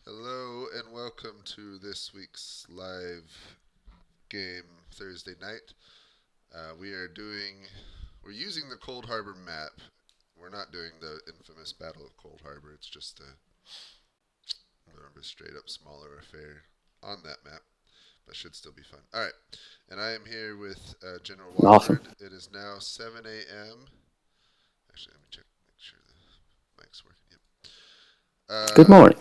Hello and welcome to this week's live game Thursday night. We're using the Cold Harbor map. We're not doing the infamous Battle of Cold Harbor. It's just a straight up smaller affair on that map, but should still be fun. All right, and I am here with General Awesome. Watford. It is now 7 a.m. Actually, let me check, make sure the mic's working. Yep. Good Uh, morning.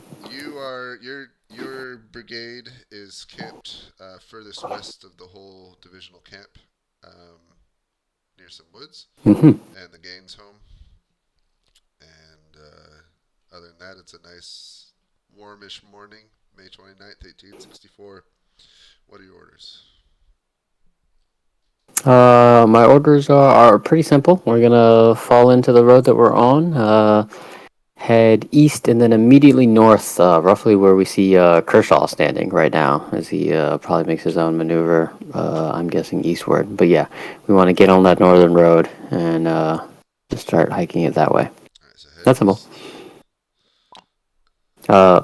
your brigade is camped furthest west of the whole divisional camp, um, near some woods, hmm and the Gaines home. And other than that, it's a nice warmish morning, May 29th, 1864. What are your orders? My orders are pretty simple. We're gonna fall into the road that we're on, head east, and then immediately north, roughly where we see Kershaw standing right now, as he probably makes his own maneuver. I'm guessing eastward, but yeah, we want to get on that northern road and just start hiking it that way. All right, so head That's simple. east, Uh,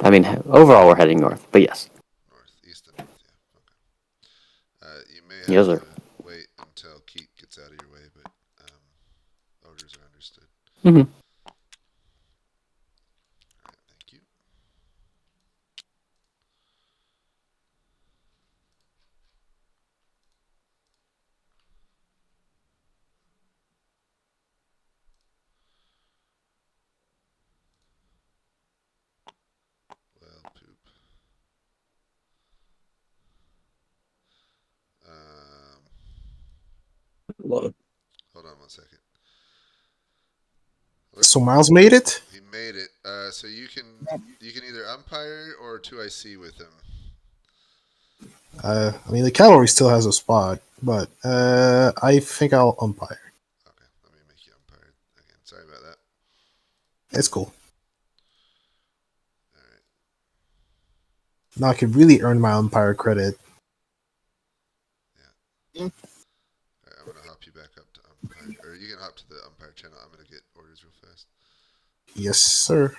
I mean, overall we're heading north, but yes, north, east, and north. Yeah. Okay. You may have yes, to sir. wait until Keat gets out of your way, but orders are understood. hmm All right, thank you. Well, poop. Um, Hello. Hold on 1 second. Let's. So Miles made it. He made it. So you can either umpire or 2IC with him. I mean, the cavalry still has a spot, but I think I'll umpire. Okay, let me make you umpire again. Sorry about that. It's cool. All right. Now I could really earn my umpire credit. Yeah. All right, I'm gonna hop you back up to umpire, or you can hop to the umpire channel. I'm gonna get orders real fast. Yes, sir.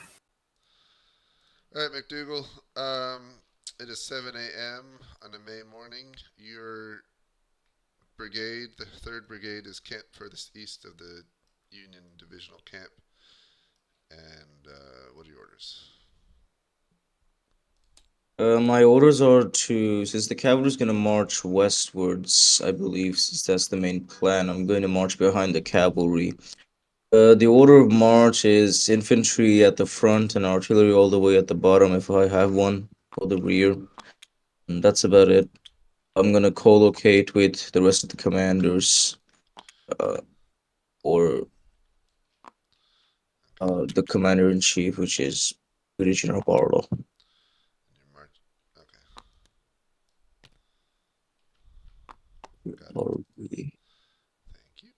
All right, McDougal. Um, it is 7 a.m. on a May morning. Your brigade, the Third Brigade, is camped furthest east of the Union Divisional Camp. And what are your orders? My orders are since the cavalry is gonna march westwards, I believe, since that's the main plan, I'm going to march behind the cavalry. The order of march is infantry at the front and artillery all the way at the bottom if I have one, for the rear. And that's about it. I'm gonna co-locate with the rest of the commanders, uh, or Okay. the commander in chief, which is General Barlow. And your march. Okay. Got it. Or Thank you.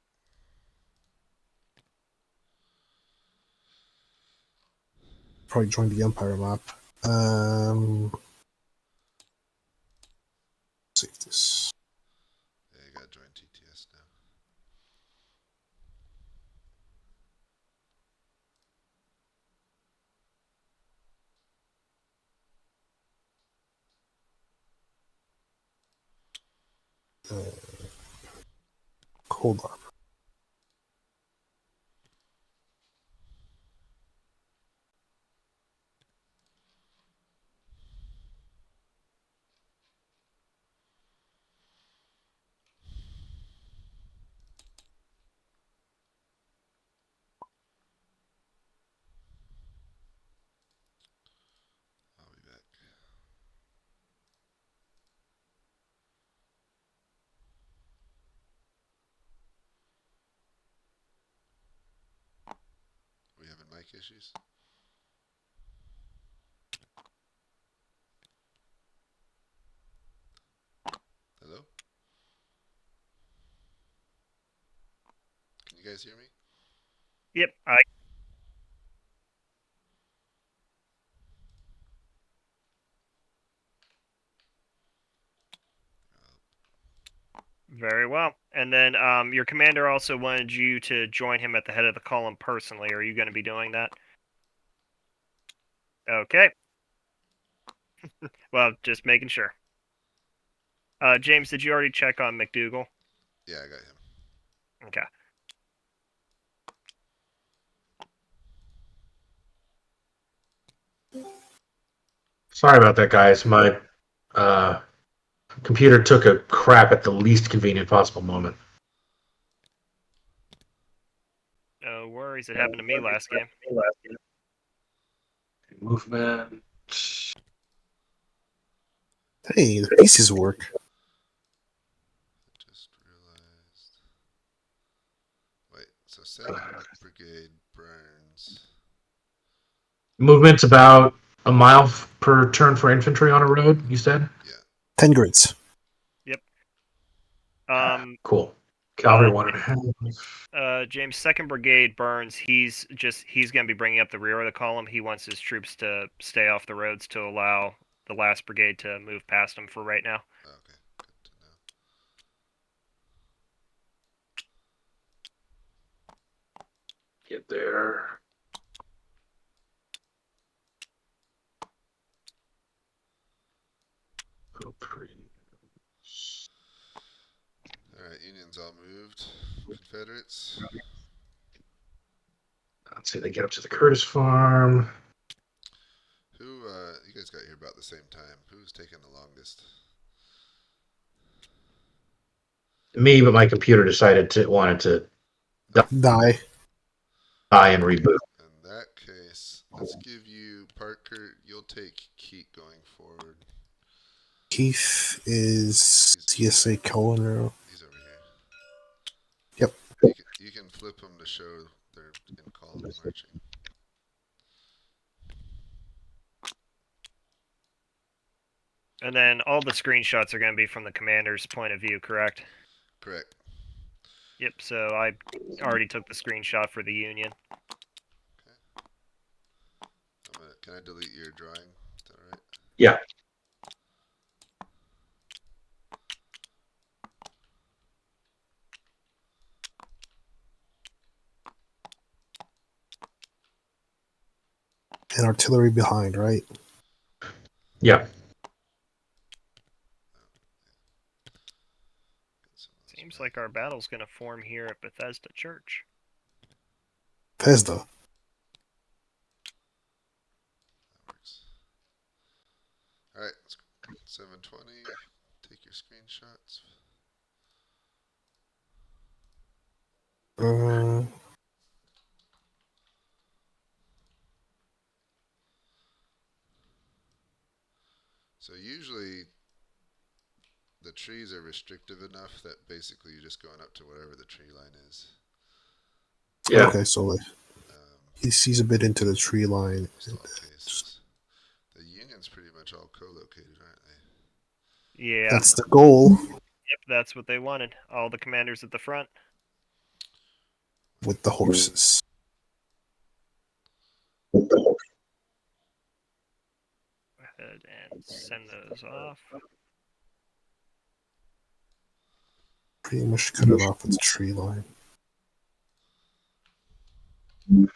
Probably join the umpire map. Save this. Yeah, you gotta join TTS now. Uh, Hold on. I'll be back. We having mic issues? Hello? Can you guys hear me? Yep. Very well. And then your commander also wanted you to join him at the head of the column personally. Are you going to be doing that? Okay. Well, just making sure. James, did you already check on McDougal? Yeah, I got him. Okay. Sorry about that, guys. My computer took a crap at the least convenient possible moment. No worries. It happened to me last game. Movement. Hey, the pieces work. Just realized. Wait, so 2nd Brigade burns. Movement's about a mile per turn for infantry on a road, you said? Yeah. 10 grids. Yep. Cool. Cavalry 1.5. James, 2nd Brigade burns. He's going to be bringing up the rear of the column. He wants his troops to stay off the roads to allow the last brigade to move past him for right now. Okay, good to know. Get there. Oh, pretty. Alright, Union's all moved. Confederates. Let's see, they get up to the Curtis farm. Who, you guys got here about the same time. Who's taking the longest? Me, but my computer wanted to Die. die and reboot. In that case, let's give you Parker. You'll take Keat going forward. Keith is CSA Colonel. He's over here. Yep. You can flip them to show they're in column marching. And then all the screenshots are going to be from the commander's point of view, correct? Correct. Yep, so I already took the screenshot for the Union. Can I delete your drawing? Is that alright? Yeah. And artillery behind, right? Yeah. Seems like our battle's going to form here at Bethesda Church. Bethesda. That works. Alright, 720. Take your screenshots. So usually the trees are restrictive enough that basically you're just going up to whatever the tree line is. Yeah. Okay, so like, he sees a bit into the tree line. Most all cases. The Union's pretty much all co-located, aren't they? Yeah. That's the goal. Yep, that's what they wanted. All the commanders at the front. With the horses. Go ahead and send those off. Pretty much cut it off with the tree line. Go.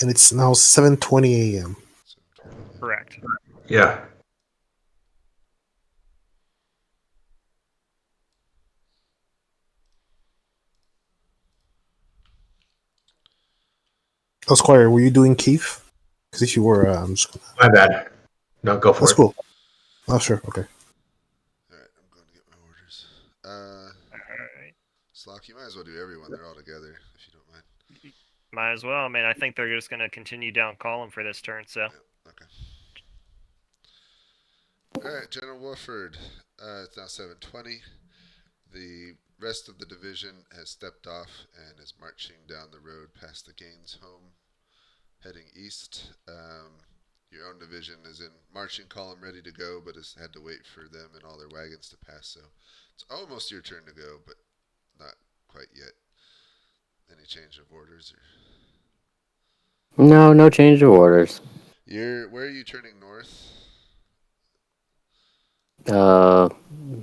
And it's now 7:20 a.m. Correct. Yeah. Oh, Squire, were you doing Keith? Because if you were, I'm just gonna... My bad. No, go for That's it. cool. Oh, sure. Okay. Alright, I'm going to get my orders. Alright. Slock, you might as well do everyone. They're all together, if you don't mind. Might as well. I mean, I think they're just going to continue down column for this turn, so. Yeah, okay. Alright, General Warford. It's now 7:20. The rest of the division has stepped off and is marching down the road past the Gaines home, heading east. Your own division is in marching column ready to go, but has had to wait for them and all their wagons to pass, so it's almost your turn to go, but not quite yet. change of orders? No, no change of orders. Where are you turning north?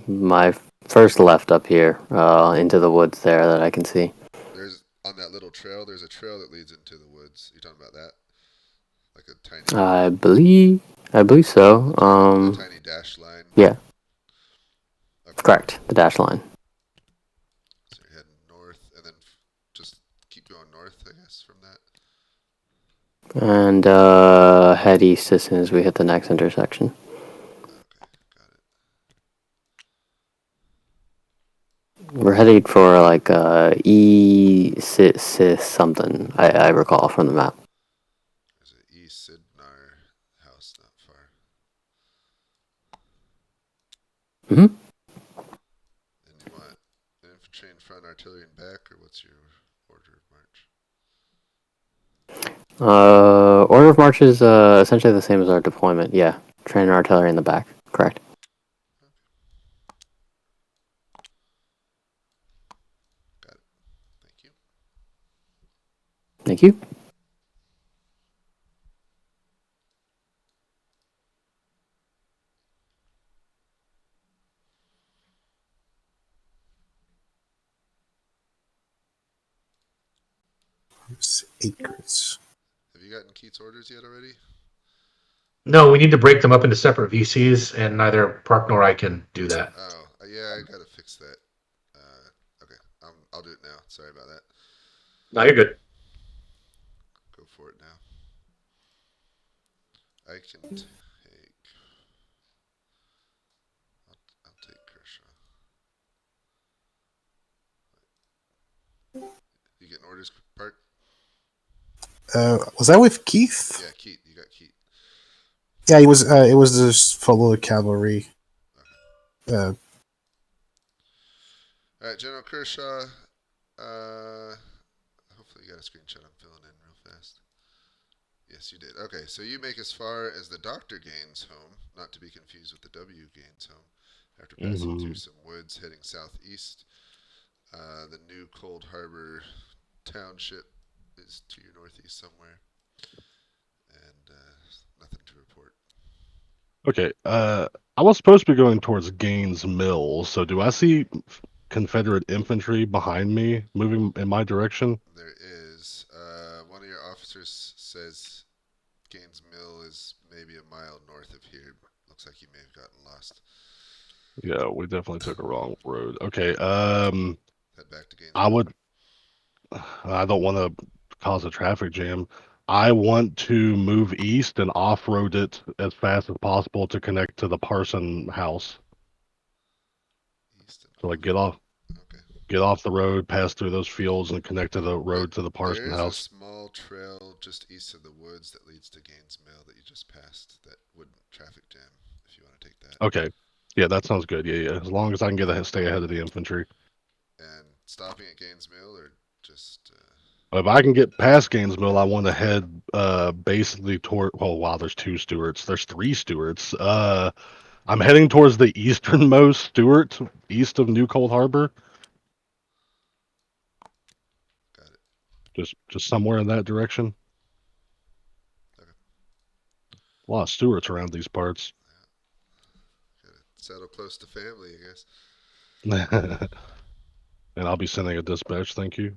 My first left up here, into the woods there that I can see. There's on that little trail. There's a trail that leads into the woods. You talking about that? Like a tiny. I believe so. The tiny dash line. Yeah. Okay. Correct. The dash line. So you're heading north, and then just keep going north, I guess, from that. And head east as soon as we hit the next intersection. Okay, got it. We're headed for like E6 something. I recall from the map. There's an E. Sidnar house not far. Mhm. And you want infantry in front, artillery in back, or what's your order of march? Order of march is essentially the same as our deployment. Yeah, train and artillery in the back. Correct. Got it. Thank you. Thank you. Acres. Have you gotten Keats' orders yet already? No, we need to break them up into separate VCs, and neither Park nor I can do that. Oh, yeah, I gotta fix that. Okay, I'll do it now. Sorry about that. No, you're good. Go for it now. I can take. I'll take Kershaw. You getting orders, Park? Was that with Keith? Yeah, Keat. You got Keat. Yeah, he was. It was just follow the cavalry. Okay. All right, General Kershaw. Hopefully you got a screenshot I'm filling in real fast. Yes, you did. Okay, so you make as far as the Dr. Gaines home, not to be confused with the W. Gaines home. After passing through some woods heading southeast, the new Cold Harbor Township is to your northeast somewhere. And nothing to report. Okay, I was supposed to be going towards Gaines Mill, so do I see Confederate infantry behind me moving in my direction? There is. One of your officers says Gaines Mill is maybe a mile north of here. Looks like you may have gotten lost. Yeah, we definitely took a wrong road. Okay, Head back to Gaines Mill. I don't want to cause a traffic jam. I want to move east and off-road it as fast as possible to connect to the Parson house. East and So like okay. get off the road, pass through those fields, and connect to the road to the Parson There is house. a small trail just east of the woods that leads to Gaines Mill that you just passed that wouldn't traffic jam if you want to take that. Okay. Yeah, that sounds good. Yeah. As long as I can stay ahead of the infantry. And stopping at Gaines Mill or just... If I can get past Gaines Mill, I want to head basically toward... Well, wow, there's two Stewarts. There's three Stewarts. I'm heading towards the easternmost Stewart, east of New Cold Harbor. Got it. Just somewhere in that direction. Okay. A lot of Stewarts around these parts. Yeah. Gotta settle close to family, I guess. And I'll be sending a dispatch, thank you.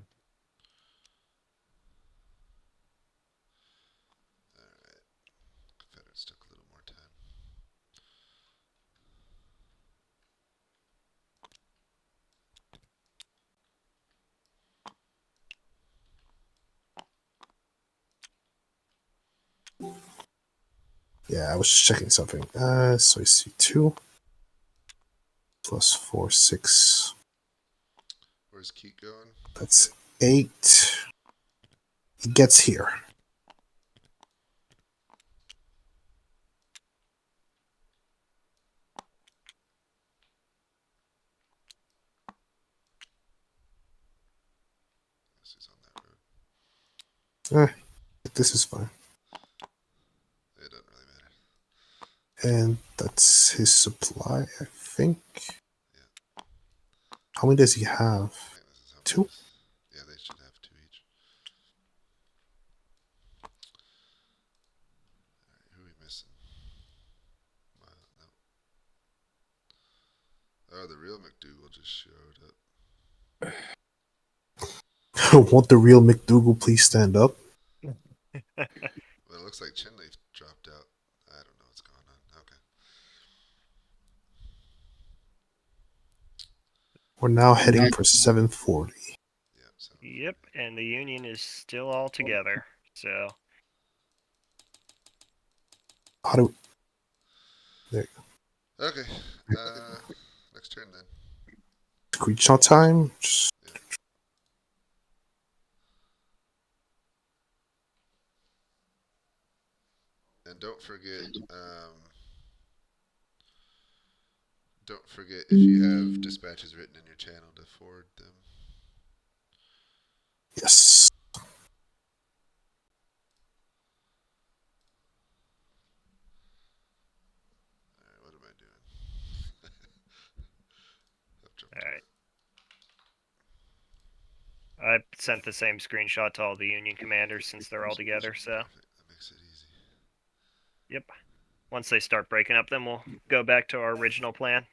Alright. Confederates took a little more time. Yeah, I was just checking something. So I see 2 plus 4, 6. Where's Keat going? That's 8. He gets here. Yes, he's on that road. This is fine. It doesn't really matter. And that's his supply, I think. Yeah. How many does he have? I think this is how 2? Yeah, they should have 2 each. Oh, the real McDougal just showed up. Won't the real McDougal please stand up? Well, it looks like Chinleaf dropped out. I don't know what's going on. Okay. We're now heading for 740. Yeah. So. Yep, and the Union is still all together. So. How do? There. Okay. Next turn then. Screenshot time. And don't forget if you have dispatches written in your channel to forward them. Yes. Alright, what am I doing? Alright. I sent the same screenshot to all the Union commanders since they're all together, so. That makes it easy. Yep. Once they start breaking up, then we'll go back to our original plan.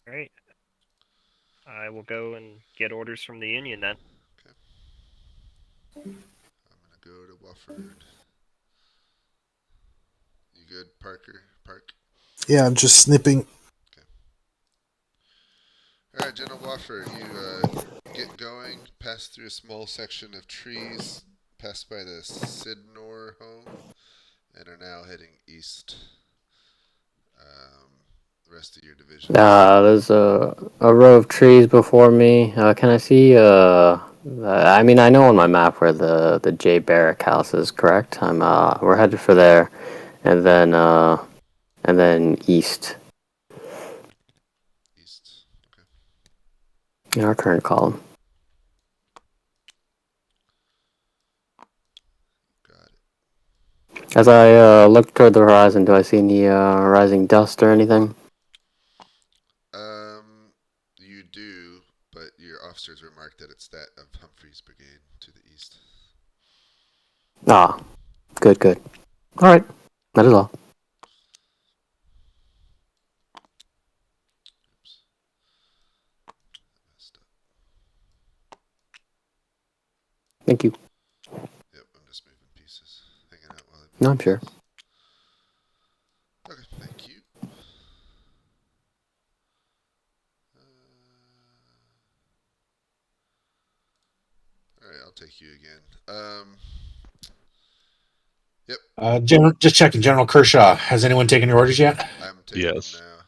Alright. I will go and get orders from the Union then. Okay. I'm gonna go to Wofford. You good, Parker? Park? Yeah, I'm just snipping. Alright, General Wofford, you get going, pass through a small section of trees, pass by the Sidnor home, and are now heading east. The rest of your division. There's a row of trees before me. Can I see? I mean, I know on my map where the J Barrack house is. Correct. We're headed for there, and then east. East. Okay. In our current column. Got it. As I look toward the horizon, do I see any rising dust or anything? You do, but your officers remarked that it's that of Humphrey's brigade to the east. Ah, good. All right, that is all. Oops. Messed up. Thank you. Yep, I'm just moving pieces. Hanging out while I move No, I'm sure. pieces. Okay, thank you. Alright, I'll take you again. Yep. General, just checking. General Kershaw, has anyone taken your orders yet? I'm taking Yes. them now.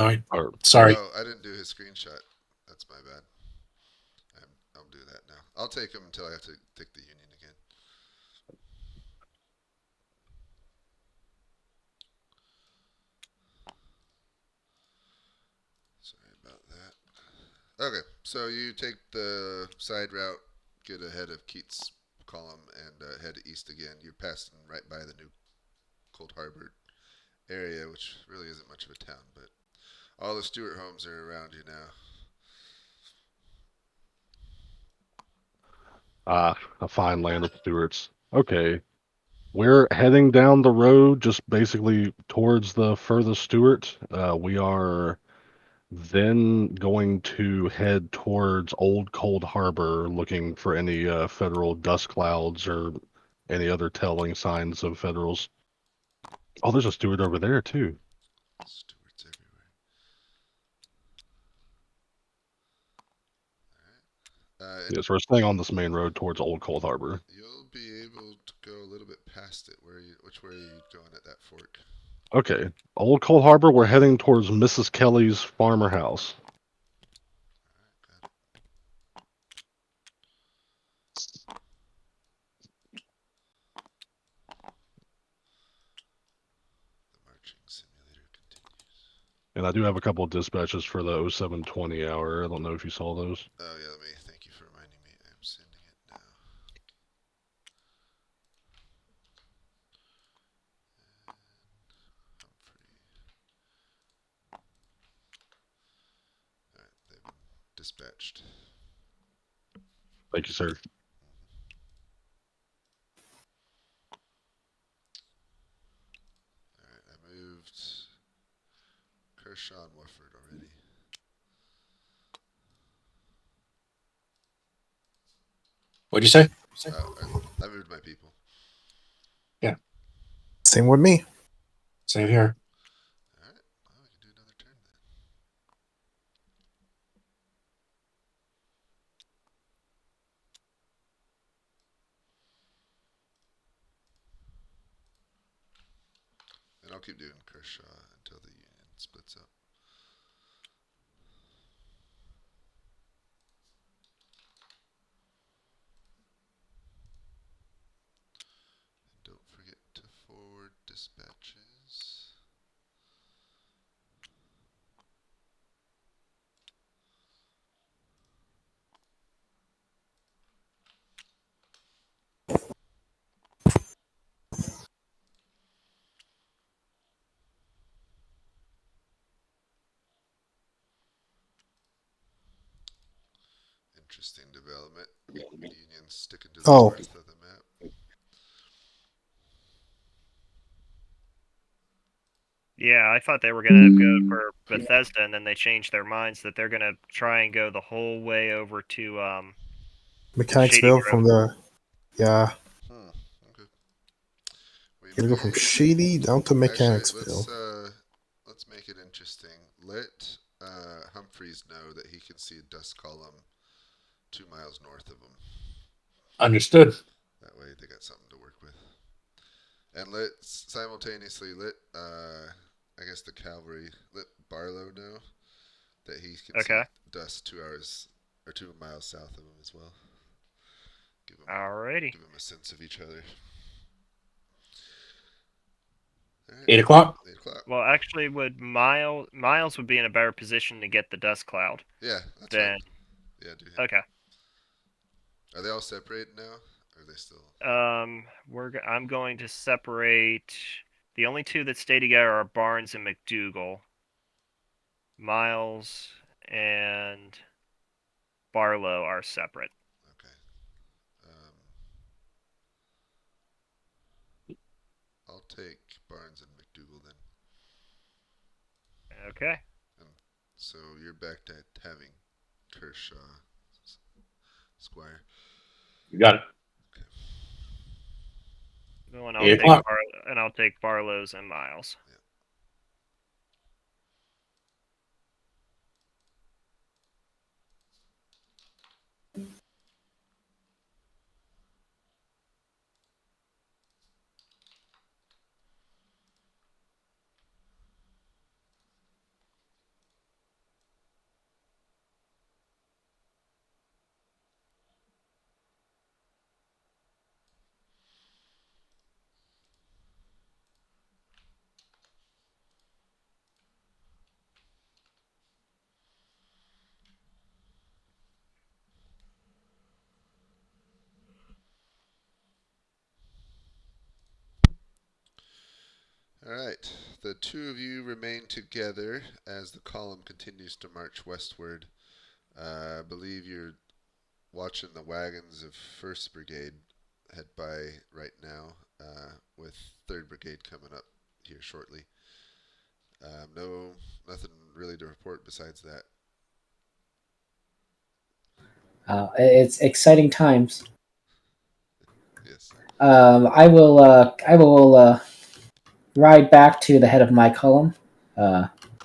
All right. Or, Sorry. Oh, I didn't do his screenshot. That's my bad. I'll do that now. I'll take him until I have to take the Union again. Sorry about that. Okay, so you take the side route, get ahead of Keats' column, and head east again. You're passing right by the new Cold Harbor area, which really isn't much of a town, but all the Stewart homes are around you now. a fine land of Stewarts. Okay. We're heading down the road, just basically towards the furthest Stewart. We are then going to head towards Old Cold Harbor, looking for any federal dust clouds or any other telling signs of Federals. Oh, there's a Stewart over there too. Stewart's everywhere. Yes, we're staying on this main road towards Old Cold Harbor. You'll be able to go a little bit past it. Which way are you going at that fork? Okay, Old Cold Harbor. We're heading towards Mrs. Kelly's farmer house. Got it. The marching simulator continues. And I do have a couple of dispatches for the 0720 hour. I don't know if you saw those. Oh yeah, thank you for reminding me. I'm sending it now. Alright, they've been dispatched. Thank you, sir. Alright, I moved Kershaw and Wofford already. What'd you say? I moved my people. Same with me. Same here. All right. Well, we can do another turn then. And I'll keep doing Kershaw until the Union splits up. And don't forget to forward dispatches. Interesting development. Union sticking to the north of the map. Yeah, I thought they were gonna go for Bethesda, and then they changed their minds that they're gonna try and go the whole way over to Shady Mechanicsville Grove. from the Okay. We you go from may Shady down to actually Mechanicsville. let's make it interesting. Let Humphreys know that he can see a dust column 2 miles north of him. Understood. That way they got something to work with. And let simultaneously I guess the cavalry let Barlow know that he can see Okay. dust 2 hours or 2 miles south of him as well. Alrighty. Give him a sense of each other. All right. 8 o'clock. 8 o'clock. Well, actually, would Miles would be in a better position to get the dust cloud? Yeah, that's Then right. Yeah, do him. okay. Are they all separated now? Or are they still? I'm going to separate. The only two that stay together are Barnes and McDougal. Miles and Barlow are separate. Okay. I'll take Barnes and McDougal then. Okay. And so you're back to having Kershaw, Squire. You got it. Okay. No, and 8 o'clock. I'll take Barlow's and Miles. Yeah. All right. The two of you remain together as the column continues to march westward. I believe you're watching the wagons of 1st Brigade head by right now, with 3rd Brigade coming up here shortly. Nothing really to report besides that. It's exciting times. Yes. I will ride back to the head of my column,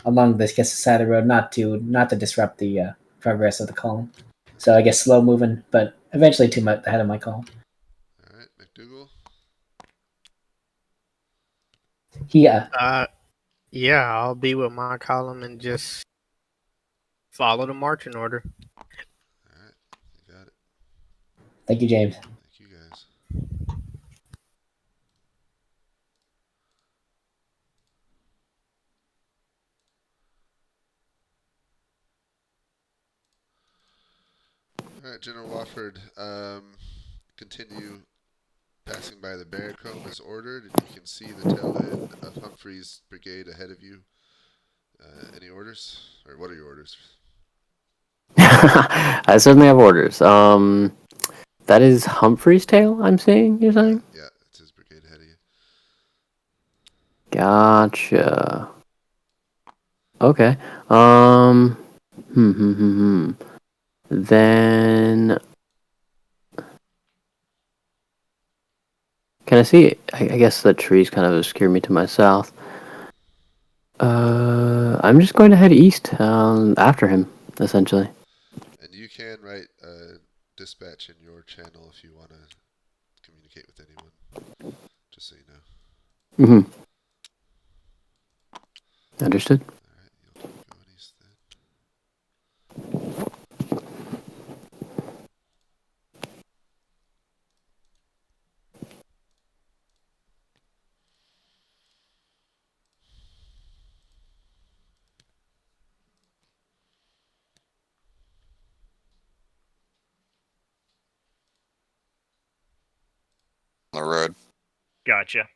along this side of the road, not to disrupt the progress of the column. So I guess slow moving, but eventually to the head of my column. All right, McDougal. Yeah. Yeah, I'll be with my column and just follow the marching order. All right, you got it. Thank you, James. Thank you guys. All right, General Wofford. Continue passing by the Barracombe as ordered, and you can see the tail end of Humphrey's brigade ahead of you. Any orders? Or what are your orders? I certainly have orders. That is Humphrey's Tale, I'm saying, you're saying? Yeah, it's his brigade ahead of you. Gotcha. Okay. Then can I see? I guess the trees kind of obscure me to my south. I'm just going to head east after him, essentially. And you can write dispatch in your channel if you want to communicate with anyone. Just so you know. Mm-hmm. Understood. All right, you'll keep going east then. On the road. Gotcha.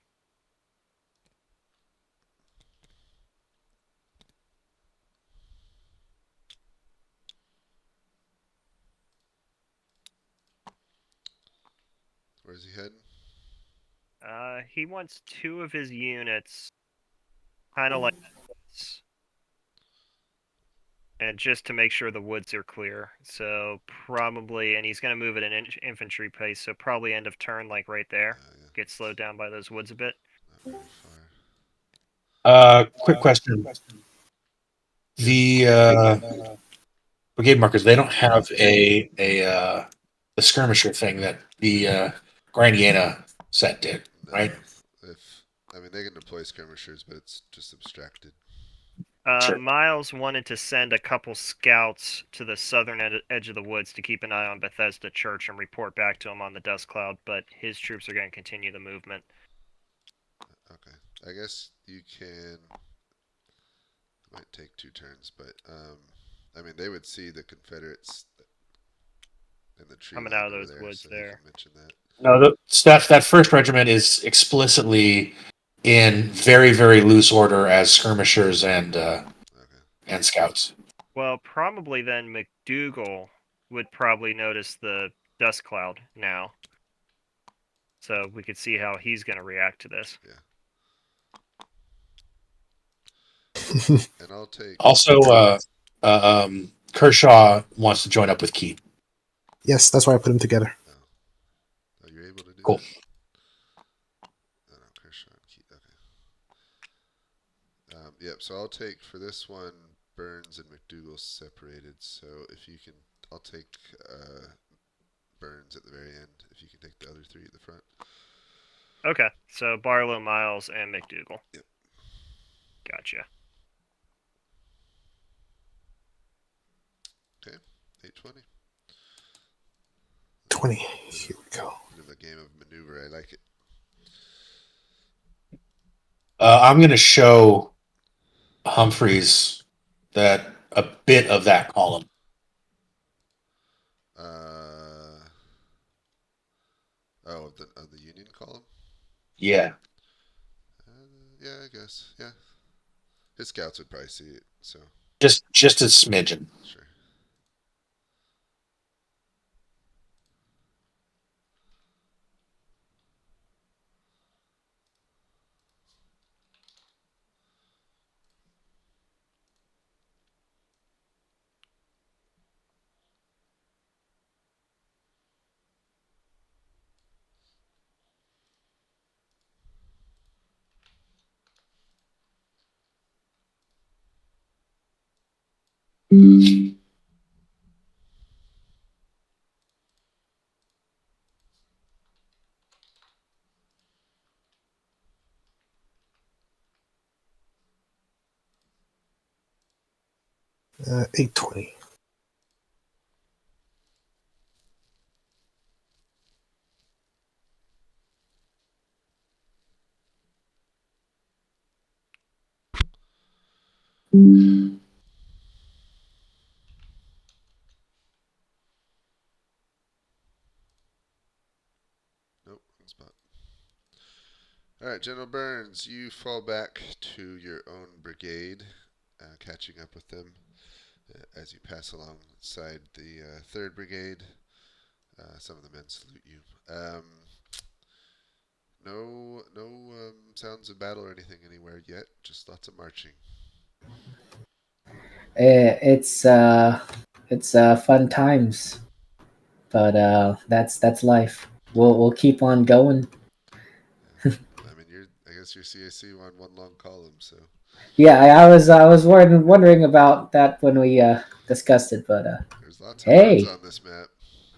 Where's he heading? He wants 2 of his units, kind of like this, and just to make sure the woods are clear. So probably, and he's going to move at an infantry pace. So probably end of turn, like right there. Yeah, Get slowed down by those woods a bit. not very far. Quick question. The brigade markers, they don't have the skirmisher thing that the Grandiana set did, No, right? I mean they can deploy skirmishers, but it's just abstracted. Sure. Miles wanted to send a couple scouts to the southern edge of the woods to keep an eye on Bethesda Church and report back to him on the dust cloud, but his troops are going to continue the movement. Okay, I guess you can. Might take 2 turns, but I mean they would see the Confederates in the tree Coming line out of over those there, woods so you there. can mention that. No, that first regiment is explicitly in very, very loose order as skirmishers and Okay. scouts. Well, probably then McDougal would probably notice the dust cloud now. So we could see how he's going to react to this. Yeah. And I'll take. Also, Kershaw wants to join up with Keith. Yes, that's why I put them together. Oh, you're able to do Cool. that? Oh, no, Kershaw and Keith. Okay. Yep. So I'll take for this one Burns and McDougal separated. So if you can, I'll take Burns at the very end. If you can take the other 3 at the front. Okay, so Barlow, Miles, and McDougal. Yep. Gotcha. Okay. 820. 20. Here we go. Bit of a game of maneuver. I like it. I'm going to show Humphreys that a bit of that column. Of the Union column. Yeah. Yeah, I guess. Yeah. His scouts would probably see it. So. Just a smidgen. Sure. Uh, 820. Nope. Wrong spot. All right, General Burns, you fall back to your own brigade, catching up with them as you pass alongside the 3rd Brigade. Some of the men salute you. No sounds of battle or anything anywhere yet. Just lots of marching. It's fun times, but that's life. We'll keep on going. I mean, I guess your CAC on one long column, so. Yeah, I was wondering about that when we discussed it, but There's lots of roads hey, on this map.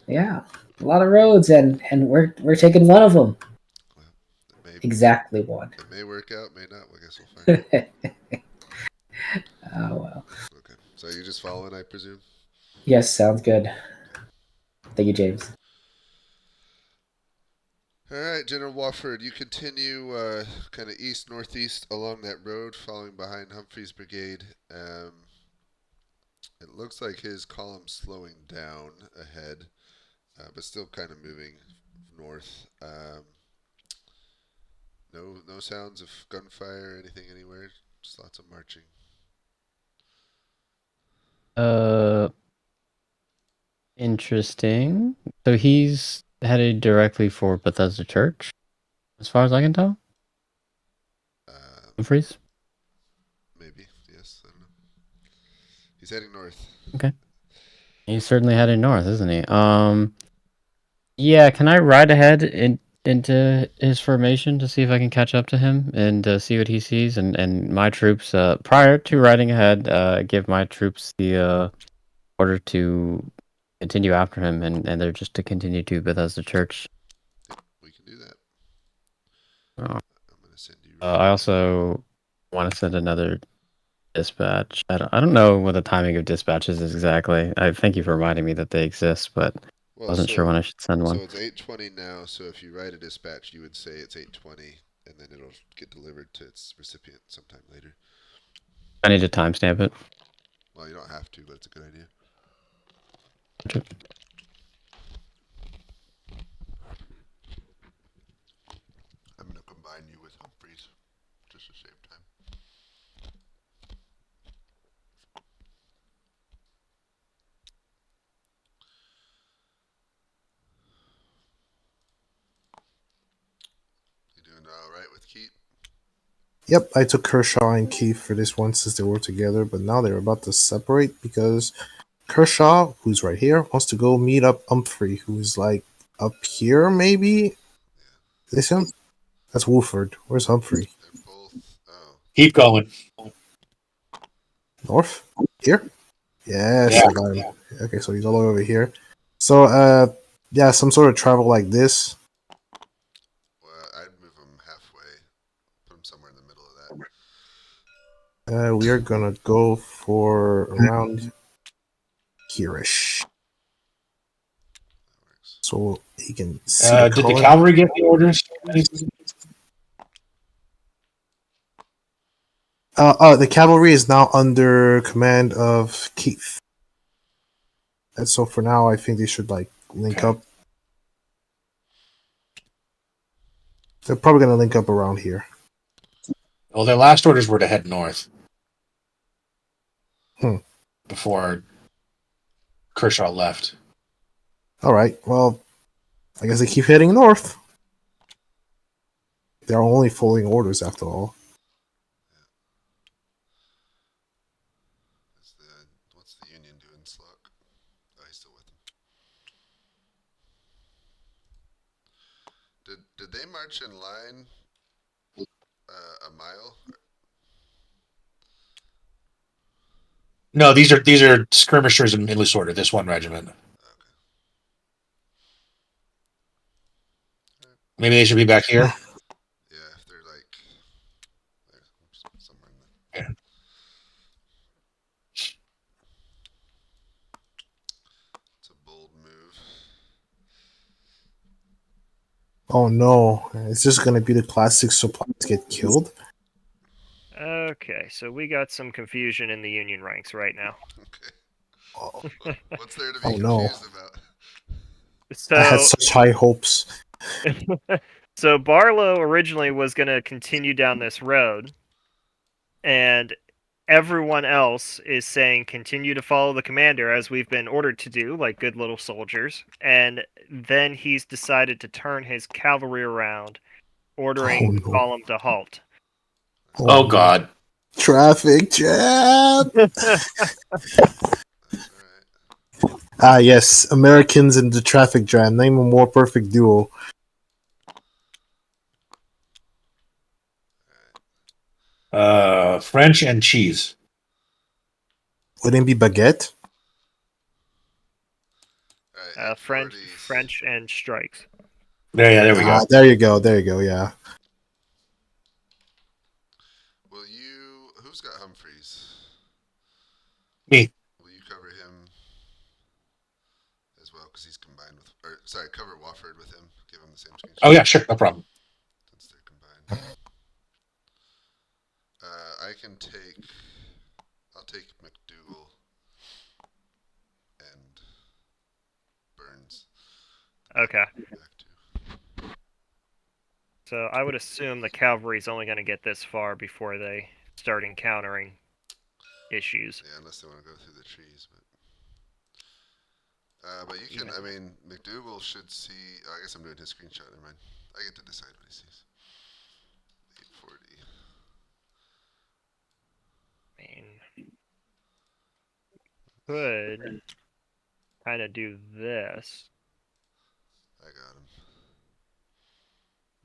yeah, a lot of roads, and we're taking one of them. Well, Exactly one. It may work out, may not. I guess we'll find out. Oh well. Okay, so you're just following, I presume. Yes, sounds good. Thank you, James. All right, General Wofford, you continue kind of east-northeast along that road, following behind Humphrey's brigade. It looks like his column's slowing down ahead, but still kind of moving north. No sounds of gunfire or anything anywhere. Just lots of marching. Interesting. So he's headed directly for Bethesda Church, as far as I can tell. Humphreys? Maybe, yes. I don't know. He's heading north. Okay. He's certainly heading north, isn't he? Yeah, can I ride ahead into his formation to see if I can catch up to him and see what he sees? And my troops, prior to riding ahead, give my troops the order to continue after him, and they're just to continue to Bethesda Church. We can do that. Oh. I'm gonna send you. I also want to send another dispatch. I don't know what the timing of dispatches is exactly. I thank you for reminding me that they exist, but I wasn't sure when I should send one. So it's 8:20 now. So if you write a dispatch, you would say it's 8:20, and then it'll get delivered to its recipient sometime later. I need to timestamp it. Well, you don't have to, but it's a good idea. I'm gonna combine you with Humphreys, just to save time. You doing all right with Keith? Yep, I took Kershaw and Keith for this one since they were together, but now they're about to separate because Kershaw, who's right here, wants to go meet up Humphrey, who's like up here, maybe? This him? That's Wolford. Where's Humphrey? They're both. Oh. Keep going. North? Here? Yes, Yeah. I got him. Okay, so he's all over here. So, yeah, some sort of travel like this. Well, I'd move them halfway. Put them somewhere in the middle of that. We are gonna go for around here-ish. So he can see the Did the color. cavalry get the orders? The cavalry is now under command of Keith. And so for now, I think they should like link up. They're probably gonna link up around here. Well, their last orders were to head north. Before Kershaw left. All right. Well, I guess they keep heading north. They're only following orders after all. What's the Union doing, Slock? Oh, he's still with them. Did they march in line a mile? No, these are skirmishers in loose order. This one regiment. Okay. Maybe they should be back here. Yeah, if they're like somewhere in the. Yeah. It's a bold move. Oh no! It's just gonna be the classic supplies get killed. Okay, so we got some confusion in the Union ranks right now. Okay. What's there to be confused about? So I had such high hopes. So Barlow originally was going to continue down this road, and everyone else is saying continue to follow the commander as we've been ordered to do, like good little soldiers. And then he's decided to turn his cavalry around, ordering the column to halt. Oh God. Traffic jam. That's right. Ah, yes, Americans in the traffic jam. Name a more perfect duo. French and cheese. Wouldn't it be baguette? All right, French, and strikes. There we go. Ah, there you go. There you go. Yeah. Will you? Who's got Humphreys? Me. Will you cover him as well? Because he's combined with. Or sorry, cover Wofford with him. Give him the same screen Oh shot yeah, sure, no problem. since they're combined. I can take. I'll take McDougal and Burns. Okay. Back to. So I would assume the cavalry's only going to get this far before they start encountering issues. Yeah, unless they want to go through the trees, but you can. I mean, McDougal should see. Oh, I guess I'm doing his screenshot. Never mind. I get to decide what he sees. 840. I mean, could kind of do this I got him.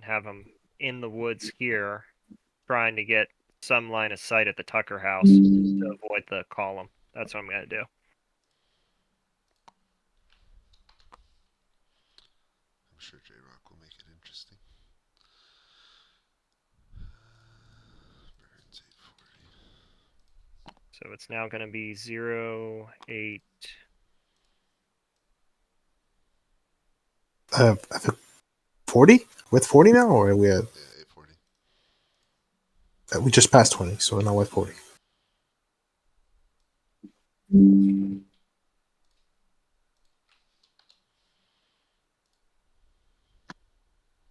and have them in the woods here, trying to get some line of sight at the Tucker house to avoid the column. That's what I'm going to do. I'm sure J Rock will make it interesting. Burns 840. So it's now going to be 0, 8. I think 40 with 40 now, or are we at? Yeah, 840. We just passed 20, so we're now at 40. And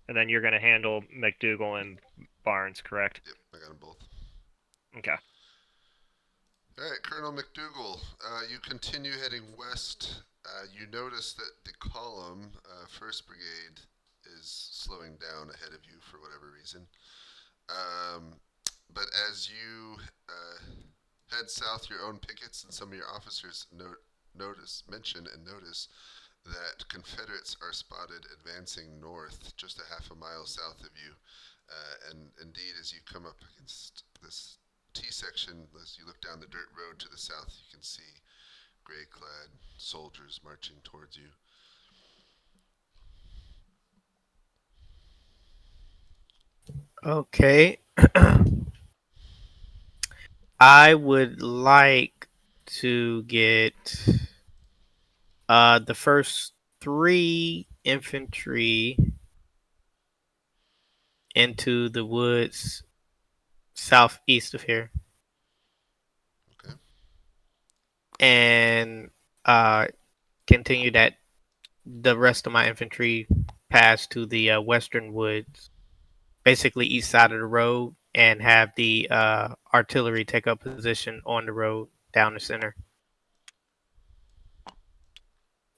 then you're going to handle McDougal and Barnes, correct? Yep, I got them both. Okay. All right, Colonel McDougal, you continue heading west. You notice that the column, 1st Brigade, is slowing down ahead of you for whatever reason. But as you head south, your own pickets and some of your officers mention that Confederates are spotted advancing north just a half a mile south of you. And indeed, as you come up against this T section, as you look down the dirt road to the south, you can see gray clad soldiers marching towards you. Okay. I would like to get the first 3 infantry into the woods southeast of here. Okay. And continue that the rest of my infantry pass to the western woods, basically east side of the road, and have the artillery take up position on the road down the center.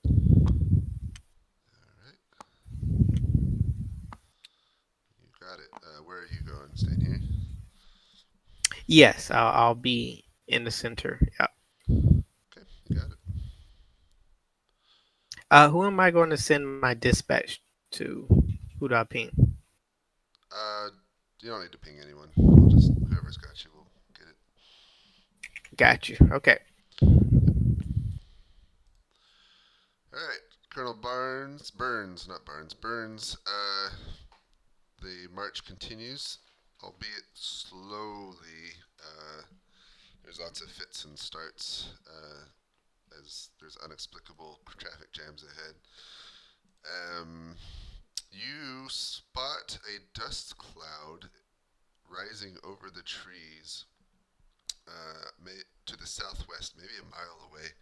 You got it. Where are you going? Staying here? Yes, I'll be in the center. Yeah. Okay, you got it. Who am I going to send my dispatch to? Who do I ping? You don't need to ping anyone. We'll just, whoever's got you will get it. Got you. Okay. Alright, Colonel Burns. The march continues, albeit slowly. There's lots of fits and starts as there's inexplicable traffic jams ahead. You spot a dust cloud rising over the trees to the southwest, maybe a mile away.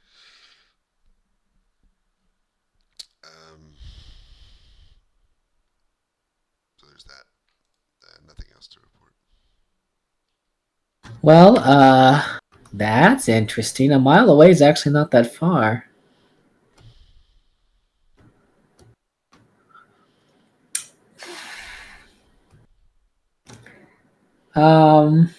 So there's that. Nothing else to report. Well, that's interesting. A mile away is actually not that far. Um,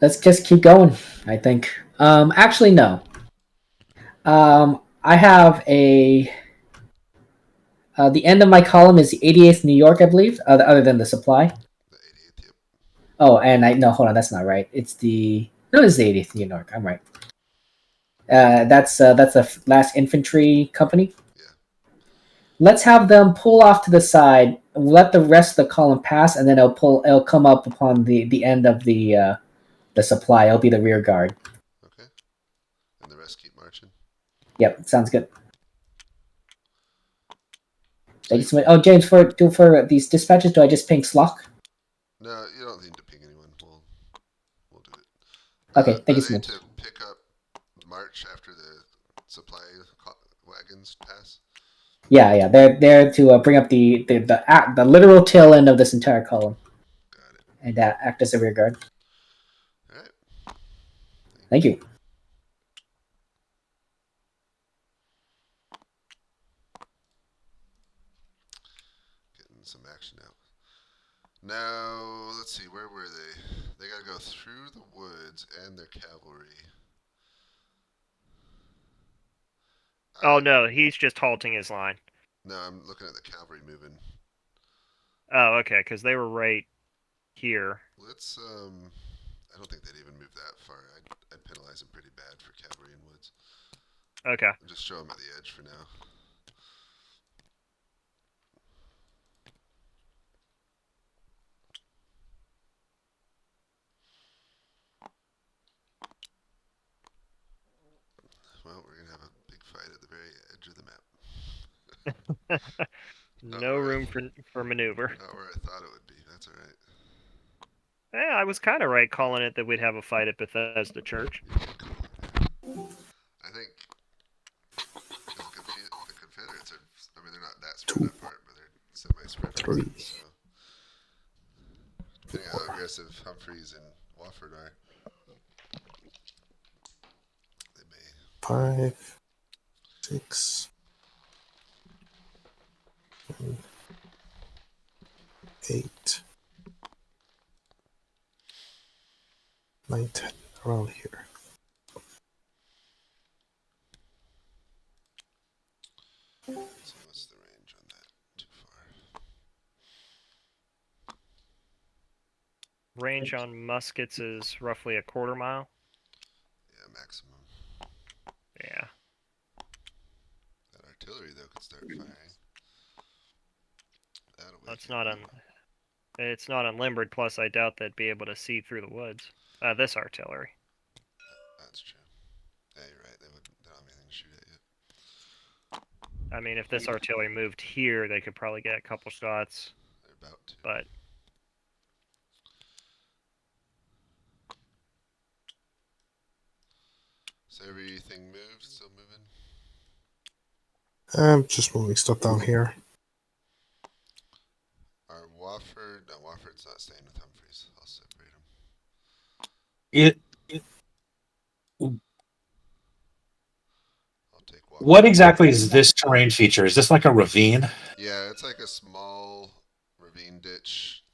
Let's just keep going. I think. Actually, no. I have a. The end of my column is the 88th New York, I believe. Other than the supply. The 88th, yep. Oh, and I no, hold on, that's not right. It's the no, it's the 80th New York. I'm right. That's the last infantry company. Yeah. Let's have them pull off to the side. Let the rest of the column pass, and then it'll pull. It'll come up upon the end of the supply. It'll be the rear guard. Okay. And the rest keep marching. Yep, sounds good. Thank you so much. Oh, James, for these dispatches, do I just ping Slock? No, you don't need to ping anyone. We'll do it. Okay, thank are you so they much. to pick up march after the supply wagons pass? Yeah. They're there to bring up the literal tail end of this entire column. Got it. And act as a rear guard. All right. Thank you. Getting some action out. Now, let's see, where were they? They got to go through the woods and their cavalry. Oh no, he's just halting his line. No, I'm looking at the cavalry moving. Oh, okay, because they were right here. Let's, I don't think they'd even move that far. I'd penalize them pretty bad for cavalry in woods. Okay. I'll just show them at the edge for now. Well, we're going to have a big fight at the very edge of the map. No room for maneuver. Not where I thought it would be. That's all right. Yeah, I was kind of right calling it that we'd have a fight at Bethesda Church. I think the Confederates are, I mean, they're not that spread apart, but they're semi-spread apart. So, depending on how aggressive Humphreys and Wofford are, they may. 5, 6, 7, 8, 9, 10, around here. So what's the range on that? Too far. Range on muskets is roughly a quarter mile. Yeah, maximum. Yeah. That artillery though could start firing. That's not It's not unlimbered. Plus, I doubt they'd be able to see through the woods. This artillery. That's true. Yeah, you're right. They don't have anything to shoot at yet. I mean, if this artillery moved here, they could probably get a couple shots. They're about to. But so everything moved, still moving. I'm just moving stuff down here. Our Wofford, no, Wofford's not staying with Humphreys. I'll separate them. I'll take Wofford. What exactly is this terrain feature? Is this like a ravine? Yeah, it's like a small ravine ditch.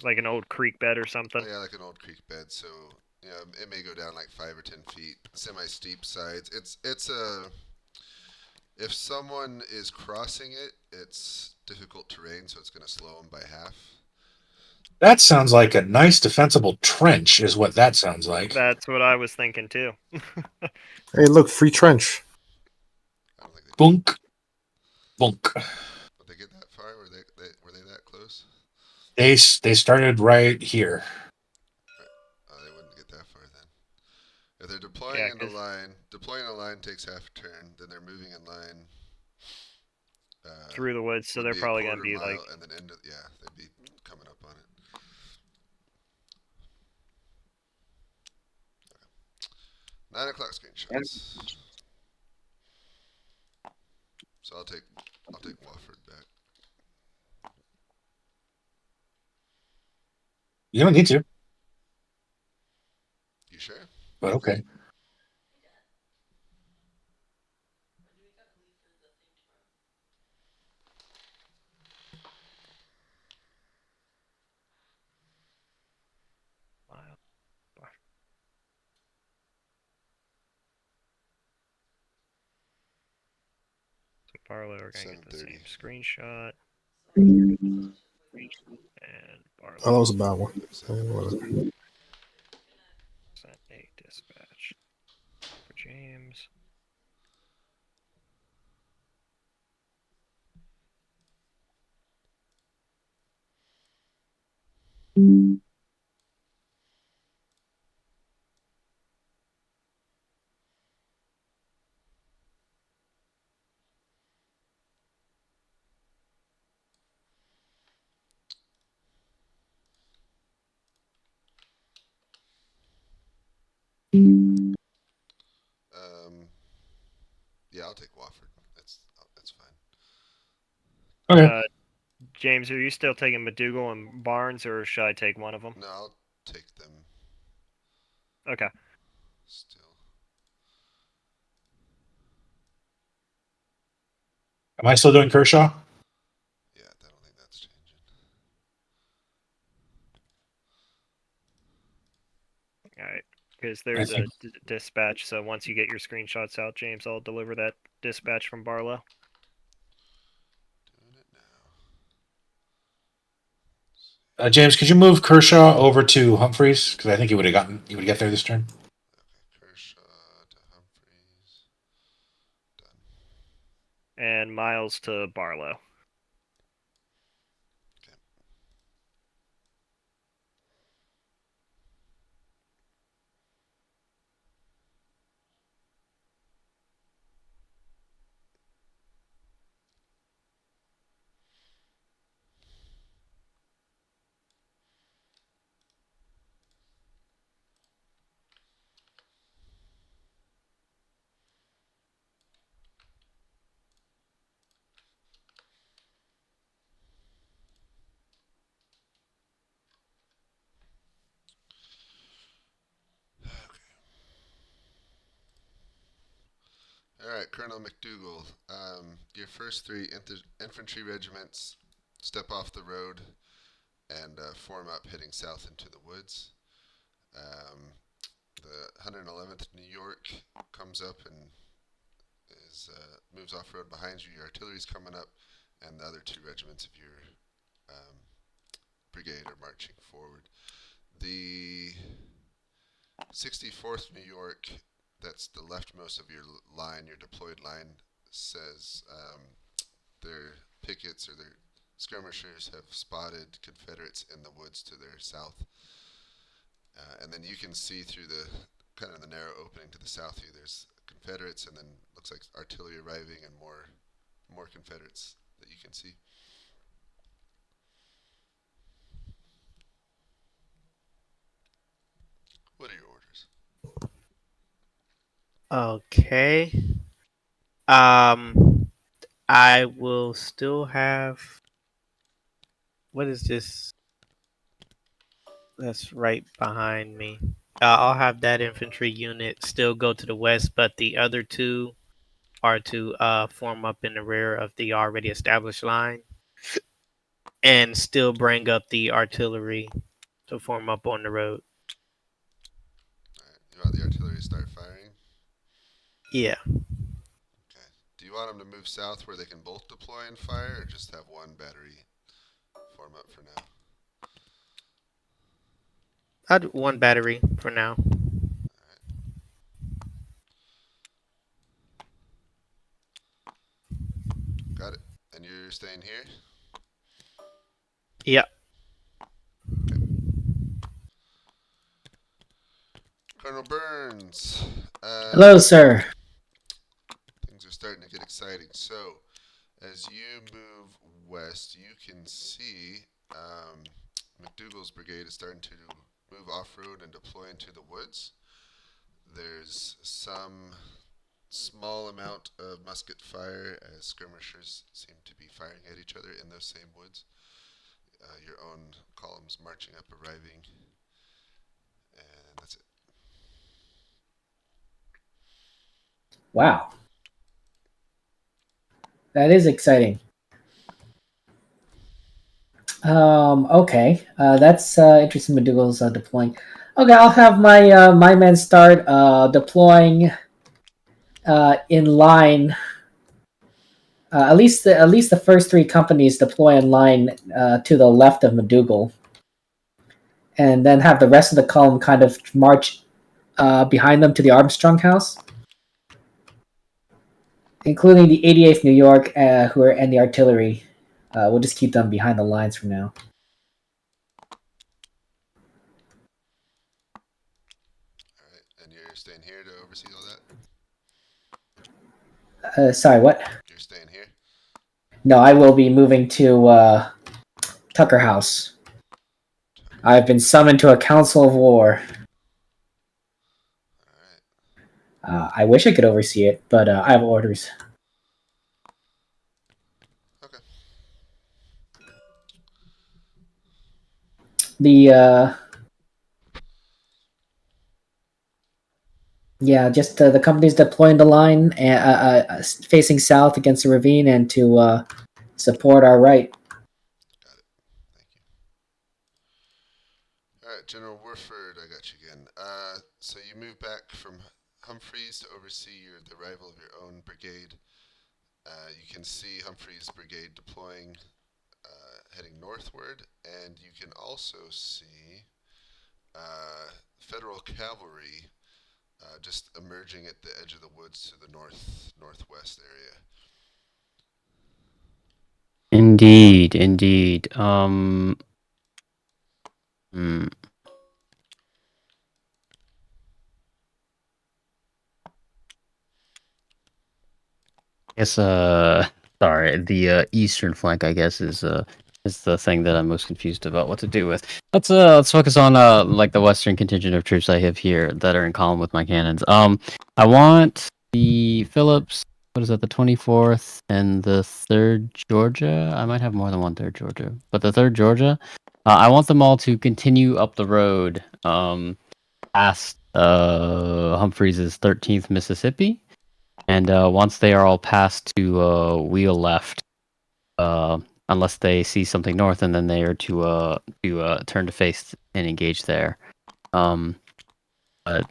like an old creek bed or something. Yeah, like an old creek bed. So you know, it may go down like 5 or 10 feet. Semi-steep sides. It's a. If someone is crossing it, it's difficult terrain, so it's going to slow them by half. That sounds like a nice defensible trench, is what that sounds like. That's what I was thinking too. Hey, look, free trench. I don't think they Bunk, bunk. But they get that far? Were they that close? They started right here. Oh, they wouldn't get that far then. If they're deploying in the line, deploying a line takes half a turn. Then they're moving in line through the woods, so they're probably going to be like. And then they'd be coming up on it. Okay. 9 o'clock screenshots. So I'll take Wofford back. You don't need to. You sure? But okay. Barlow are going to get the 7:30. same screenshot. And Barlow. Oh, that was a bad one. Sent a dispatch for James. Yeah, I'll take Wofford. That's fine. Okay. James, are you still taking McDougal and Barnes, or should I take one of them? No, I'll take them Okay. still. Am I still doing Kershaw? Yeah, I don't think that's changing. All right. Because there's a dispatch, so once you get your screenshots out, James, I'll deliver that dispatch from Barlow. Doing it now. James, could you move Kershaw over to Humphreys? Because I think he would get there this turn. Okay, Kershaw to Humphreys. Done. And Miles to Barlow. All right, Colonel McDougal. Your first three infantry regiments step off the road and form up heading south into the woods. The 111th New York comes up and moves off road behind you. Your artillery's coming up, and the other two regiments of your brigade are marching forward. The 64th New York, that's the leftmost of your line, your deployed line, says their pickets or their skirmishers have spotted Confederates in the woods to their south. And then you can see through the kind of the narrow opening to the south here, there's Confederates, and then looks like artillery arriving and more Confederates that you can see. What are your orders? Okay. I will still have. What is this? That's right behind me. I'll have that infantry unit still go to the west, but the other two are to form up in the rear of the already established line and still bring up the artillery to form up on the road. Alright, you want the artillery to start firing? Yeah. Okay. Do you want them to move south where they can both deploy and fire, or just have one battery form up for now? I'll do one battery for now. Got it. And you're staying here? Yeah. Okay. Colonel Burns. Hello, sir. Things are starting to get exciting. So, as you move west, you can see McDougal's brigade is starting to move off-road and deploy into the woods. There's some small amount of musket fire as skirmishers seem to be firing at each other in those same woods. Your own columns marching up, arriving, and that's it. Wow. That is exciting. Okay. That's interesting. McDougal's deploying. Okay, I'll have my men start deploying in line At least the first three companies deploy in line to the left of McDougal, and then have the rest of the column kind of march behind them to the Armstrong House, including the 88th New York, who are and the artillery. We'll just keep them behind the lines for now. All right, and you're staying here to oversee all that. Sorry, what? You're staying here. No, I will be moving to Tucker House. I've been summoned to a council of war. All right. I wish I could oversee it, but I have orders. Okay. Just the companies deploying the line facing south against the ravine and to support our right. Got it. Thank you. All right, General Warford, I got you again. So you move back from Humphreys to oversee the arrival of your own brigade. You can see Humphreys' brigade deploying, heading northward, and you can also see Federal cavalry just emerging at the edge of the woods to the northwest area. Indeed, indeed. I guess sorry, the eastern flank I guess is the thing that I'm most confused about what to do with. Let's focus on like the western contingent of troops I have here that are in column with my cannons. I want the Phillips, what is that, the 24th and the 3rd Georgia? I might have more than one 3rd Georgia, but the 3rd Georgia, I want them all to continue up the road past Humphreys' 13th Mississippi. And once they are all passed to wheel left, unless they see something north, and then they are to turn to face and engage there. But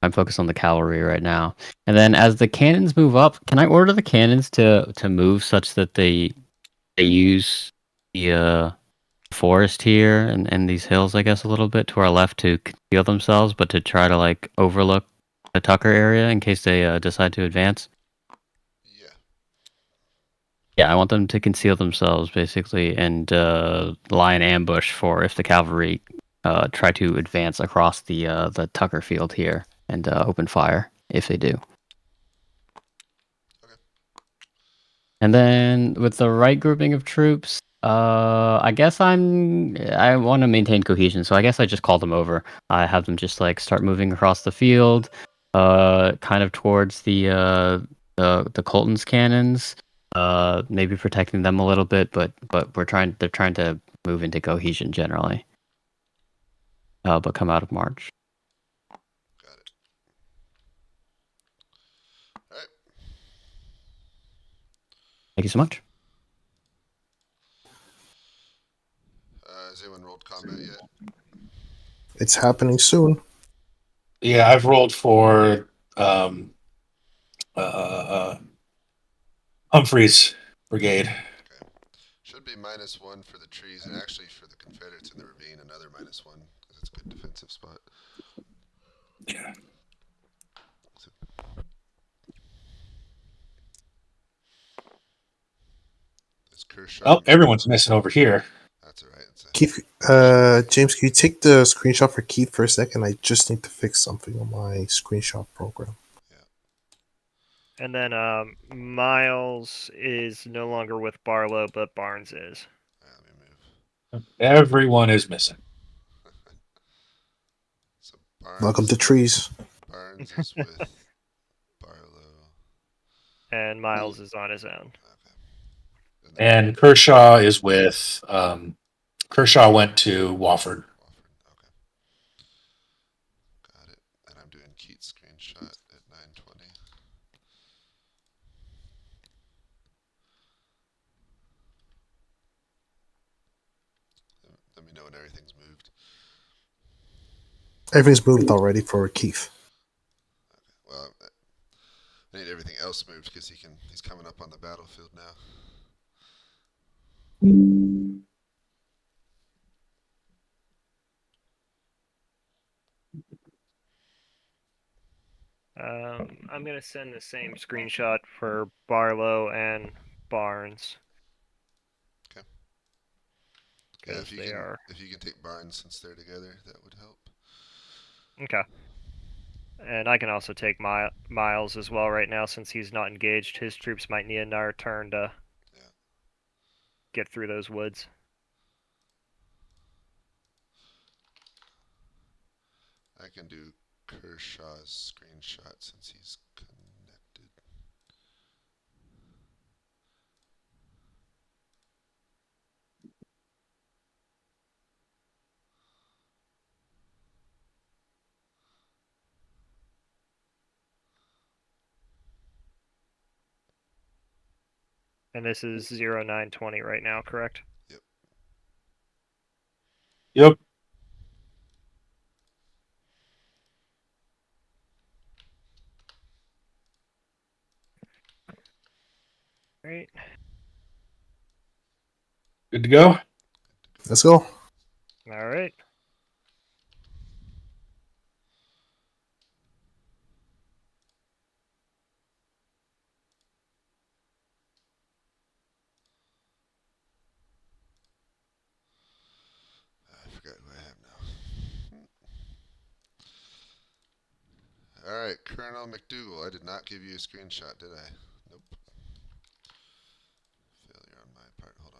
I'm focused on the cavalry right now. And then as the cannons move up, can I order the cannons to move such that they use the forest here and these hills, I guess, a little bit to our left to conceal themselves, but to try to like overlook the Tucker area in case they decide to advance? Yeah. Yeah, I want them to conceal themselves basically and lie in ambush for if the cavalry try to advance across the Tucker field here and open fire if they do. Okay. And then with the right grouping of troops, I guess I want to maintain cohesion, so I guess I just call them over. I have them just like start moving across the field, kind of towards the Colton's cannons. Maybe protecting them a little bit, but they're trying to move into cohesion generally. But come out of March. Got it. All right. Thank you so much. Has anyone rolled combat yet? It's happening soon. Yeah, I've rolled for Humphreys Brigade. Okay. Should be -1 for the trees, and actually for the Confederates in the ravine, another -1 because it's a good defensive spot. Yeah. Is Kershaw? Oh, everyone's missing over here. That's all right. Keith, James, can you take the screenshot for Keith for a second? I just need to fix something on my screenshot program. And then Miles is no longer with Barlow, but Barnes is. Let me move. Everyone is missing. So Barnes, Welcome to trees. Barnes is with Barlow. And Miles is on his own. Okay. And Kershaw is with Kershaw went to Wofford. Okay. Got it. And I'm doing Keith's screenshot at 9:20. Let me know when everything's moved. Everything's moved already for Keith. Okay. Well, I need everything else moved because he's coming up on the battlefield now. I'm gonna send the same screenshot for Barlow and Barnes. Okay. Yeah, Because they are. if you can take Barnes since they're together, that would help. Okay. And I can also take Miles as well right now since he's not engaged. His troops might need another turn to get through those woods. I can do Kershaw's screenshot since he's connected. And this is 0920 right now, correct? Yep. Yep. Right. Good to go. Let's go. All right. I forgot who I have now. All right, Colonel McDougal. I did not give you a screenshot, did I? Nope. Failure on my part. Hold on.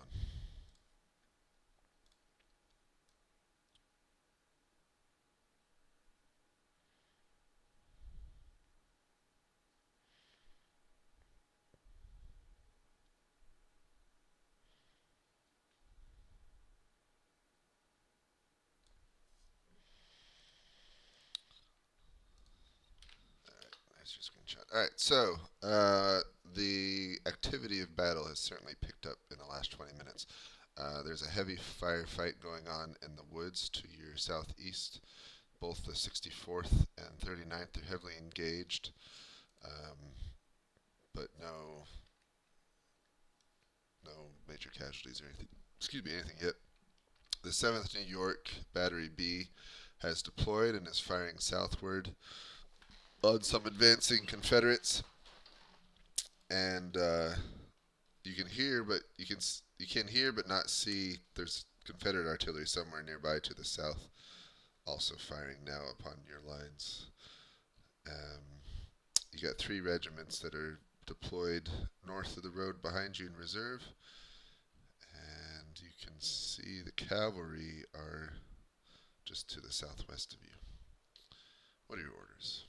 Nice screenshot. All right, so the activity of battle has certainly picked up in the last 20 minutes. There's a heavy firefight going on in the woods to your southeast. Both the 64th and 39th are heavily engaged, but no major casualties or anything. Anything yet. The 7th New York Battery B has deployed and is firing southward on some advancing Confederates, and you can hear, but you can hear but not see. There's Confederate artillery somewhere nearby to the south, also firing now upon your lines. You got 3 regiments that are deployed north of the road behind you in reserve, and you can see the cavalry are just to the southwest of you. What are your orders?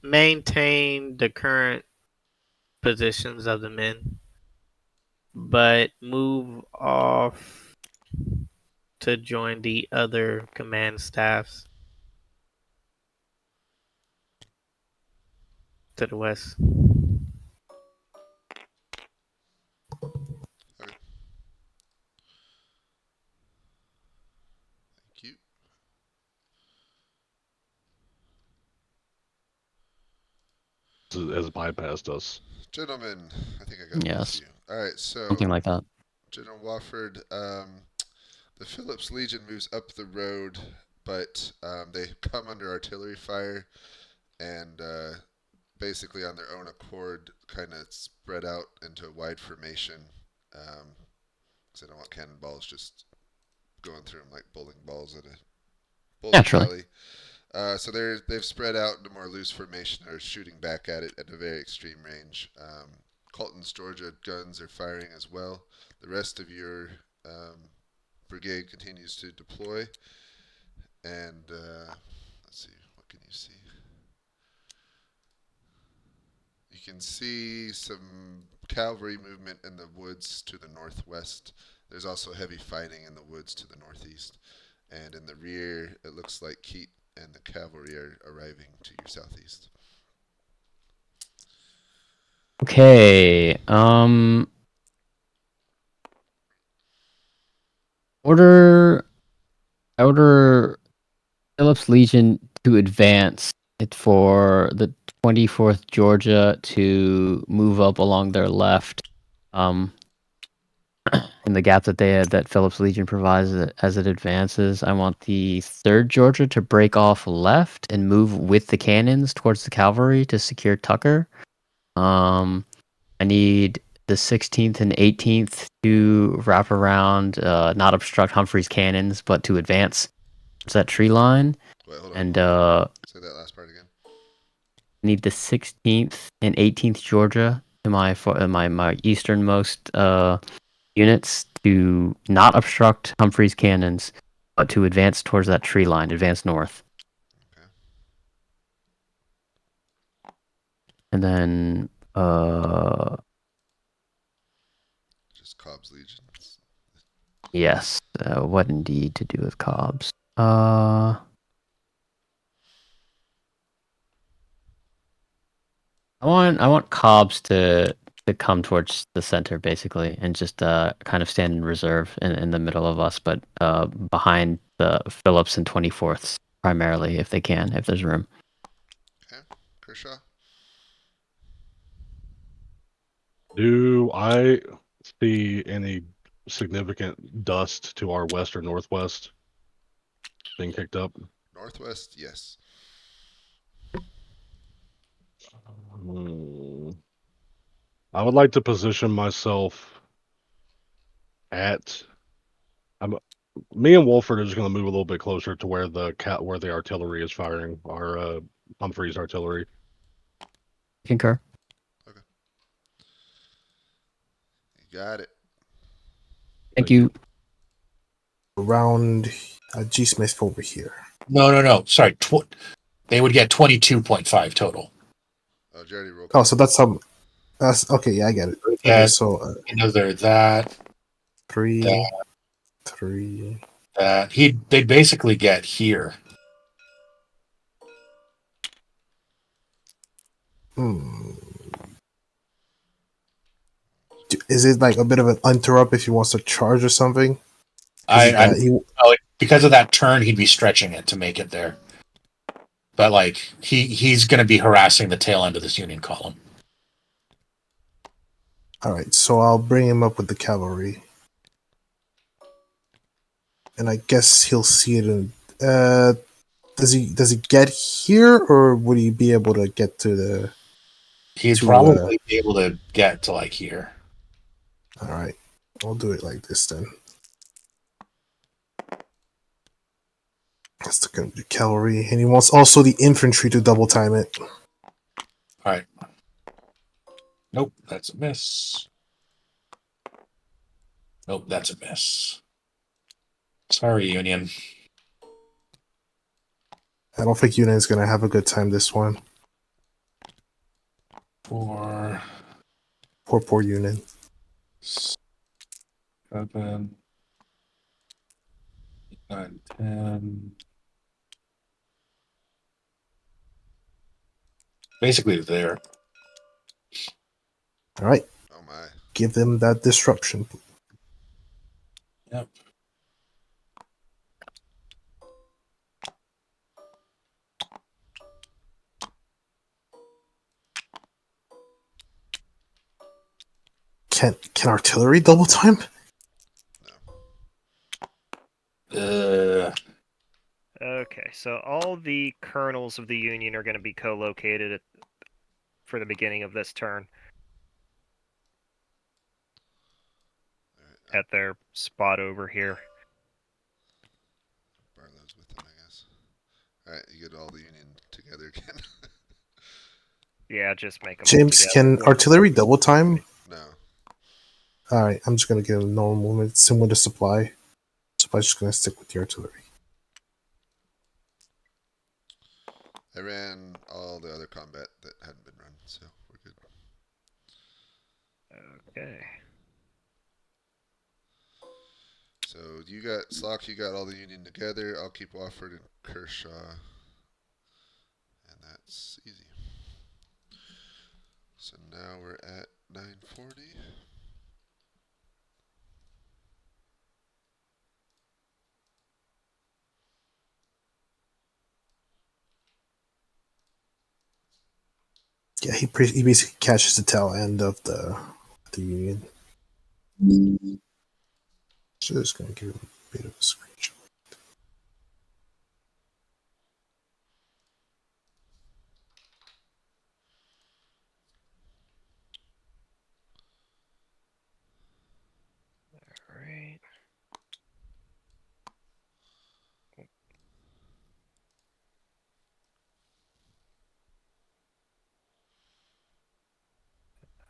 Maintain the current positions of the men, but move off to join the other command staffs to the west. Okay. Thank you. Has bypassed us. Gentlemen, I think I got both Yes, of you. All right, so something like that. General Wofford, the Phillips Legion moves up the road, but they come under artillery fire and basically on their own accord kind of spread out into a wide formation because I don't want cannonballs just going through them like bowling balls at a bowling Naturally. alley. So they've spread out into more loose formation or shooting back at it at a very extreme range. Colton's Georgia guns are firing as well. The rest of your brigade continues to deploy. And let's see, what can you see? You can see some cavalry movement in the woods to the northwest. There's also heavy fighting in the woods to the northeast. And in the rear, it looks like Keat and the cavalry are arriving to your southeast. Okay. Order order Phillips Legion to advance. It's for the 24th Georgia to move up along their left, in the gap that Phillips Legion provides as it advances. I want the 3rd Georgia to break off left and move with the cannons towards the cavalry to secure Tucker. I need the 16th and 18th to wrap around, not obstruct Humphrey's cannons, but to advance towards that tree line. Wait, hold on. And Say that last part again. need the 16th and 18th Georgia to my easternmost units to not obstruct Humphrey's cannons, but to advance towards that tree line, advance north. Okay. And then Just Cobb's legions. yes, what indeed to do with Cobb's? I want Cobb's to come towards the center basically, and just kind of stand in reserve in the middle of us, but behind the Phillips and 24ths primarily, if they can, if there's room. Okay. Kershaw. Do I see any significant dust to our west or northwest being kicked up? Northwest, yes. I would like to position myself at. Me and Wolford are just going to move a little bit closer to where the artillery is firing, our Humphreys artillery. Concur. Okay. You got it. Thank you. Around G Smith over here. No. Sorry. They would get 22.5 total. Oh, Jerry rolled. Oh, so that's some. That's okay. Yeah, I get it. Yeah. Okay, so Another that. 3, That. 3. That. They'd basically get here. Is it like a bit of an interrupt if he wants to charge or something? Because of that turn, he'd be stretching it to make it there. But like he's going to be harassing the tail end of this Union column. All right, so I'll bring him up with the cavalry, and I guess he'll see it in. Does he get here, or would he be able to get to the? He'd probably be able to get to like here. All right, I'll do it like this then. That's the cavalry, and he wants also the infantry to double time it. All right. Nope, that's a miss. Nope, that's a miss. Sorry, Union. I don't think Union's gonna have a good time this one. 4. Poor Union. 7. 9, 10. Basically, there. All right. Oh my. Give them that disruption. Yep. Can artillery double time? Okay, so all the colonels of the Union are going to be co-located for the beginning of this turn at their spot over here. Barlow's with them, I guess. Alright, you get all the Union together again. Yeah, just make them James, can artillery double time? No. All right, I'm just gonna give him normal movement, similar to supply. Supply's just gonna stick with the artillery. I ran all the other combat that hadn't been run, so we're good. Okay. So you got Slock, you got all the Union together. I'll keep Wofford and Kershaw. And that's easy. So now we're at 940. Yeah, he basically catches the tail end of the Union. So just gonna give him a bit of a screenshot. All right.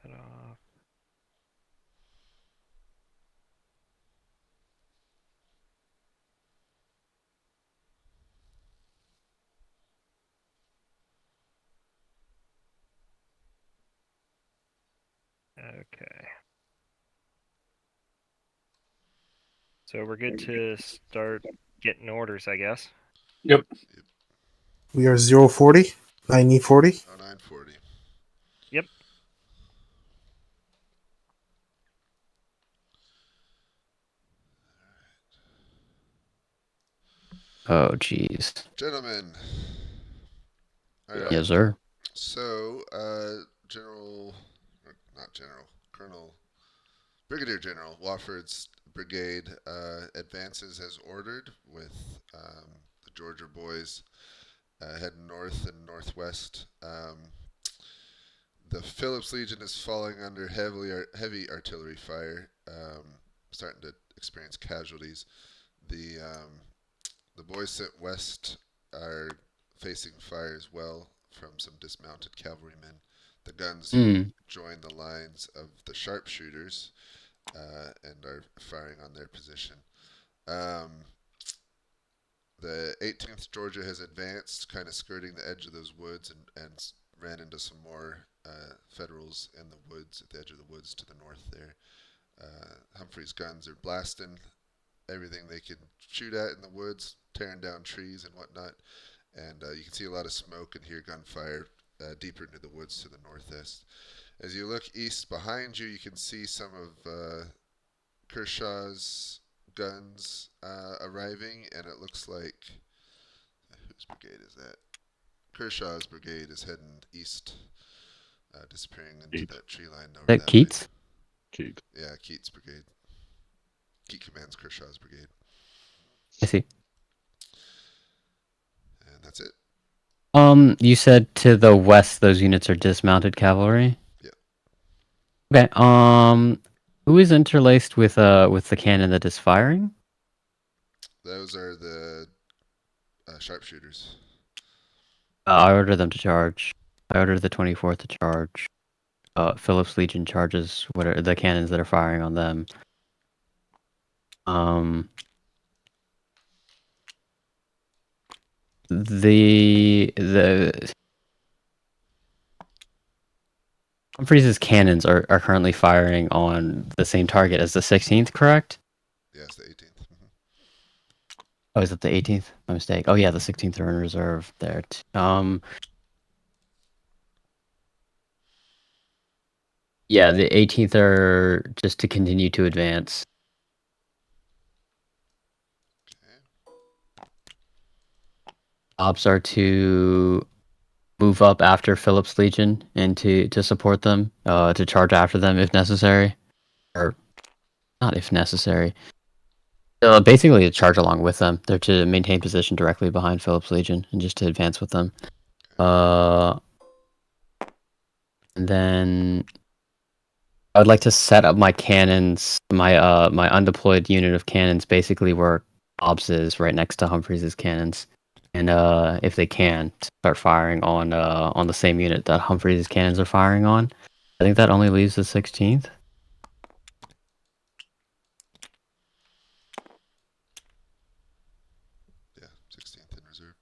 That off. Okay. So we're good to start getting orders, I guess. Yep. We are 040, 9040. 0940. Yep. Oh, jeez. Gentlemen. All right. Yes, sir. So, not General, Colonel, Brigadier General Wofford's brigade advances as ordered with the Georgia boys heading north and northwest. The Phillips Legion is falling under heavy artillery fire, starting to experience casualties. The boys sent west are facing fire as well from some dismounted cavalrymen. The guns join the lines of the sharpshooters and are firing on their position. The 18th Georgia has advanced, kind of skirting the edge of those woods, and ran into some more Federals in the woods, at the edge of the woods to the north there. Humphrey's guns are blasting everything they can shoot at in the woods, tearing down trees and whatnot. And you can see a lot of smoke and hear gunfire deeper into the woods to the northeast. As you look east behind you, you can see some of Kershaw's guns arriving, and it looks like whose brigade is that? Kershaw's brigade is heading east, disappearing into Keats. that tree line over That that Keats? Keats. way. Yeah, Keats' brigade. Keat commands Kershaw's brigade, I see. and that's it. You said to the west those units are dismounted cavalry? Yeah. Okay, who is interlaced with the cannon that is firing? Those are the sharpshooters. I order them to charge. I order the 24th to charge. Phillips Legion charges what are the cannons that are firing on them. The Humphreys' cannons are currently firing on the same target as the 16th, correct? Yes, the 18th. Oh, is it the 18th? My mistake. Oh yeah, the 16th are in reserve there. Yeah, the 18th are just to continue to advance. Okay. Ops are to move up after Phillips Legion and to support them, to charge after them if necessary, or not if necessary. Basically, to charge along with them. They're to maintain position directly behind Phillips Legion and just to advance with them. And then I would like to set up my cannons, my undeployed unit of cannons, basically where Ops is, right next to Humphreys' cannons. And if they can, start firing on the same unit that Humphreys' cannons are firing on. I think that only leaves the 16th. Yeah, 16th in reserve.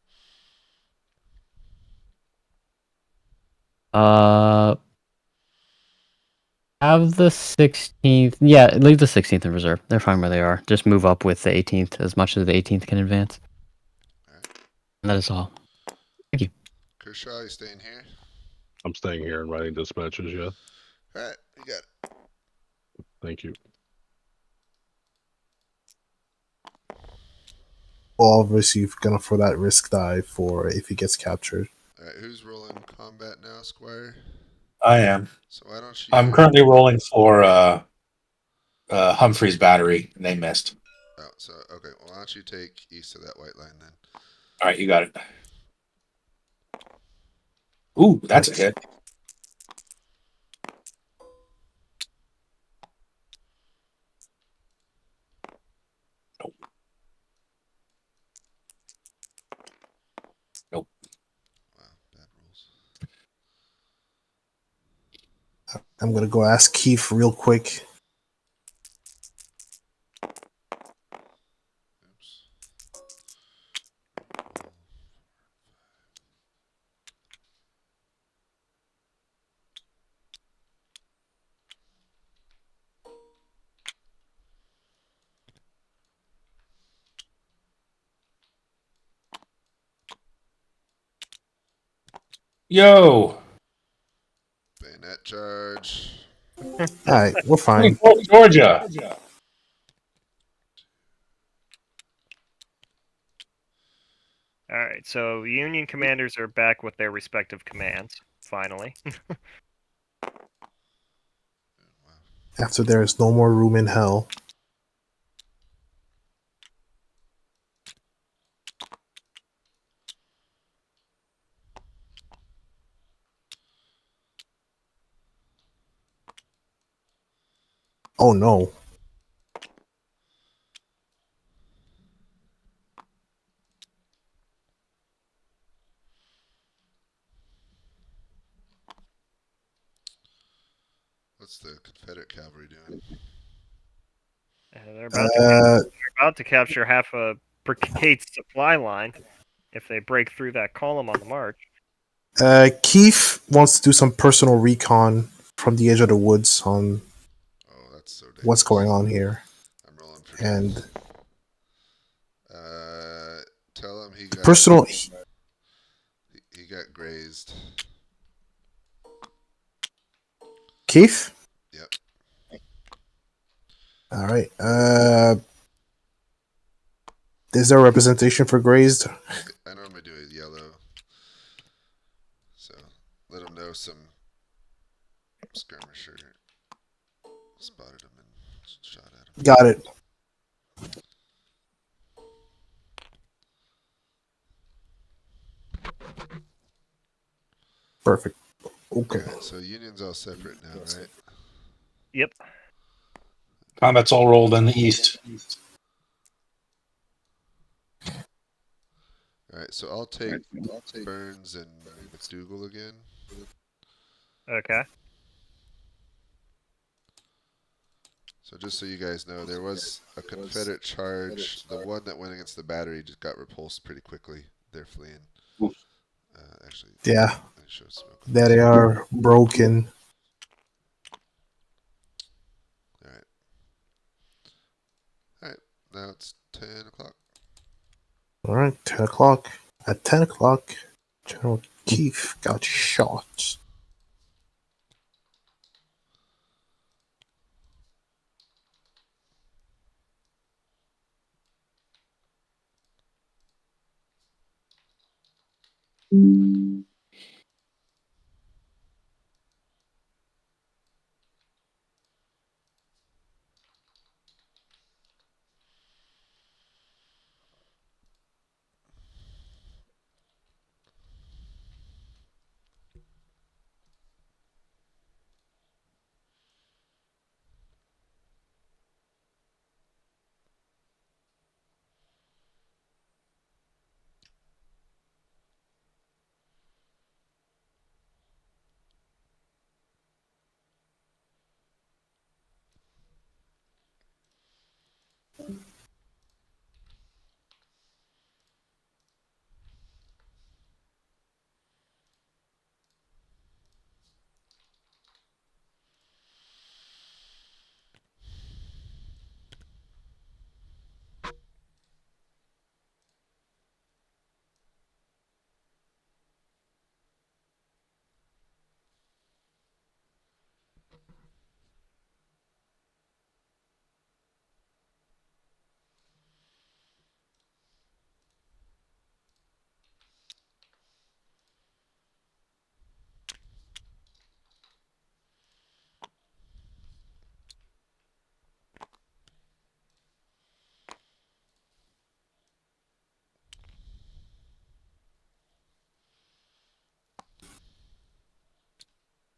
Have the 16th. Yeah, leave the 16th in reserve. They're fine where they are. Just move up with the 18th as much as the 18th can advance. Alright. And that is all. Thank you. Kershaw, you staying here? I'm staying here and writing dispatches, yeah. Alright, you got it. Thank you. Well, obviously, you're gonna for that risk die for if he gets captured. Alright, who's rolling combat now, Squire. I am. So why don't you? I'm currently rolling for Humphrey's battery, and they missed. Oh, so okay. Well, why don't you take east of that white line then? All right, you got it. Ooh, that's a hit. Nope. Nope. Wow, bad rules. I'm gonna go ask Keith real quick. Oops. Yo, Bayonet charge. All right, we're fine. Georgia. All right, so Union commanders are back with their respective commands. Finally. After there is no more room in hell. Oh no. What's the Confederate cavalry doing? They're Uh, about to capture half a brigade's supply line if they break through that column on the march. Keith wants to do some personal recon from the edge of the woods on Oh, that's so dangerous. what's going on here. I'm rolling for And death. Tell him he got personal. he got grazed. Keith? Yep. All right. Is there a representation for grazed? I normally do a yellow. So let him know some skirmisher spotted him and shot at him. Got it. Perfect. Okay. Alright, so Union's all separate now, right? Yep. Combat's all rolled in the east. Alright, so I'll take Burns and McDougal again. Okay. So just so you guys know, there was a Confederate charge. The one that went against the battery just got repulsed pretty quickly. They're fleeing. Actually, Yeah. I showed smoke. There they are, broken. Alright. Alright, now it's 10 o'clock. All right, 10 o'clock. At 10 o'clock, General Keith got shot.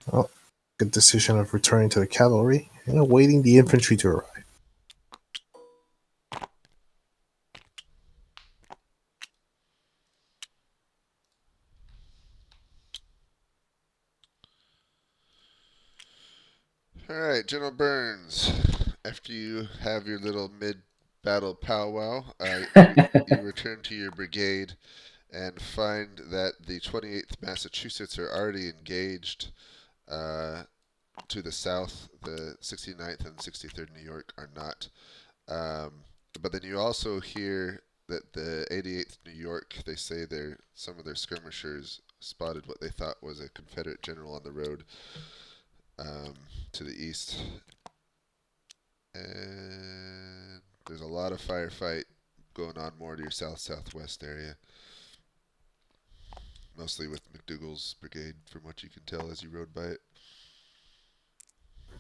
Well, good decision of returning to the cavalry and awaiting the infantry to arrive. All right, General Burns. After you have your little mid-battle powwow, you return to your brigade and find that the 28th Massachusetts are already engaged uh, to the south. The 69th and 63rd New York are not. Um, but then you also hear that the 88th New York, they say some of their skirmishers spotted what they thought was a Confederate general on the road um, to the east. And there's a lot of firefight going on more to your south-southwest area. Mostly with McDougal's brigade, from what you can tell as you rode by it.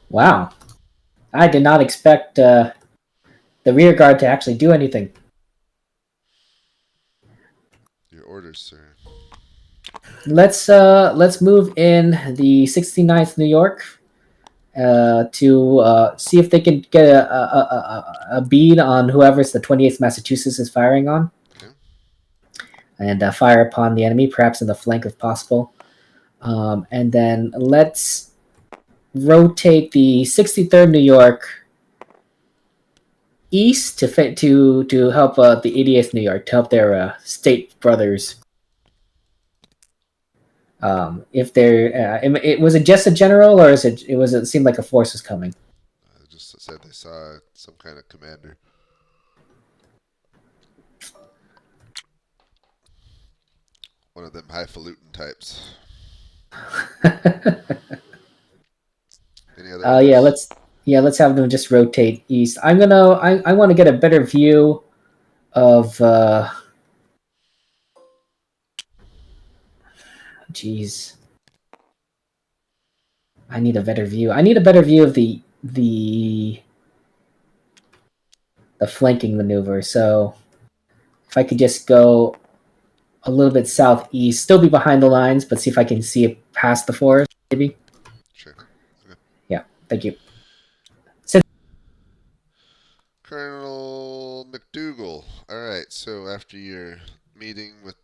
Wow. I did not expect the rear guard to actually do anything. Your orders, sir. Let's move in the 69th New York to see if they can get a bead on whoever's the 28th Massachusetts is firing on. Okay. And fire upon the enemy, perhaps in the flank if possible. And then let's rotate the 63rd New York east to help the 88th New York, to help their state brothers. If they're, was it just a general, or it seemed like a force was coming? Just said they saw some kind of commander. One of them highfalutin types. Any other orders? Let's have them just rotate east. I want to get a better view of jeez. I need a better view. I need a better view of the flanking maneuver. So if I could just go a little bit southeast, still be behind the lines, but see if I can see it past the forest, maybe. Sure. Okay. Yeah, thank you. Colonel McDougal. All right. So after your meeting with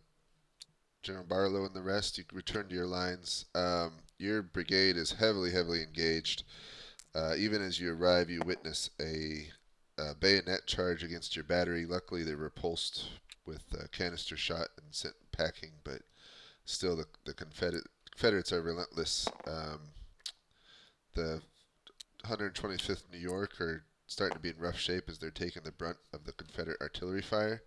General Barlow and the rest, you return to your lines. Your brigade is heavily, heavily engaged. Even as you arrive, you witness a bayonet charge against your battery. Luckily, they're repulsed with canister shot and sent packing, but still, the Confederates are relentless. The 125th New York are starting to be in rough shape as they're taking the brunt of the Confederate artillery fire.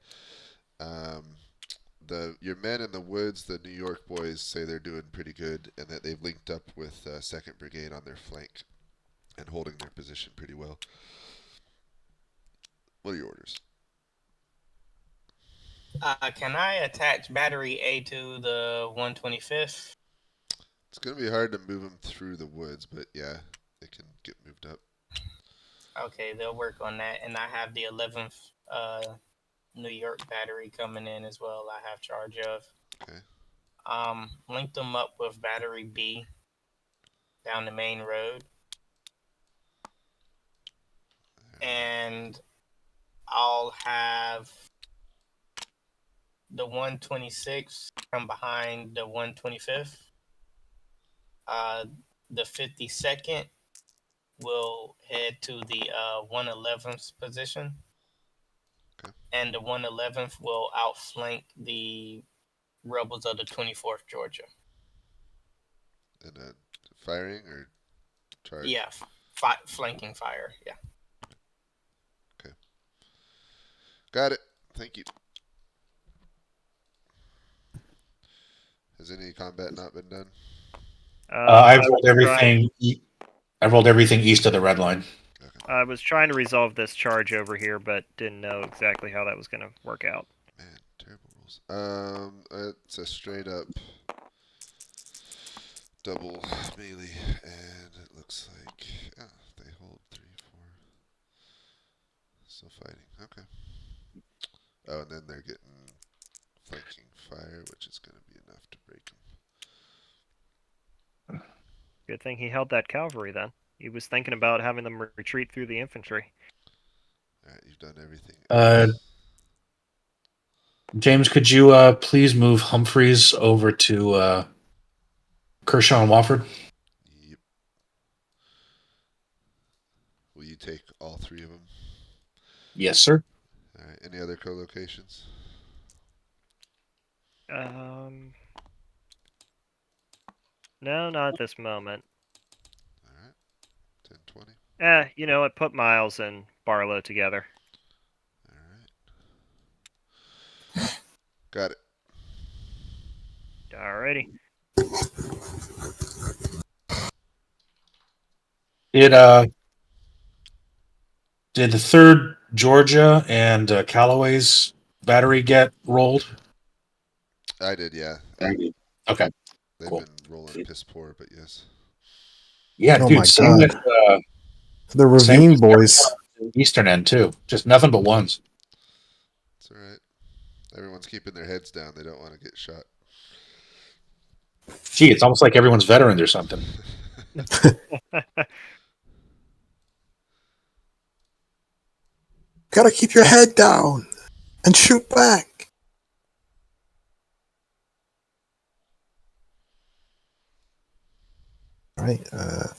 Your men in the woods, the New York boys, say they're doing pretty good and that they've linked up with 2nd Brigade on their flank and holding their position pretty well. What are your orders? Can I attach battery A to the 125th? It's going to be hard to move them through the woods, but yeah, they can get moved up. Okay, they'll work on that. And I have the 11th New York battery coming in as well. I have charge of. Okay. Link them up with battery B down the main road. And I'll have the 126 from behind the 125th. The 52nd will head to the 111th position. Okay. And the 111th will outflank the rebels of the 24th Georgia. And firing or charge? Yeah, flanking fire, yeah. Okay. Got it. Thank you. Has any combat not been done? I've rolled everything. I've rolled everything east of the red line. Okay. I was trying to resolve this charge over here, but didn't know exactly how that was going to work out. Man, terrible rules. It's a straight up double melee, and it looks like they hold 3, 4. Still fighting. Okay. Oh, and then they're getting flanking fire, which is going to be enough to break them. Good thing he held that cavalry then. He was thinking about having them retreat through the infantry. All right, you've done everything Uh, else. James, could you please move Humphreys over to Kershaw and Wofford? Yep. Will you take all three of them? Yes, sir. All right. Any other co-locations? No, not at this moment. All right. 10, 20. You know what? Put Miles and Barlow together. All right. Got it. Alrighty. Did the third Georgia and Callaway's battery get rolled? I did, yeah. Okay, They've cool. been rolling piss poor, but yes. Yeah, Oh dude. my god. The Same Ravine with boys. Eastern end too. Just nothing but ones. It's all right. Everyone's keeping their heads down. They don't want to get shot. Gee, it's almost like everyone's veterans or something. Gotta keep your head down and shoot back. Alright,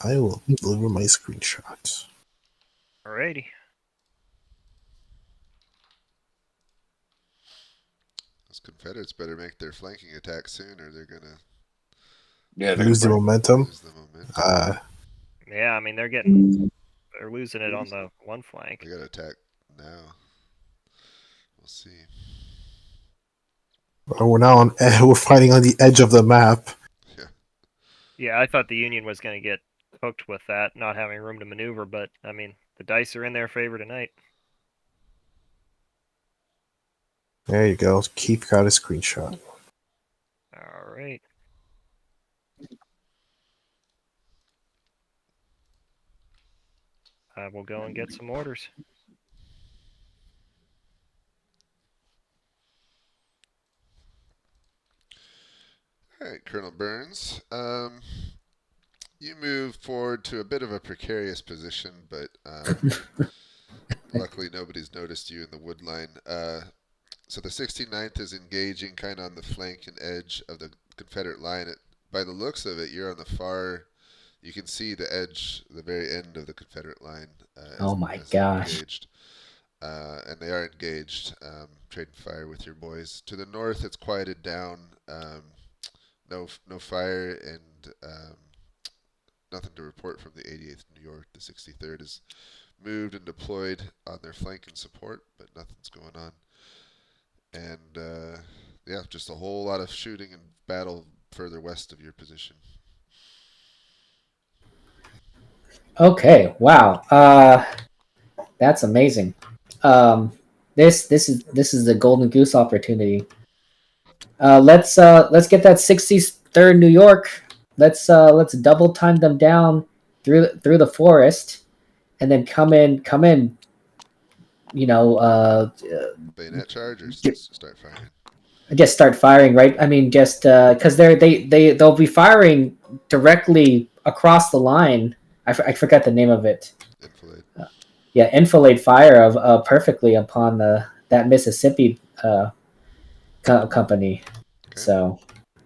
I will deliver my screenshots. Alrighty. Those Confederates better make their flanking attack soon, or they're gonna Lose the momentum. lose the momentum. Yeah, I mean they're losing it on the one flank. They gotta attack now. We'll see. We're now on. We're fighting on the edge of the map. Yeah, I thought the Union was going to get hooked with that, not having room to maneuver, but I mean the dice are in their favor tonight. There you go. Keith got a screenshot. All right. I will go and get some orders. All right, Colonel Burns. You move forward to a bit of a precarious position, but luckily nobody's noticed you in the wood line. So the 69th is engaging kind of on the flank and edge of the Confederate line. By the looks of it, you're on the far. You can see the edge, the very end of the Confederate line. Oh my as they're gosh. engaged. And they are engaged, trading fire with your boys. To the north, it's quieted down. No fire and nothing to report from the 88th New York. The 63rd is moved and deployed on their flank and support, but nothing's going on. And yeah, just a whole lot of shooting and battle further west of your position. Okay. Wow. That's amazing. This is the golden goose opportunity. Let's get that 63rd New York. Let's double time them down through the forest, and then come in. You know, Bayonet charge or start firing? just start firing, right? I mean, just because they'll be firing directly across the line. I forgot the name of it. Enfilade. Yeah, enfilade fire of perfectly upon that Mississippi company. Okay. So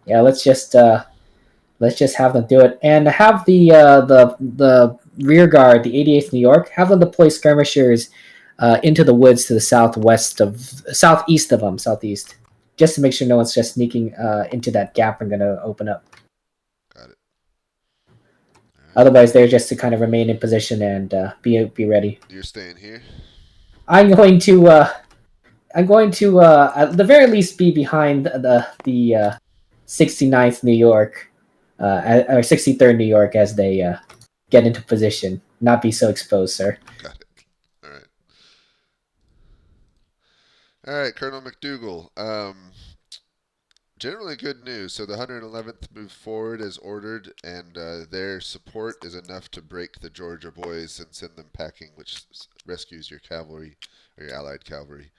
yeah, let's just have them do it, and have the rear guard, the 88th New York, have them deploy skirmishers into the woods to the southeast of them, southeast, just to make sure no one's just sneaking into that gap I'm going to open up. Got it. Otherwise, they're just to kind of remain in position and be ready. You're staying here? I'm going to at the very least be behind the 69th New York or 63rd New York as they get into position. Not be so exposed, sir. Got it. All right. All right, Colonel McDougal. Generally good news. So the 111th moved forward as ordered, and their support is enough to break the Georgia boys and send them packing, which rescues your cavalry or your allied cavalry.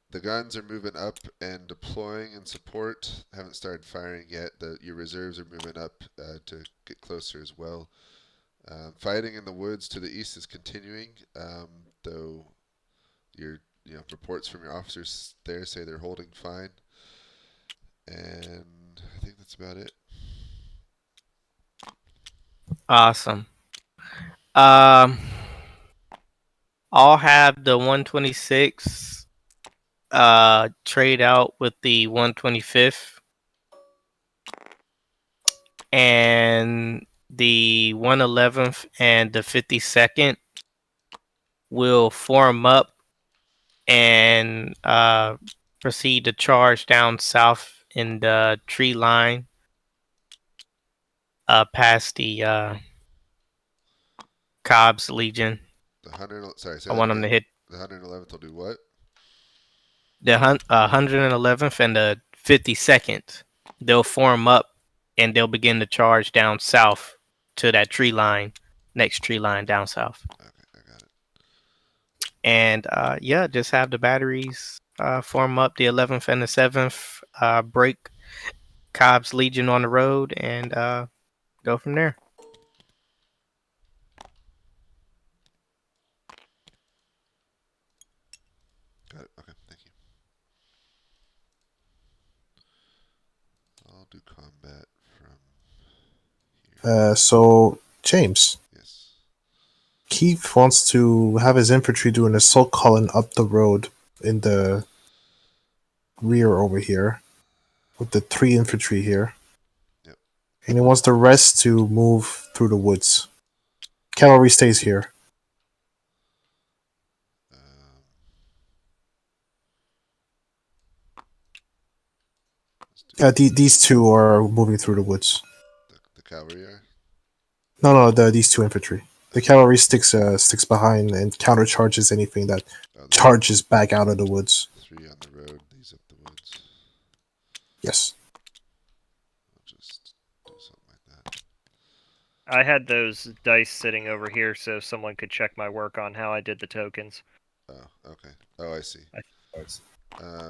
The guns are moving up and deploying in support. Haven't started firing yet. Your reserves are moving up to get closer as well. Fighting in the woods to the east is continuing, though your reports from your officers there say they're holding fine. And I think that's about it. Awesome. Um, I'll have the 126 trade out with the 125th, and the 111th and the 52nd will form up and proceed to charge down south in the tree line past the Cobb's Legion. The 100. Sorry, say I that want them to again. hit The 111th will do what? the 111th and the 52nd. They'll form up and they'll begin to charge down south to that tree line, next tree line down south. Okay, I got it. And yeah, just have the batteries form up the 11th and the 7th, break Cobb's Legion on the road, and go from there. Got it. Okay, thank you. I'll do combat from here. So James, Yes. Keith wants to have his infantry do an assault column up the road in the rear over here, with the 3 infantry here. Yep. And he wants the rest to move through the woods. Cavalry stays here. These 2 are moving through the woods. The cavalry are? No, these 2 infantry. The cavalry sticks behind and countercharges anything that charges back out of the woods. 3 on the road, these up the woods. Yes. I'll just do something like that. I had those dice sitting over here so someone could check my work on how I did the tokens. Oh, okay. Oh, I see.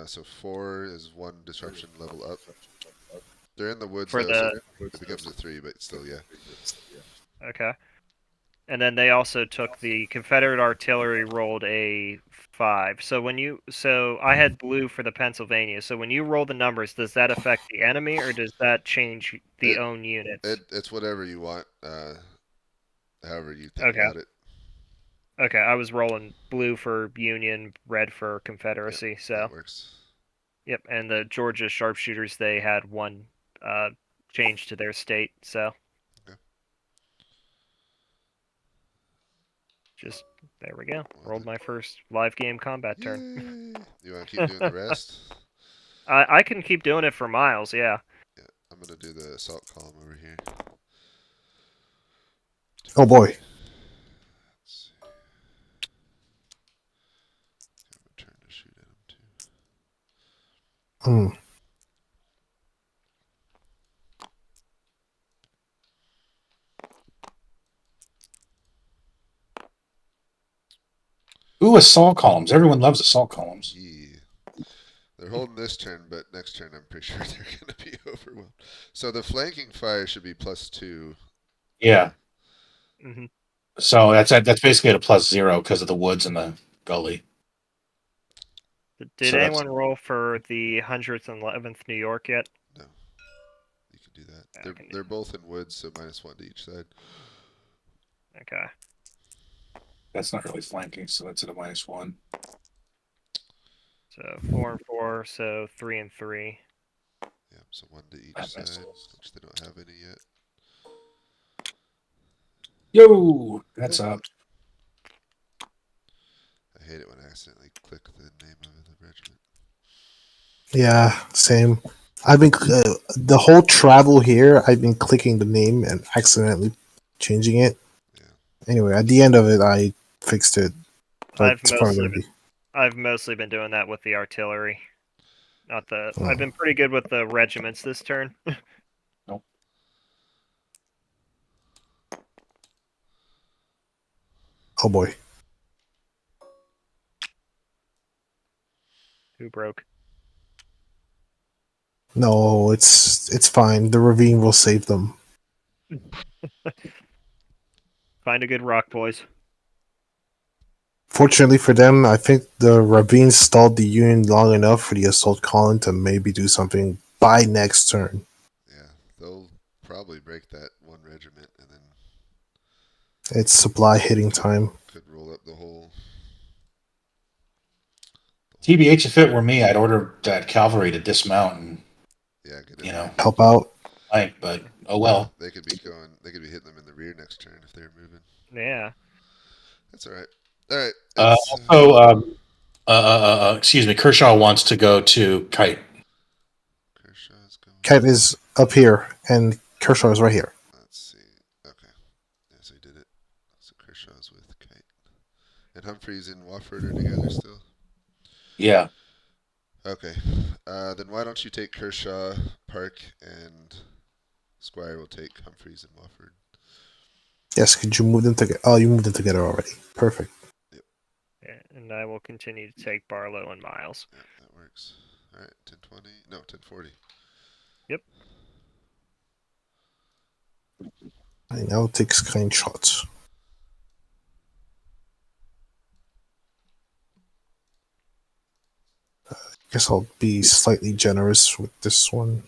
So 4 is 1 disruption level up. They're in the woods For though, so it becomes a 3, but still, yeah. Okay. And then they also took the Confederate artillery rolled a 5. So I had blue for the Pennsylvania. So when you roll the numbers, does that affect the enemy or does that change the own units? It's whatever you want. However you think Okay. about it. Okay, I was rolling blue for Union, red for Confederacy. Yep, so that works. Yep, and the Georgia sharpshooters, they had 1 change to their state. So Okay. just there we go. Rolled my first live game combat turn. Yay! You want to keep doing the rest? I can keep doing it for miles. Yeah. Yeah, I'm gonna do the assault column over here. Oh boy. Let's see. Have a turn to shoot at him too. Ooh, assault columns. Everyone loves assault columns. Yeah. They're holding this turn, but next turn I'm pretty sure they're going to be overwhelmed. So the flanking fire should be +2. Yeah. Mm-hmm. So that's basically at a +0 because of the woods and the gully. Did anyone roll for the 100th and 11th New York yet? No. You can do that. They're both in woods, so -1 to each side. Okay. That's not really flanking, so that's at a -1. So 4 and 4, so 3 and 3. Yeah, so 1 to each side, which they don't have any yet. Yo, that's up. I hate it when I accidentally click the name of the regiment. Yeah, same. I've been the whole travel here. I've been clicking the name and accidentally changing it. Yeah. Anyway, at the end of it, I fixed it. But I've mostly been doing that with the artillery. Not the. I've been pretty good with the regiments this turn. Nope. Oh boy. Who broke? No, it's fine. The ravine will save them. Find a good rock, boys. Fortunately for them, I think the ravine stalled the Union long enough for the assault column to maybe do something by next turn. Yeah, they'll probably break that one regiment and then It's supply hitting time. could roll up the whole. TBH, if it were me, I'd order that cavalry to dismount and Yeah, get in you there. know Help out. flank. But oh well. They could be going. They could be hitting them in the rear next turn if they're moving. Yeah. That's all right. All right. Also, excuse me, Kershaw wants to go to Kite. Kershaw's going. Kite is up here, and Kershaw is right here. Let's see. Okay. Yeah, so he did it. So Kershaw's with Kite. And Humphreys and Wofford are together still? Yeah. Okay. Then why don't you take Kershaw, Park, and Squire will take Humphreys and Wofford. Yes, could you move them together? Oh, you moved them together already. Perfect. Yeah, and I will continue to take Barlow and Miles. Yeah, that works. All right, 1020. No, 1040. Yep. I now take screenshots. Guess I'll be slightly generous with this one.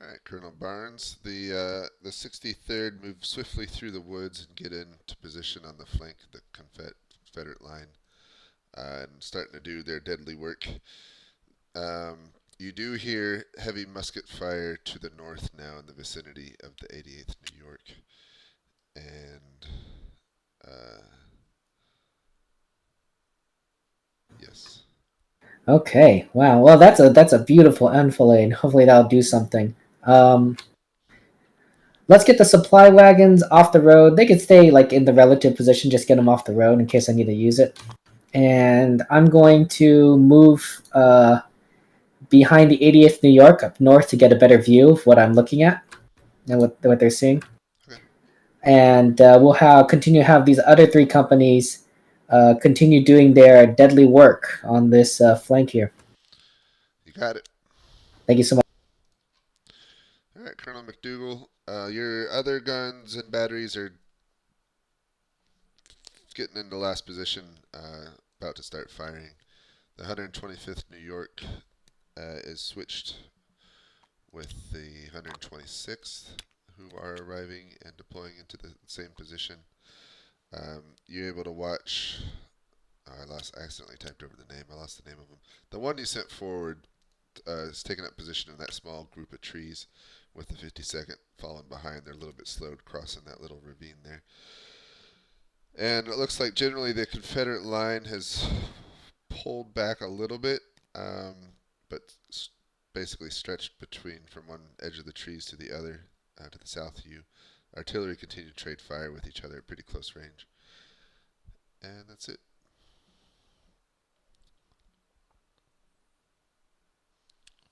All right, Colonel Barnes. The 63rd move swiftly through the woods and get into position on the flank of the Confederate line and starting to do their deadly work. You do hear heavy musket fire to the north now in the vicinity of the 88th New York. And yes. Okay. Wow. Well, that's a beautiful enfilade. Hopefully that'll do something. Let's get the supply wagons off the road. They can stay like in the relative position. Just get them off the road in case I need to use it. And I'm going to move behind the 80th New York up north to get a better view of what I'm looking at and what they're seeing. Okay. And we'll continue to have these other three companies continue doing their deadly work on this flank here. You got it. Thank you so much. All right, Colonel McDougal. Your other guns and batteries are getting into last position, about to start firing. The 125th New York is switched with the 126th, who are arriving and deploying into the same position. You're able to watch. I accidentally typed over the name. I lost the name of them. The one you sent forward is taking up position in that small group of trees with the 52nd falling behind. They're a little bit slowed crossing that little ravine there. And it looks like generally the Confederate line has pulled back a little bit, but basically stretched between from one edge of the trees to the other to the south of you. Artillery continue to trade fire with each other at pretty close range. And that's it.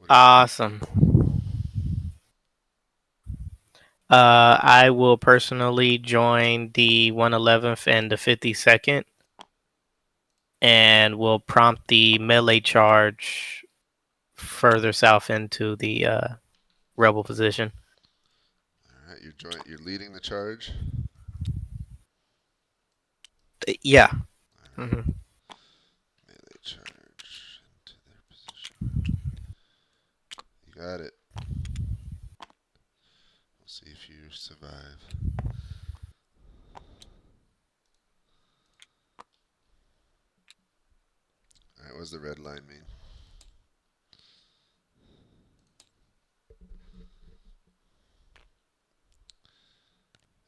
Awesome. I will personally join the 111th and the 52nd, and will prompt the melee charge further south into the rebel position. All right, you're leading the charge. Yeah. All right. Mm-hmm. Melee charge into their position. You got it. We'll see if you survive. All right, what does the red line mean?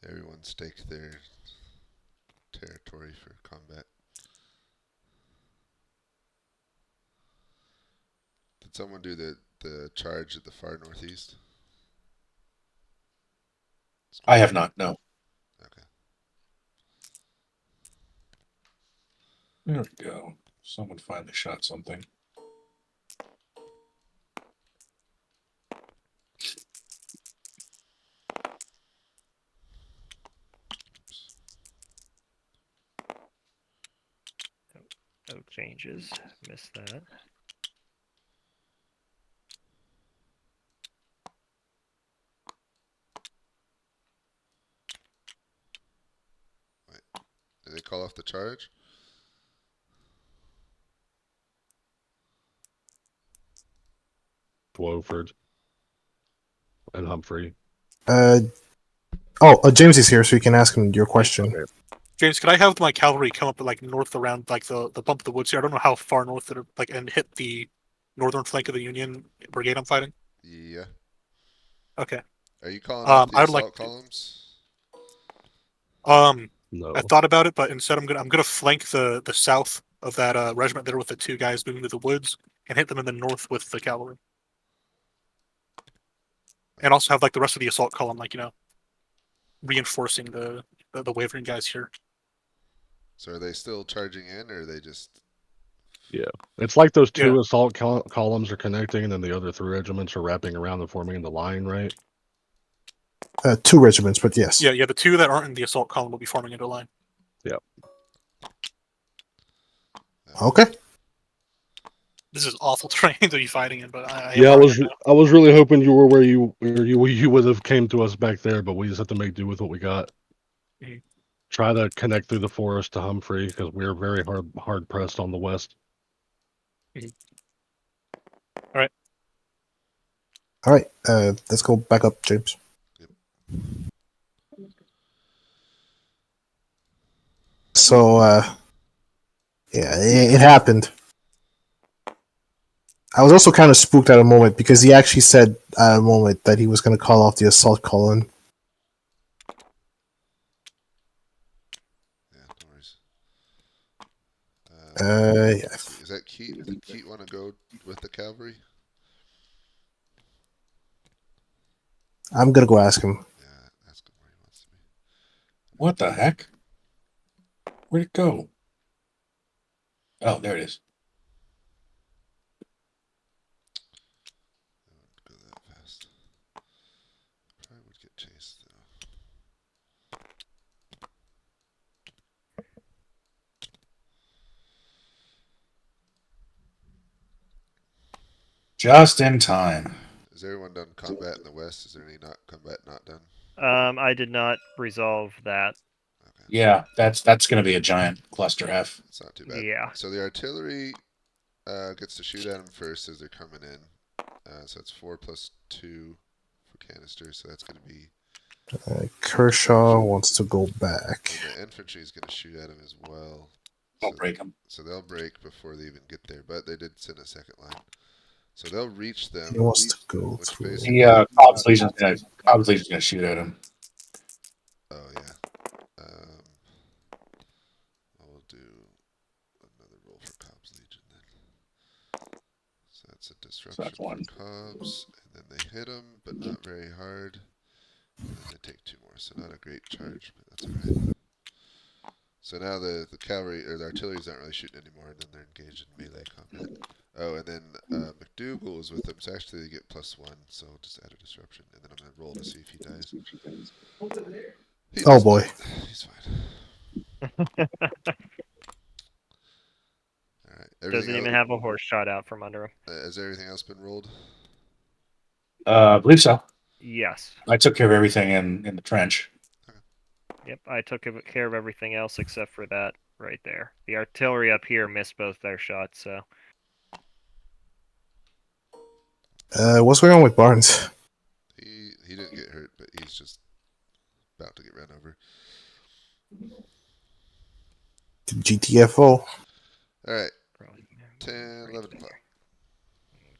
Everyone stake their territory for combat. Did someone do the charge at the far northeast? I have not. No. Okay. There we go. Someone finally shot something. No changes. Missed that. Did they call off the charge? Wofford and Humphrey. James is here, so you can ask him your question. Okay. James, could I have my cavalry come up like north around like the bump of the woods here? I don't know how far north they're like, and hit the northern flank of the Union brigade I'm fighting. Yeah. Okay. Are you calling off the I'd assault like to, columns? No. I thought about it, but instead I'm gonna flank the south of that regiment there with the two guys moving to the woods and hit them in the north with the cavalry. And also have like the rest of the assault column, like, reinforcing the wavering guys here. So are they still charging in, or are they just? Yeah. It's like those two Yeah. assault columns are connecting, and then the other 3 regiments are wrapping around and forming in the line, right? 2 regiments, but yes. Yeah, the two that aren't in the assault column will be forming into a line. Okay. This is awful terrain to be fighting in, but I Yeah, I was really hoping you were where you would have came to us back there, but we just have to make do with what we got. Mhm. Try to connect through the forest to Humphrey because we're very hard pressed on the west. All right. Let's go back up, James. So, yeah, it happened. I was also kind of spooked at a moment because he actually said at a moment that he was going to call off the assault column. Yeah, no worries. Yeah. Is that Keat? Did Keat want to go with the cavalry? I'm going to go ask him. Yeah, ask him where he wants to be. What the heck? Where'd it go? Oh, there it is. It wouldn't go that fast. Probably would get chased though. Just in time. Is everyone done combat in the west? Is there any combat not done? I did not resolve that. Okay. Yeah, that's going to be a giant cluster F. It's not too bad. Yeah. So the artillery gets to shoot at them first as they're coming in. So it's 4 plus 2 for canisters. So that's going to be. Kershaw wants to go back. And the infantry is going to shoot at him as well. I'll break them. So they'll break before they even get there. But they did send a second line. So they'll reach them. He wants to go through. The Cobb's Legion's gonna shoot at him. Oh yeah. I'll do another roll for Cobb's Legion then. So that's a disruption for Cobb's, and then they hit him, but not very hard. And then they take 2 more, so not a great charge, but that's alright. So now the cavalry or the artillery's not really shooting anymore, and then they're engaged in melee combat. Oh, and then McDougal is with them, so actually they get +1. So I'll just add a disruption, and then I'm gonna roll to see if he dies. He Oh does boy. not. He's fine. All right. Doesn't even have a horse shot out from under him. Has everything else been rolled? I believe so. Yes. I took care of everything in the trench. Yep, I took care of everything else except for that right there. The artillery up here missed both their shots, so. What's going on with Barnes? He didn't get hurt, but he's just about to get run over. GTFO. All right. 10, 11 o'clock.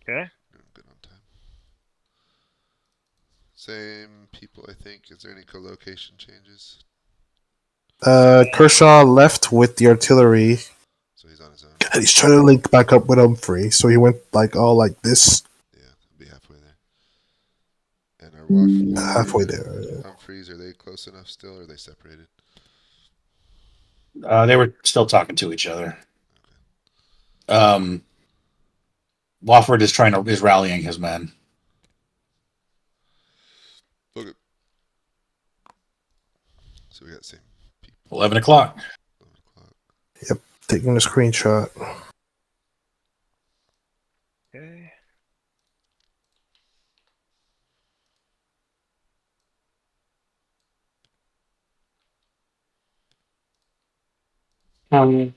Okay. I'm good on time. Same people, I think. Is there any co-location changes? Kershaw left with the artillery. So he's on his own. God, he's trying to link back up with Humphrey, so he went like all like this. Yeah, he'll be halfway there. And our Halfway there. Humphreys, are they close enough still, or are they separated? They were still talking to each other. Wofford is rallying his men. Okay. So we got the same people. 11 o'clock. 11 o'clock. Yep, taking a screenshot. Okay. Oh yeah.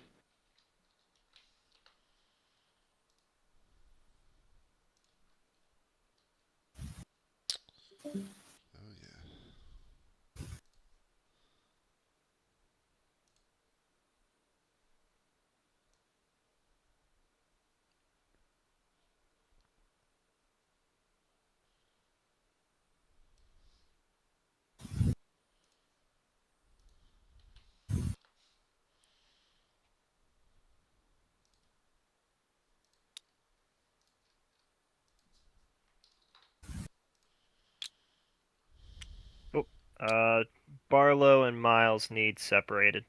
Barlow and Miles need separated.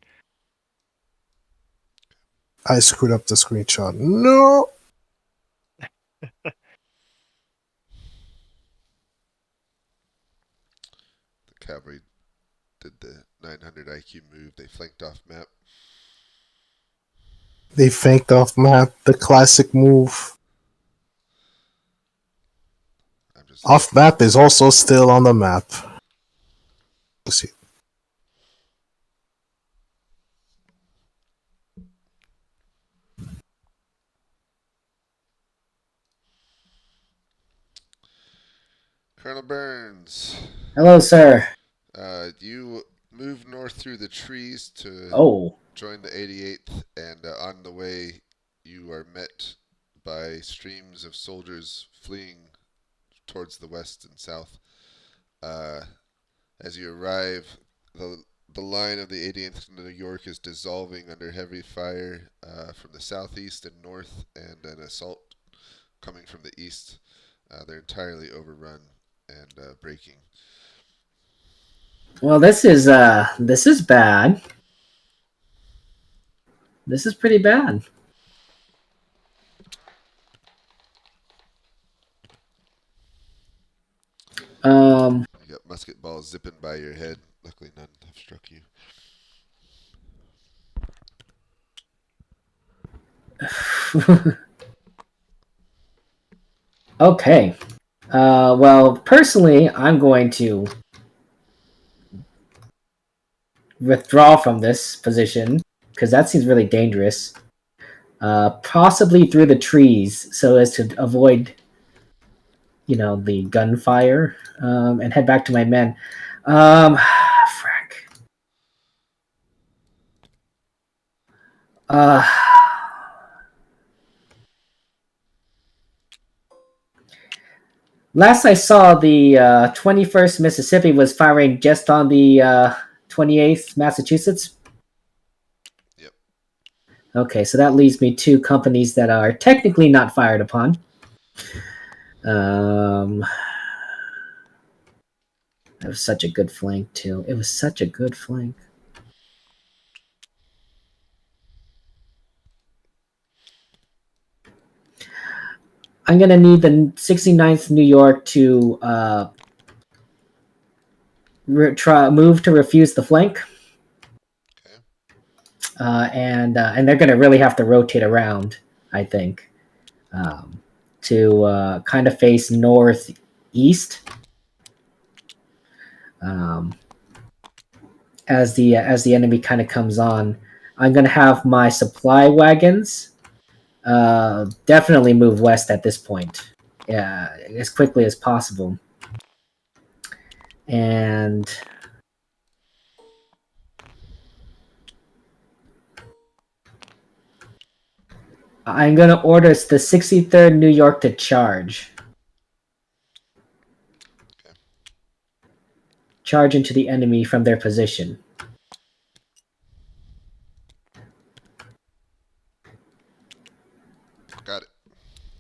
I screwed up the screenshot. No. The cavalry did the 900 IQ move. They flanked off map. They faked off map. The classic move. Off map is also still on the map. Let's see. Colonel Burns. Hello, sir. You move north through the trees to join the 88th, and on the way you are met by streams of soldiers fleeing towards the west and south. As you arrive, the line of the 88th New York is dissolving under heavy fire from the southeast and north, and an assault coming from the east. They're entirely overrun and breaking. Well, this is bad. This is pretty bad. You got musket balls zipping by your head. Luckily, none have struck you. Okay. Well, personally, I'm going to withdraw from this position because that seems really dangerous. Possibly through the trees so as to avoid, the gunfire, and head back to my men. Frack. Last I saw, the 21st Mississippi was firing just on the 28th Massachusetts. Yep. Okay, so that leaves me 2 companies that are technically not fired upon. That was such a good flank, too. It was such a good flank. I'm gonna need the 69th New York to move to refuse the flank. Okay. And they're gonna really have to rotate around, I think, to kind of face northeast. As the enemy kind of comes on, I'm gonna have my supply wagons definitely move west at this point, as quickly as possible. And I'm gonna order the 63rd New York to charge. Okay. Charge into the enemy from their position. Got it.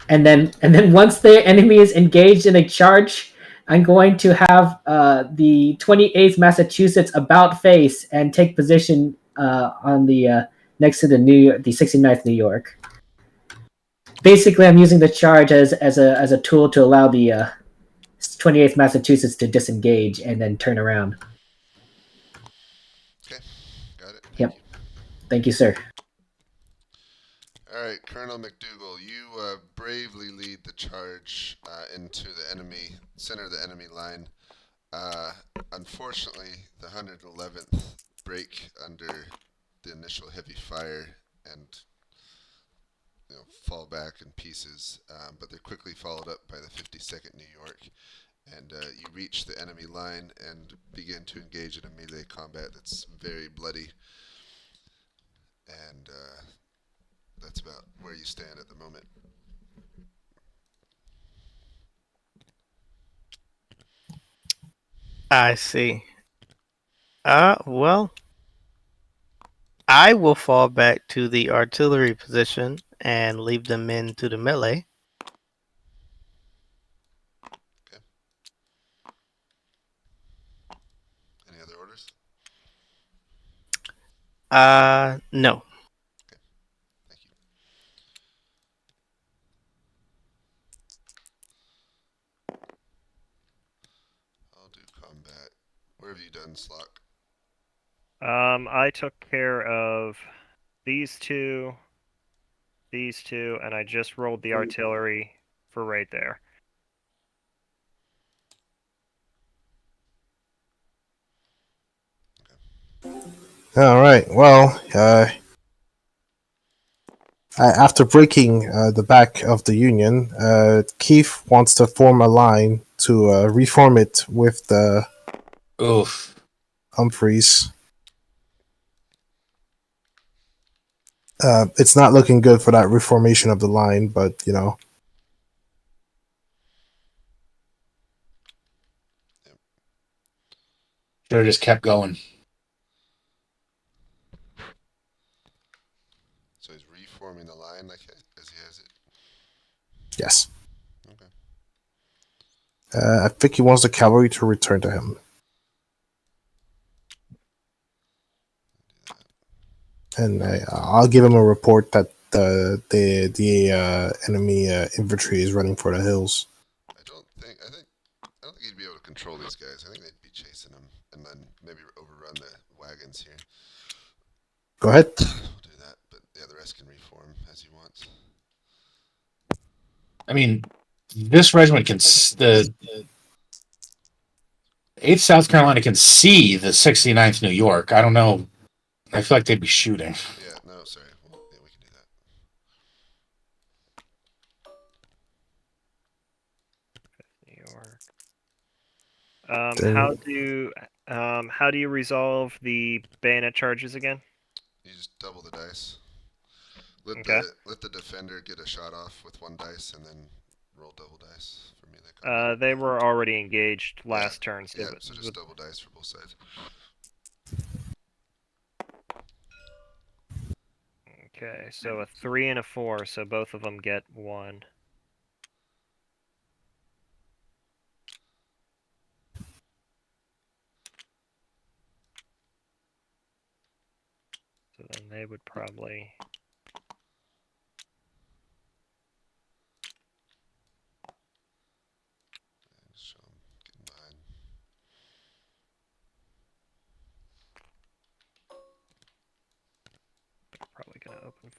And then once the enemy is engaged in a charge, I'm going to have the 28th Massachusetts about face and take position on the next to the 69th New York. Basically, I'm using the charge as a tool to allow the 28th Massachusetts to disengage and then turn around. Okay. Got it. Thank Yep. you. Thank you, sir. All right, Colonel McDougal, you bravely lead the charge into the enemy center of the enemy line. Unfortunately, the 111th break under the initial heavy fire and fall back in pieces, but they're quickly followed up by the 52nd New York. And you reach the enemy line and begin to engage in a melee combat that's very bloody. And that's about where you stand at the moment. I see. Well, I will fall back to the artillery position and leave them into the melee. Okay. Any other orders? No. Okay. Thank you. I'll do combat. Where have you done, Slock? I took care of these two, and I just rolled the artillery for right there. All right. Well, after breaking the back of the Union, Keith wants to form a line to reform it with the Oof. Humphreys. It's not looking good for that reformation of the line, but Should have just kept going. So he's reforming the line like as he has it. yes. Okay. I think he wants the cavalry to return to him. And I'll give him a report that the enemy infantry is running for the hills. I don't think he'd be able to control these guys. I think they'd be chasing him and then maybe overrun the wagons here. Go ahead. We'll do that, but yeah, the rest can reform as he wants. I mean, this regiment can the 8th South Carolina can see the 69th New York. I don't know. I feel like they'd be shooting. Yeah, no, sorry. Well, yeah, we can do that. New York. Then How do you resolve the bayonet charges again? You just double the dice. Let Okay. the defender get a shot off with one dice, and then roll double dice for melee combat. They were already engaged last turn. Yeah, so just double dice for both sides. Okay, so a 3 and a 4, so both of them get 1. So then they would probably...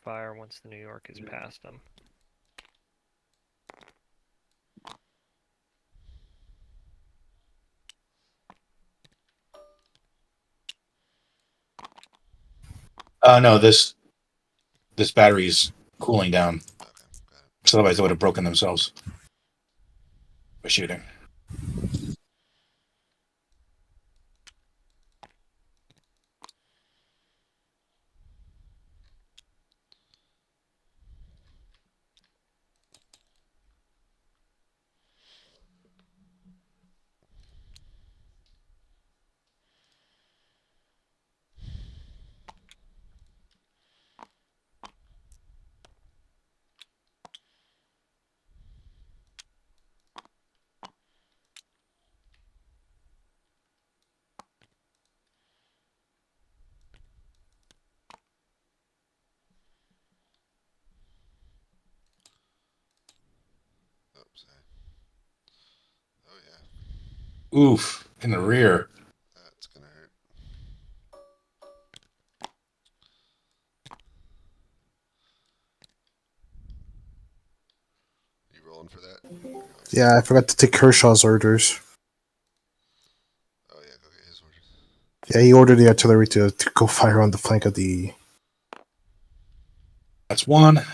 fire once the New York is past them. No, this battery's cooling down. Okay, got it. So otherwise they would have broken themselves by shooting. Oh, sorry. Oh yeah, Oof, in the rear. that's gonna hurt. You rolling for that? Yeah, I forgot to take Kershaw's orders. Oh yeah, go get his orders. Yeah, he ordered the artillery to go fire on the flank of the. That's one. I'd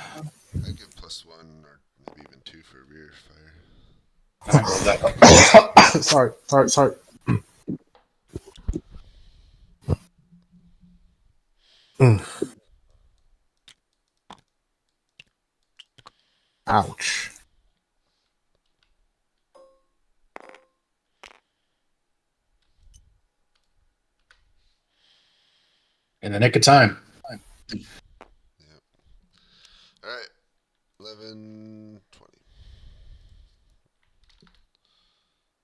give +1 or maybe even 2 for rear fire. And I rolled that. sorry. Ouch. In the nick of time. Yep. All right. 11:20.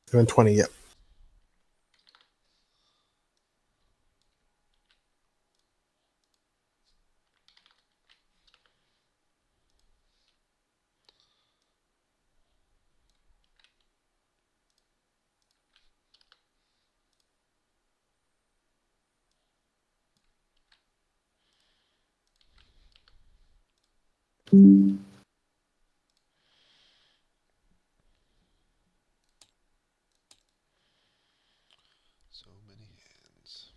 720, yep. So many hands.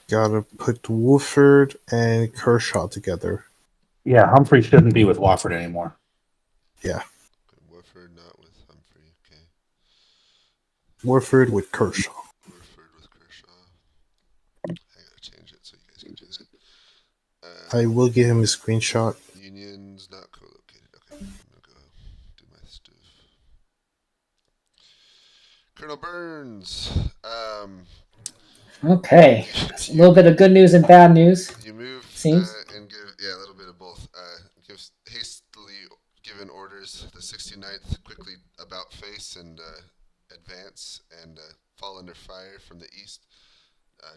Gotta put Wooford and Kershaw together. Yeah, Humphrey shouldn't be with Wofford anymore. Yeah, Okay, Woodford not with Humphrey. Okay. Wooford with Kershaw. Woodford with Kershaw. I gotta change it so you guys can do that. I will give him a screenshot. Unions not co-located. Okay, I'm gonna go do my stuff. Colonel Burns. Okay, a little bit of good news and bad news. You move Seems. and give a little bit of both. Gives hastily given orders. The 69th quickly about face and advance and fall under fire from the east,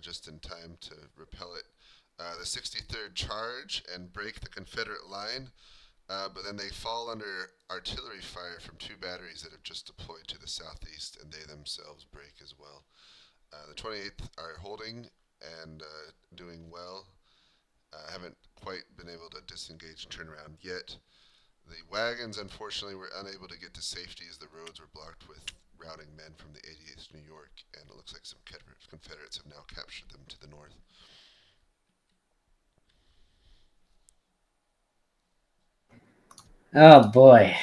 just in time to repel it. The 63rd charge and break the Confederate line, but then they fall under artillery fire from 2 batteries that have just deployed to the southeast, and they themselves break as well. The 28th are holding and doing well. Haven't quite been able to disengage and turn around yet. The wagons, unfortunately, were unable to get to safety as the roads were blocked with routing men from the 88th New York, and it looks like some Confederates have now captured them to the north. Oh boy.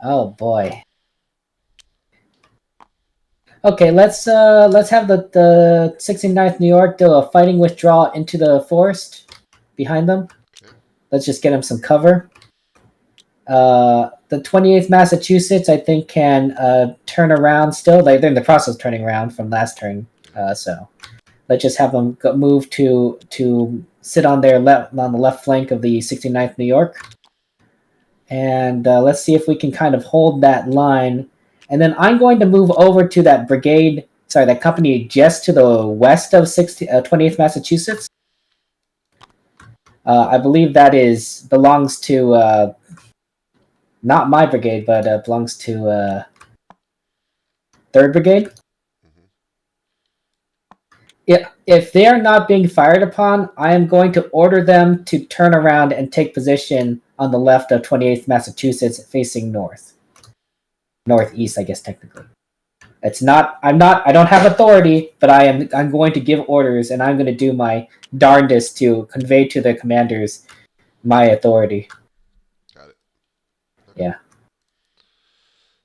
Oh boy. Okay, let's have the 69th New York do a fighting withdrawal into the forest. behind them. Okay. Let's just get them some cover. The 28th Massachusetts, I think, can turn around still. They're in the process of turning around from last turn. So let's just have them move to sit on their on the left flank of the 69th New York. And let's see if we can kind of hold that line. And then I'm going to move over to that brigade, that company just to the west of 28th Massachusetts. I believe that belongs to not my brigade, but belongs to 3rd Brigade. Mm-hmm. If they are not being fired upon, I am going to order them to turn around and take position on the left of 28th Massachusetts, facing northeast, I guess technically. It's not. I don't have authority, but I'm going to give orders, and I'm going to do my darndest to convey to the commanders my authority. Got it. Okay. Yeah.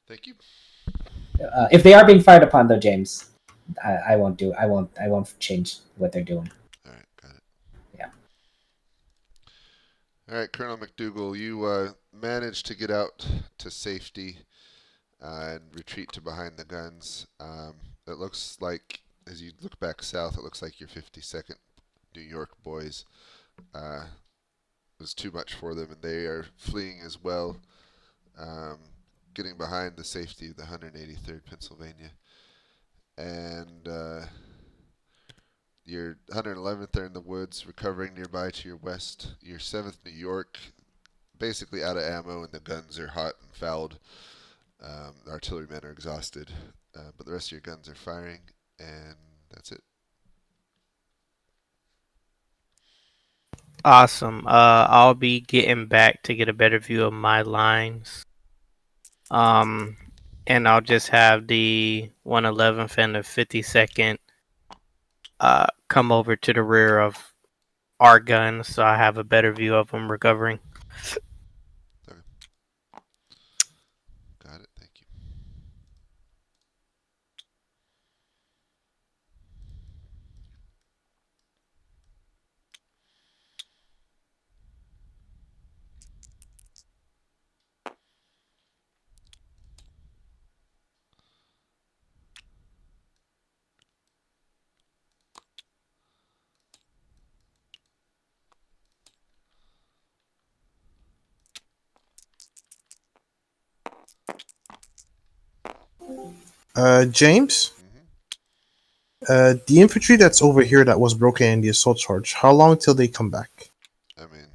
Thank you. If they are being fired upon, though, James, I won't do. I won't change what they're doing. All right. Got it. Yeah. All right, Colonel McDougal, you managed to get out to safety and retreat to behind the guns. It looks like, as you look back south, it looks like your 52nd New York boys was too much for them, and they are fleeing as well, getting behind the safety of the 183rd Pennsylvania. And your 111th are in the woods, recovering nearby to your west. Your 7th New York, basically out of ammo, and the guns are hot and fouled. The artillerymen are exhausted, but the rest of your guns are firing, and that's it. Awesome. I'll be getting back to get a better view of my lines. And I'll just have the 111th and the 52nd come over to the rear of our guns, so I have a better view of them recovering. Okay. Got it. Thank you. James, Mm-hmm. the infantry that's over here that was broken in the assault charge, how long till they come back? I mean,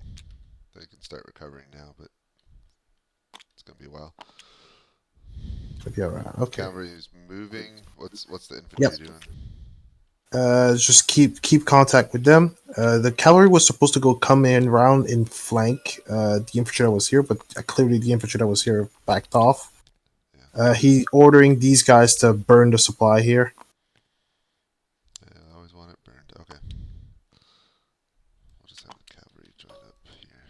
they can start recovering now, but it's gonna be a while. Okay, all right. Okay. Cavalry is moving. What's the infantry Yep. doing? Just keep contact with them. The cavalry was supposed to come in round in flank. The infantry that was here, but clearly the infantry that was here backed off. Yeah. He ordering these guys to burn the supply here. Yeah, I always want it burned. Okay. We'll just have the cavalry join up here.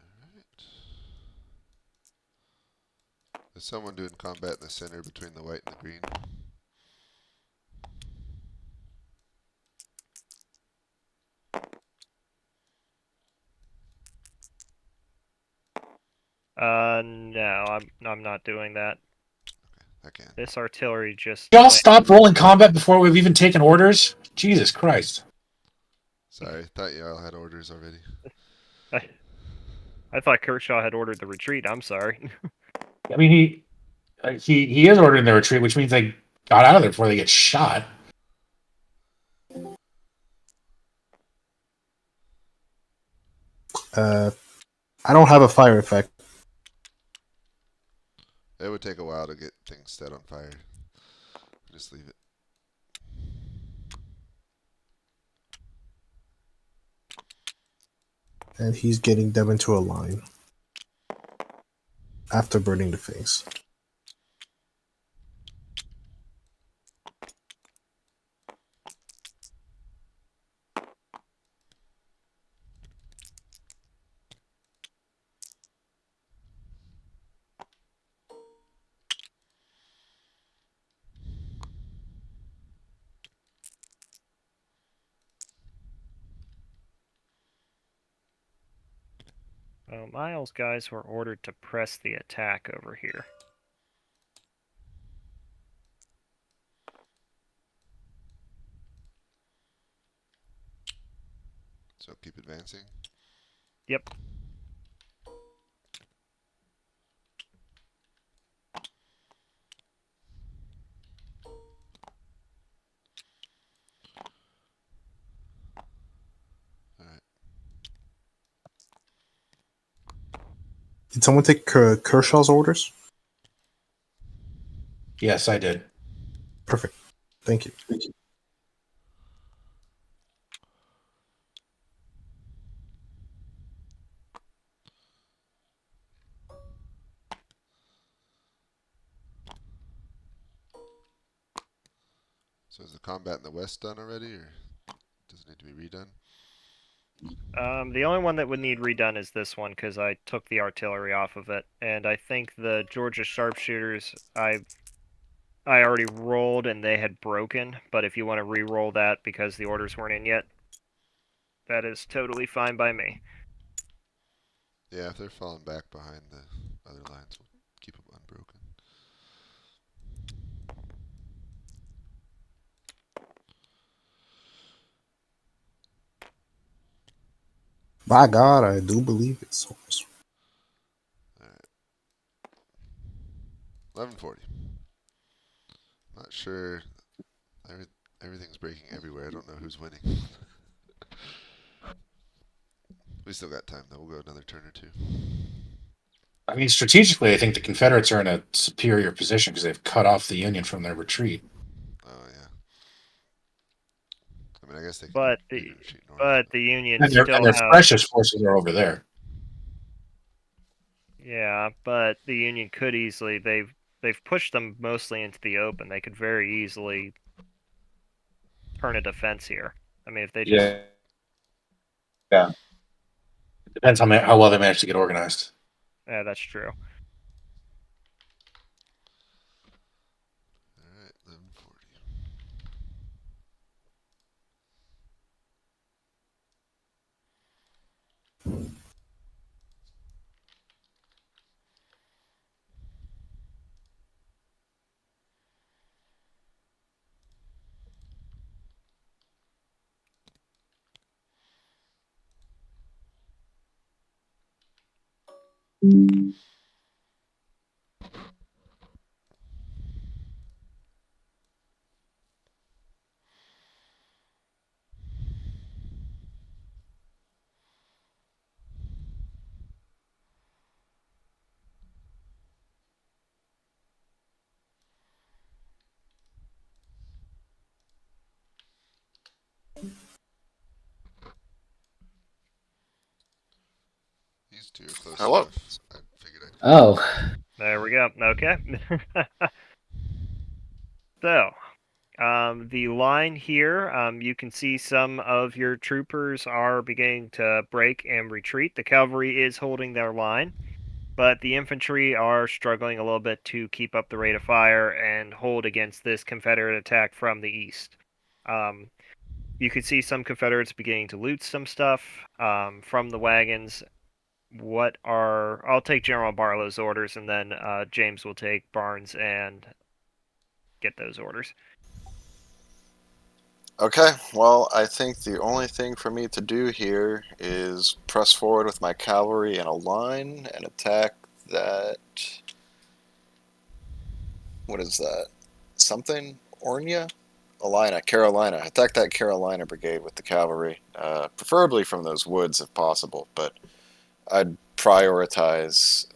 Alright. Is someone doing combat in the center between the white and the green? No, I'm not doing that. I can. This artillery just. Y'all stop rolling combat before we've even taken orders? Jesus Christ. Sorry, thought y'all had orders already. I thought Kershaw had ordered the retreat. I'm sorry. I mean, he is ordering the retreat, which means they got out of there before they get shot. I don't have a fire effect. It would take a while to get things set on fire. Just leave it. And he's getting them into a line after burning the things. Well, Miles' guys were ordered to press the attack over here. So keep advancing. Yep. Alright. Did someone take Kershaw's orders? Yes, I did. Perfect. Thank you. So is the combat in the west done already, or does it need to be redone? The only one that would need redone is this one because I took the artillery off of it, and I think the Georgia sharpshooters I already rolled and they had broken. But if you want to re-roll that because the orders weren't in yet, that is totally fine by me. Yeah, if they're falling back behind the other lines, we'll keep them unbroken. By God, I do believe it's souls. Alright. 1140. Not sure. Everything's breaking everywhere. I don't know who's winning. We still got time, though. We'll go another turn or two. I mean, strategically, I think the Confederates are in a superior position because they've cut off the Union from their retreat. Oh, yeah. I mean, I guess they can But retreat north. but the Union And still their have. precious forces are over there. Yeah, but the Union could easily. They've pushed them mostly into the open. They could very easily turn a defense here. I mean, if they just. Yeah. It depends how well they manage to get organized. Yeah, that's true. Alright, 1140. These two are close Hello. enough. I figured I'd. Oh, There we go. Okay. So, the line here, you can see some of your troopers are beginning to break and retreat. The cavalry is holding their line, but the infantry are struggling a little bit to keep up the rate of fire and hold against this Confederate attack from the east. You can see some Confederates beginning to loot some stuff from the wagons. I'll take General Barlow's orders, and then James will take Barnes and get those orders. Okay, well, I think the only thing for me to do here is press forward with my cavalry in a line and attack that. What is that? Something? Ornia? Carolina. Attack that Carolina brigade with the cavalry. Preferably from those woods if possible, but I'd prioritize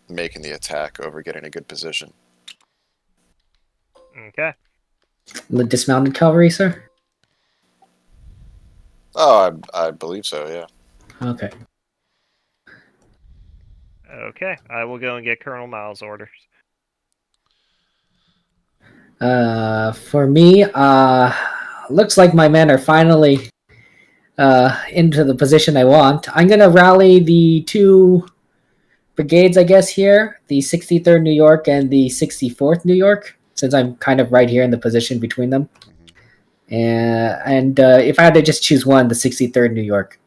making the attack over getting a good position. Okay. the dismounted cavalry, sir. Oh, I believe so, yeah. Okay. Okay. I will go and get Colonel Miles' orders. For me, looks like my men are finally into the position I want. I'm gonna rally the two brigades, I guess, here, the 63rd New York and the 64th New York, since I'm kind of right here in the position between them. And if I had to just choose one, the 63rd New York.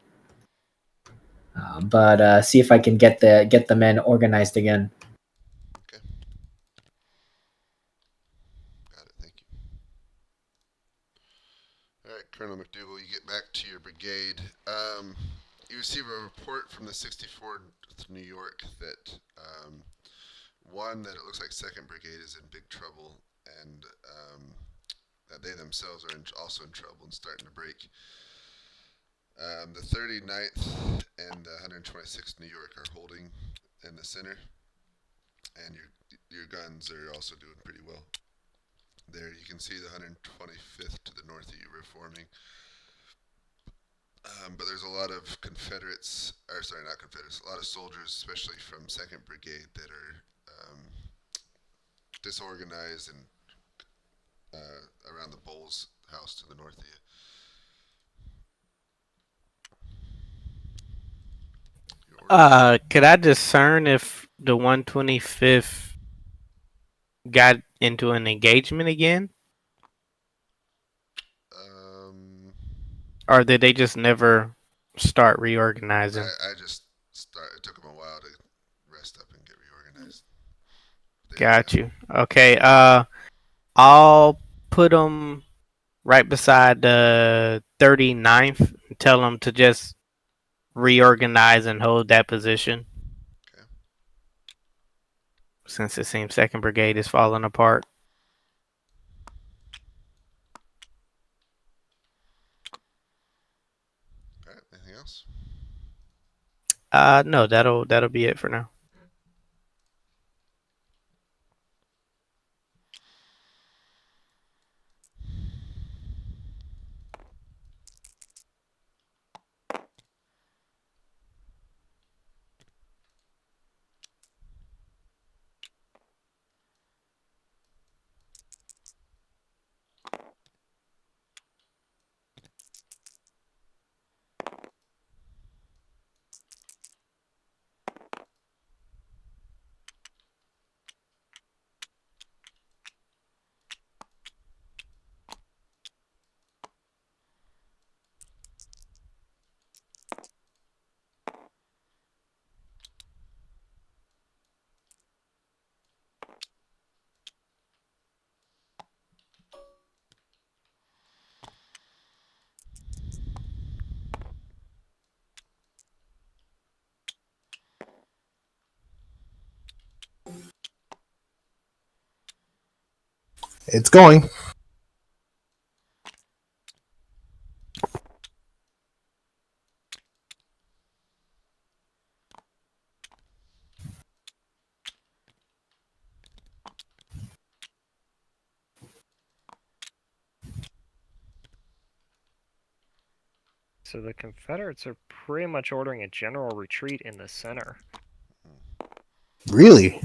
But see if I can get the men organized again. Okay. Got it. Thank you. All right, Colonel McDougal, you get back to your brigade. You receive a report from the 64th New York that one, that it looks like Second Brigade is in big trouble, and that they themselves are also in trouble and starting to break. The 39th and the 126th New York are holding in the center, and your guns are also doing pretty well. There you can see the 125th to the north of you reforming. But there's a lot of Confederates, or sorry, not Confederates, a lot of soldiers, especially from 2nd Brigade, that are disorganized and around the Bowles house to the north of you. Could I discern if the 125th got into an engagement again, or did they just never start reorganizing? I just it took them a while to rest up and get reorganized. Got you. Okay. I'll put them right beside the 39th and tell them to just reorganize and hold that position. Okay. Since it seems 2nd Brigade is falling apart. All right. Anything else? No, that'll be it for now. It's going. So the Confederates are pretty much ordering a general retreat in the center. Really?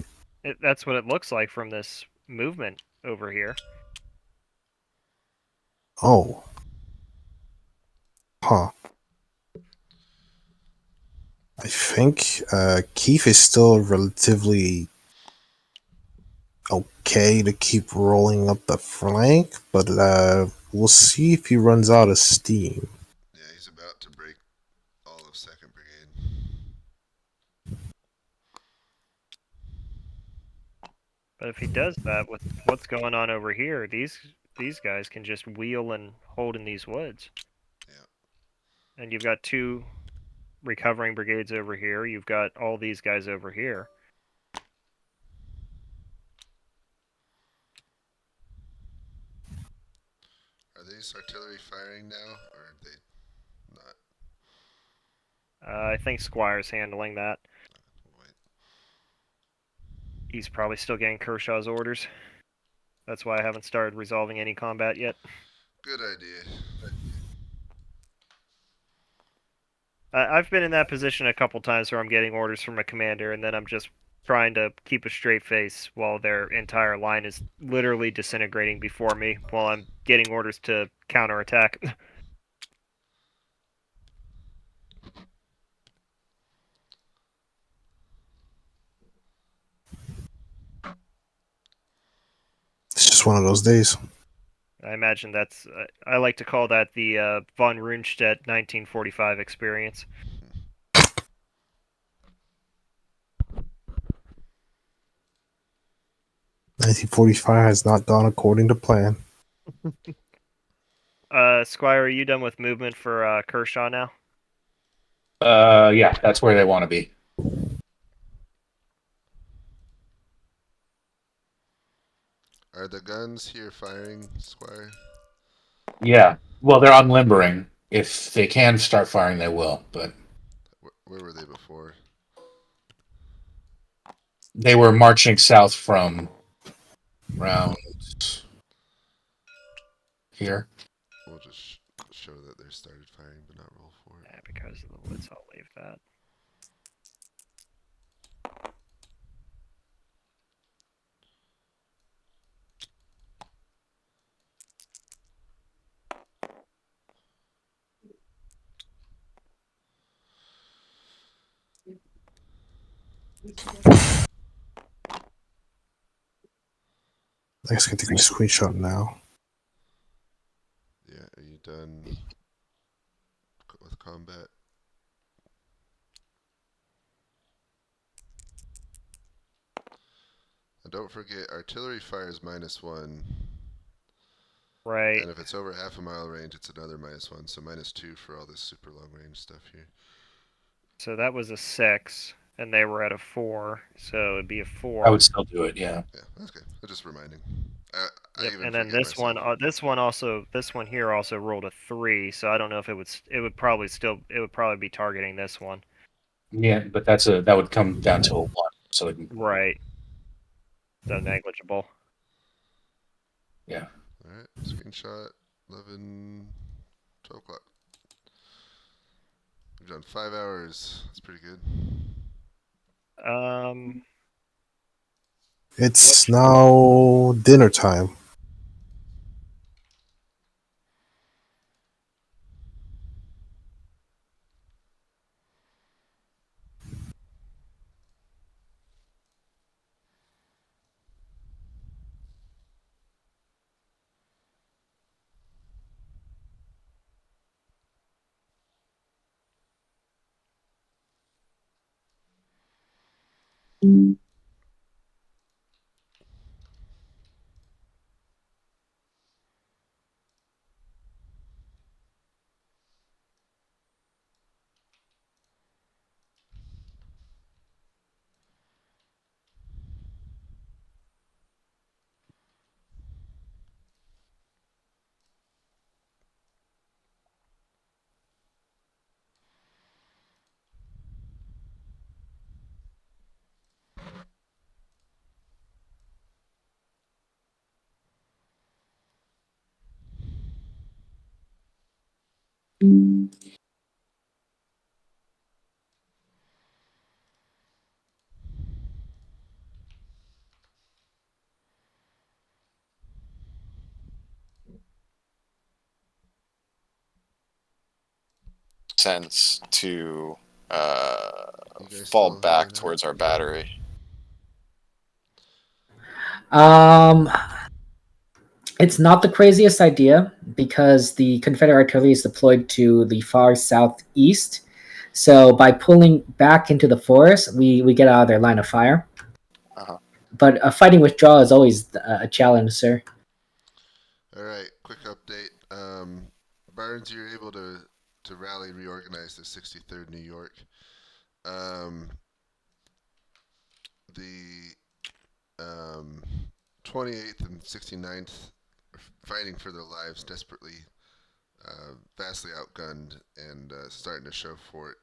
That's what it looks like from this movement over here. Oh. Huh. I think Keith is still relatively okay to keep rolling up the flank, but we'll see if he runs out of steam. Yeah, he's about to break all of 2nd Brigade. But if he does that with what's going on over here, these guys can just wheel and hold in these woods. Yeah. And you've got 2 recovering brigades over here. You've got all these guys over here. Are these artillery firing now, or are they not? I think Squire's handling that. Wait. He's probably still getting Kershaw's orders. That's why I haven't started resolving any combat yet. Good idea. I've been in that position a couple times where I'm getting orders from a commander, and then I'm just trying to keep a straight face while their entire line is literally disintegrating before me while I'm getting orders to counterattack. It's just one of those days. I imagine that's, I like to call that the von Rundstedt 1945 experience. 1945 has not gone according to plan. Squire, are you done with movement for Kershaw now? Yeah, that's where they want to be. Are the guns here firing, Squire? Yeah. Well, they're unlimbering. If they can start firing, they will. But Where were they before? they were marching south from around here. We'll just show that they started firing, but not roll for it. Yeah, because of the woods, I'll leave that. I guess I can take my screenshot now. Yeah, are you done with combat? And don't forget, artillery fire is -1. Right. And if it's over half a mile range, it's another -1. So -2 for all this super long range stuff here. So that was a 6, and they were at a 4, so it'd be a 4. I would still do it. Yeah. Yeah, that's good. I'm just reminding. Yep, I even and then forget this myself. this one here also rolled a 3, so I don't know if it would probably be targeting this one. Yeah, but that would come down to a 1. So Right. So negligible. Yeah. All right, screenshot 11, 12 o'clock. We've done 5 hours. That's pretty good. It's now dinner time. Sense to You guys fall still back hanging out? towards our battery. It's not the craziest idea because the Confederate artillery is deployed to the far southeast. So by pulling back into the forest, we get out of their line of fire. Uh-huh. But a fighting withdrawal is always a challenge, sir. All right, quick update. Barnes, you're able to rally, reorganize the 63rd New York. The 28th and 69th are fighting for their lives desperately, vastly outgunned, and starting to show for it.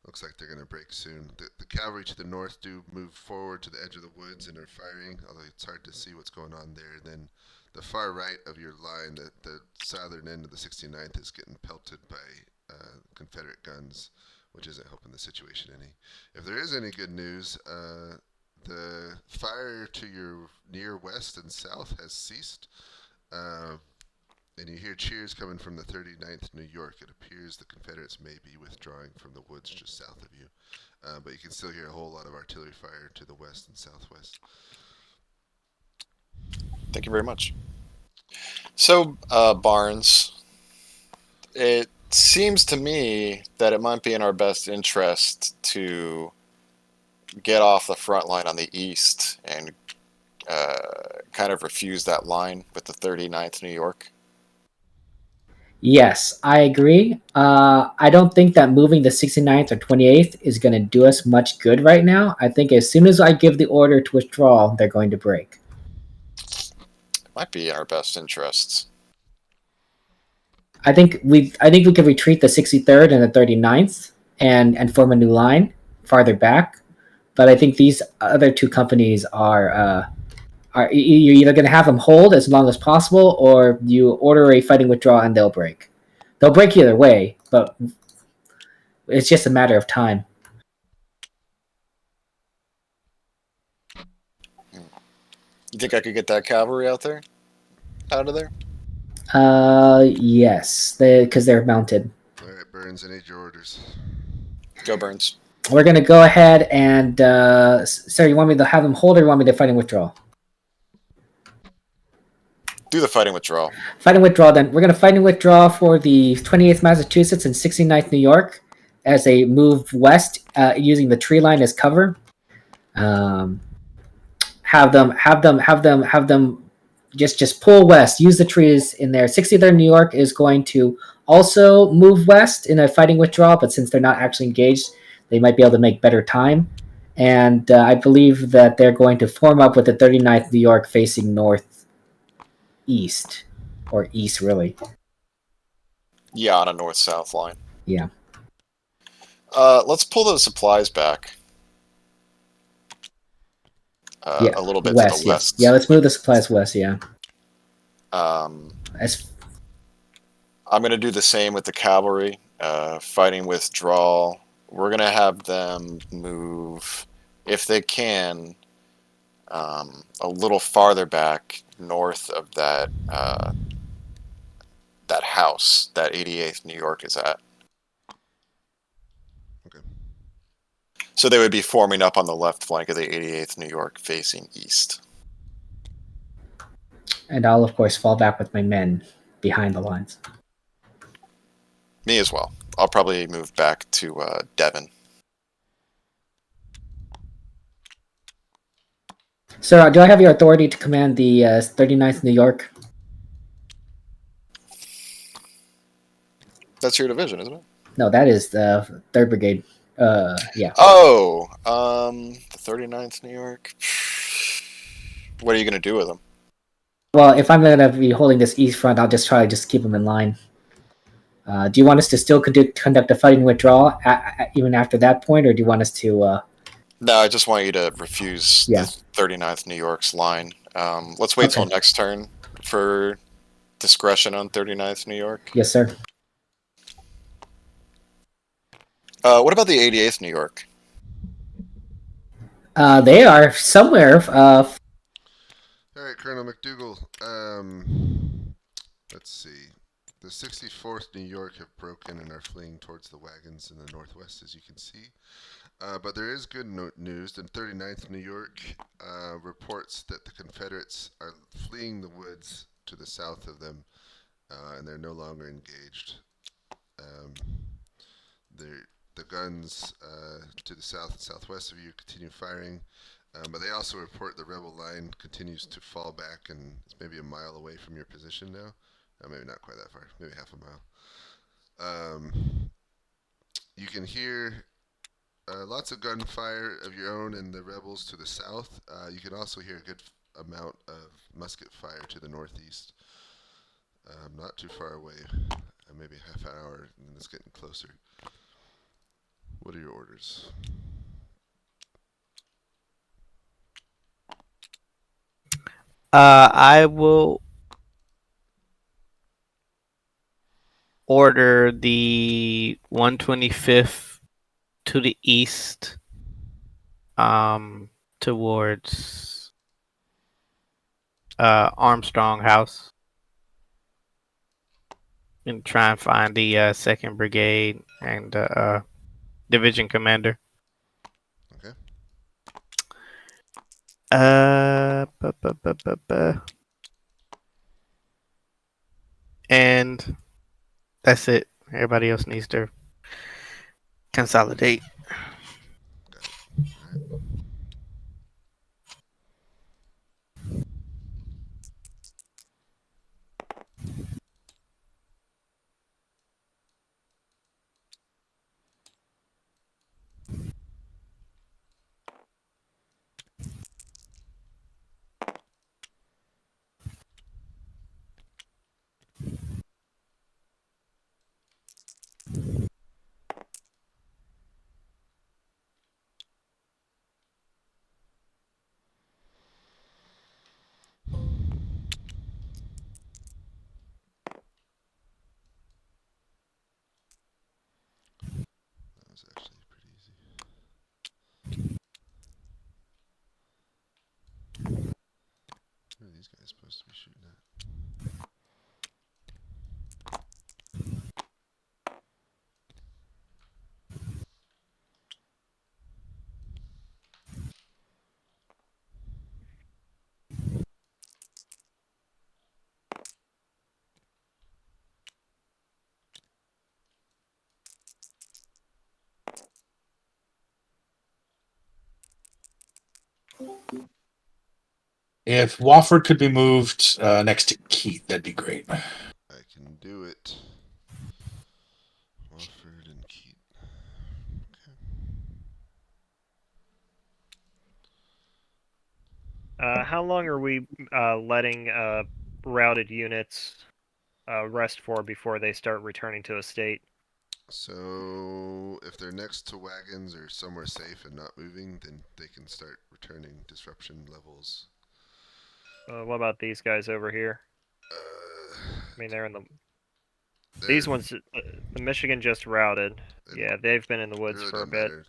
Looks like they're going to break soon. The cavalry to the north do move forward to the edge of the woods and are firing, although it's hard to see what's going on there. Then the far right of your line, the southern end of the 69th, is getting pelted by Confederate guns, which isn't helping the situation any. If there is any good news, the fire to your near west and south has ceased. And you hear cheers coming from the 39th New York. It appears the Confederates may be withdrawing from the woods just south of you. But you can still hear a whole lot of artillery fire to the west and southwest. Thank you very much. So, Barnes, it seems to me that it might be in our best interest to get off the front line on the east and kind of refuse that line with the 39th New York? Yes, I agree. I don't think that moving the 69th or 28th is going to do us much good right now. I think as soon as I give the order to withdraw, they're going to break. Might be in our best interests. I think we could retreat the 63rd and the 39th and form a new line farther back. But I think these other two companies are you're either going to have them hold as long as possible, or you order a fighting withdrawal and they'll break. They'll break either way, but it's just a matter of time. You think I could get that cavalry out of there? Yes, because they're mounted. All right, Burns, I need your orders. Go Burns. We're gonna go ahead and sir, you want me to have them hold, or you want me to fight and withdraw? Do the fighting withdrawal. Fight and withdraw. Then we're gonna fight and withdraw for the 28th Massachusetts and 69th New York as they move west, using the tree line as cover. Have them just pull west. Use the trees in there. 63rd New York is going to also move west in a fighting withdrawal, but since they're not actually engaged, they might be able to make better time. And I believe that they're going to form up with the 39th New York facing northeast, or east, really. Yeah, on a north-south line. Yeah. Let's pull those supplies back. A little bit west, to the west. Yeah, let's move the supplies west, yeah. I'm going to do the same with the cavalry. Fighting withdrawal. We're going to have them move, if they can, a little farther back north of that that house that 88th New York is at. Okay. So they would be forming up on the left flank of the 88th New York facing east. And I'll, of course, fall back with my men behind the lines. Me as well. I'll probably move back to Devon. Sir, do I have your authority to command the 39th New York? That's your division, isn't it? No, that is the 3rd Brigade. Yeah. Oh, the 39th New York. What are you going to do with them? Well, if I'm going to be holding this east front, I'll just try to keep them in line. Do you want us to still conduct a fighting withdrawal even after that point, or do you want us to... No, I just want you to refuse Yeah. the 39th New York's line. Let's wait till next turn for discretion on 39th New York. Yes, sir. What about the 88th New York? They are somewhere... All right, Colonel McDougal. Let's see. The 64th New York have broken and are fleeing towards the wagons in the northwest, as you can see. But there is good news. The 39th New York reports that the Confederates are fleeing the woods to the south of them, and they're no longer engaged. The guns to the south and southwest of you continue firing, but they also report the rebel line continues to fall back and it's maybe a mile away from your position now. Maybe not quite that far, maybe half a mile. You can hear lots of gunfire of your own and the rebels to the south. You can also hear a good amount of musket fire to the northeast. Not too far away, maybe half an hour, and it's getting closer. What are your orders? I will order the 125th to the east, towards Armstrong House, and try and find the 2nd Brigade and division commander. Okay. And that's it. Everybody else needs to consolidate. actually pretty easy. Where are these guys supposed to be shooting at? If Wofford could be moved next to Keith, that'd be great. I can do it. Wofford and Keat. How long are we letting routed units rest for before they start returning to a state? So if they're next to wagons or somewhere safe and not moving, then they can start returning disruption levels. What about these guys over here? I mean, they're in the. These ones, the Michigan just routed. Yeah, they've been in the woods really for a doesn't bit. matter.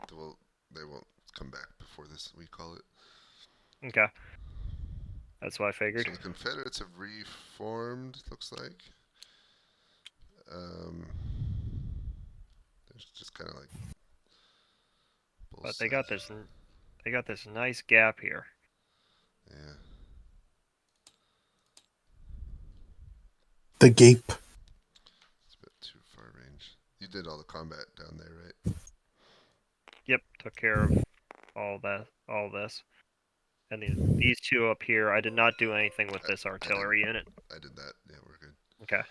They won't come back before this. We call it. Okay. That's what I figured. So the Confederates have reformed. Looks like. There's just kind of like. But they got this. They got this nice gap here. Yeah. The Gape. It's a bit too far range. You did all the combat down there, right? Yep, took care of all this. And these two up here, I did not do anything with this artillery unit. I did that. Yeah, we're good. Okay.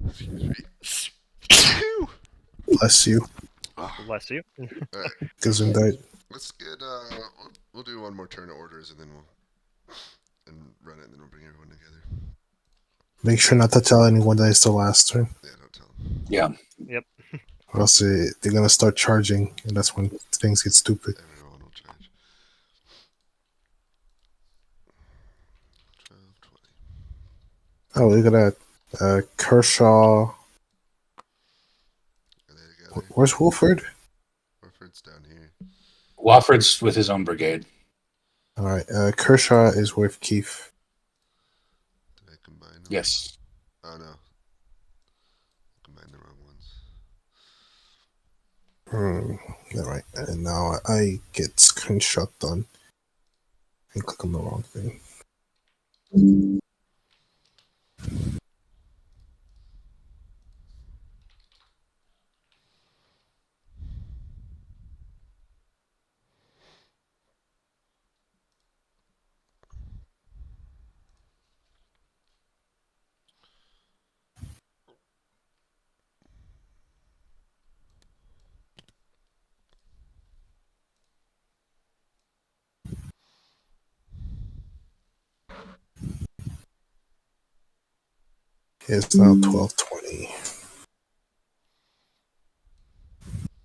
Excuse me. Bless you. Bless you. All right. Gesundheit. Let's get. We'll do one more turn of orders, and then we'll run it, and then we'll bring everyone together. Make sure not to tell anyone that it's the last turn. Yeah, don't tell them. Yeah. Yep. Or else they're gonna start charging, and that's when things get stupid. Everyone will charge. 12, 20. Oh, look at that. Kershaw. Are they together? Where's Wolford? Wolford's down here. Wofford's with his own brigade. All right. Kershaw is with Keith. Did I combine them? Yes. Oh no. Combined the wrong ones. All right. And now I get screenshot done. And click on the wrong thing. It's now 12:20.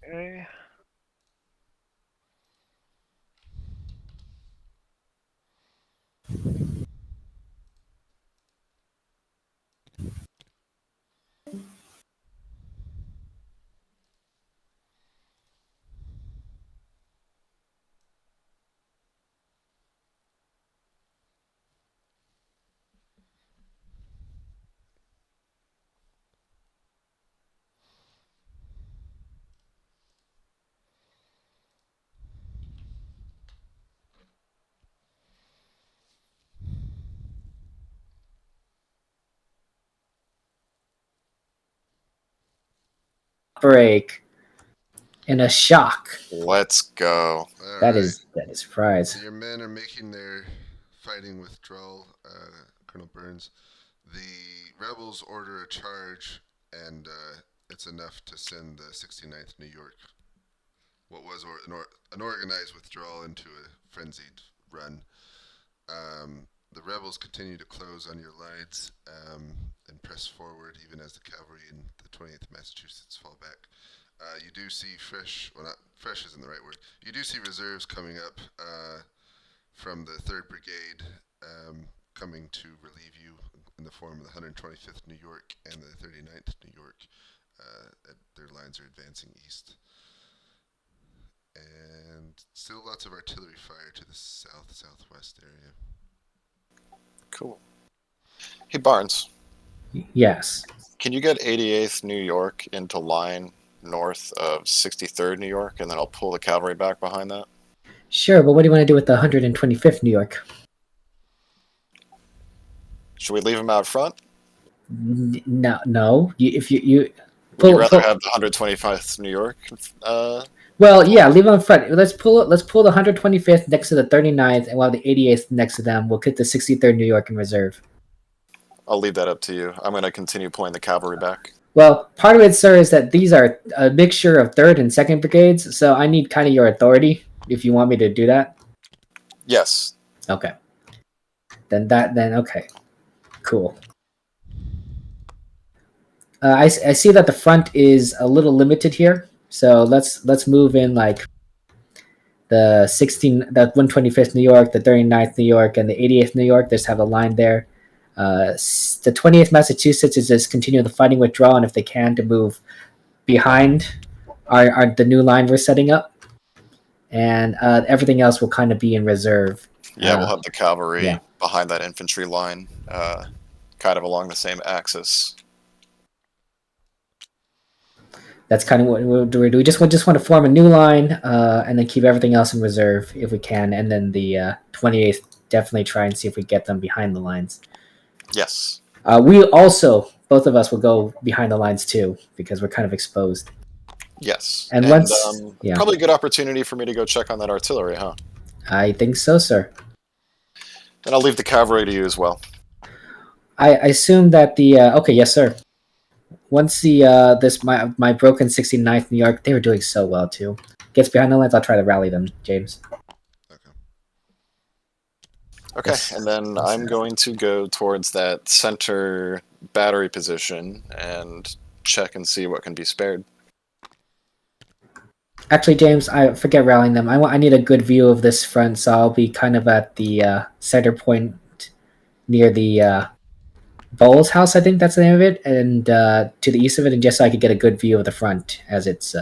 Okay. Break. In a shock. Let's go. All That right. is surprise. So your men are making their fighting withdrawal, Colonel Burns. The rebels order a charge, and it's enough to send the 69th New York, what was an organized withdrawal, into a frenzied run. The rebels continue to close on your lines and press forward, even as the cavalry in the 20th Massachusetts fall back. You do see not fresh isn't the right word. You do see reserves coming up from the 3rd Brigade coming to relieve you in the form of the 125th New York and the 39th New York. their lines are advancing east. And still lots of artillery fire to the southwest area. Cool. Hey, Barnes. Yes. Can you get 88th New York into line north of 63rd New York, and then I'll pull the cavalry back behind that? Sure, but what do you want to do with the 125th New York? Should we leave them out front? No. If you Would you rather have the 125th New York? Well, yeah, leave them in front. Let's pull the 125th next to the 39th, and we'll have the 88th next to them. We'll put the 63rd New York in reserve. I'll leave that up to you. I'm going to continue pulling the cavalry back. Well, part of it, sir, is that these are a mixture of 3rd and 2nd brigades, so I need kind of your authority if you want me to do that. Yes. Okay. Then okay. Cool. I see that the front is a little limited here, so let's move in like the 125th New York, the 39th New York, and the 88th New York. Just have a line there. The 20th Massachusetts is just continue the fighting withdrawal, and if they can, to move behind the new line we're setting up, and everything else will kind of be in reserve. Yeah, we'll have the cavalry behind that infantry line, kind of along the same axis. That's kind of what we'll do. We just want to form a new line, and then keep everything else in reserve if we can, and then the 28th definitely try and see if we get them behind the lines. Yes. We also, both of us, will go behind the lines too because we're kind of exposed. Yes. And probably a good opportunity for me to go check on that artillery, huh? I think so, sir. And I'll leave the cavalry to you as well. I assume that the okay, yes, sir. Once the my broken 69th New York, they were doing so well too, gets behind the lines, I'll try to rally them, James. Okay, yes. And then I'm going to go towards that center battery position and check and see what can be spared. Actually, James, I forget rallying them. I need a good view of this front, so I'll be kind of at the center point near the Bowles house, I think that's the name of it, and to the east of it, and just so I could get a good view of the front as it's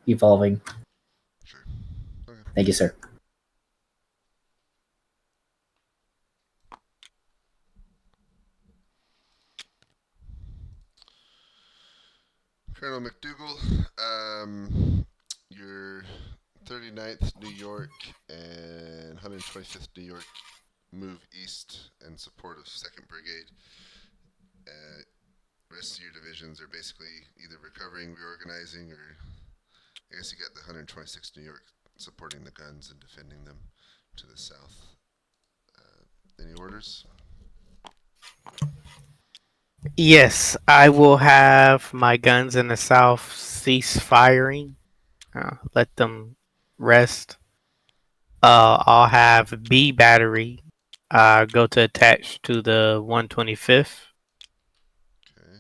evolving. Sure. Okay. Thank you, sir. Colonel McDougall, your 39th New York and 125th New York move east in support of 2nd Brigade. Rest of your divisions are basically either recovering, reorganizing, or I guess you got the 126th New York supporting the guns and defending them to the south. Any orders? Yes, I will have my guns in the south cease firing. Let them rest. I'll have B battery go to attach to the 125th. Okay.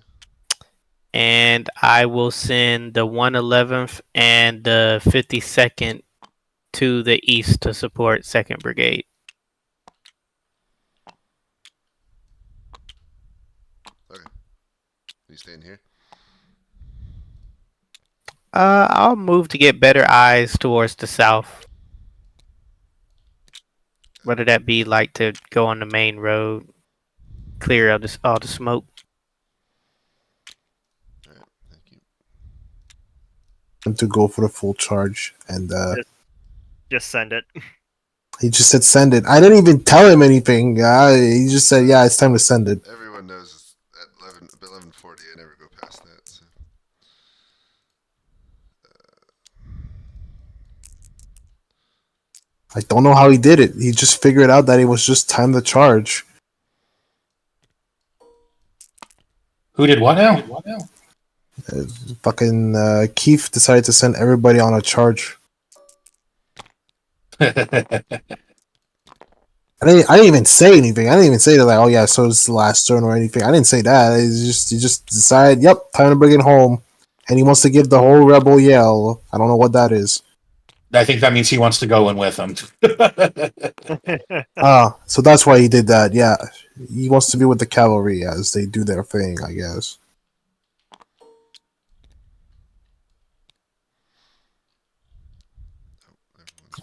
And I will send the 111th and the 52nd to the east to support 2nd Brigade. Okay. You staying here? I'll move to get better eyes towards the south. Whether that be like to go on the main road, clear out all the smoke. All right, thank you. And to go for the full charge, and Just send it. he just said send it. I didn't even tell him anything. He just said, yeah, it's time to send it. Everyone knows it's at 11:40. I never go past that. So. I don't know how he did it. He just figured out that it was just time to charge. Who did what now? Fucking Keith decided to send everybody on a charge. I didn't even say anything. I didn't even say that, like, oh yeah, so it's the last turn or anything. I didn't say that. He just decided, yep, time to bring it home. And he wants to give the whole rebel yell. I don't know what that is. I think that means he wants to go in with them. So that's why he did that. Yeah, he wants to be with the cavalry as they do their thing, I guess.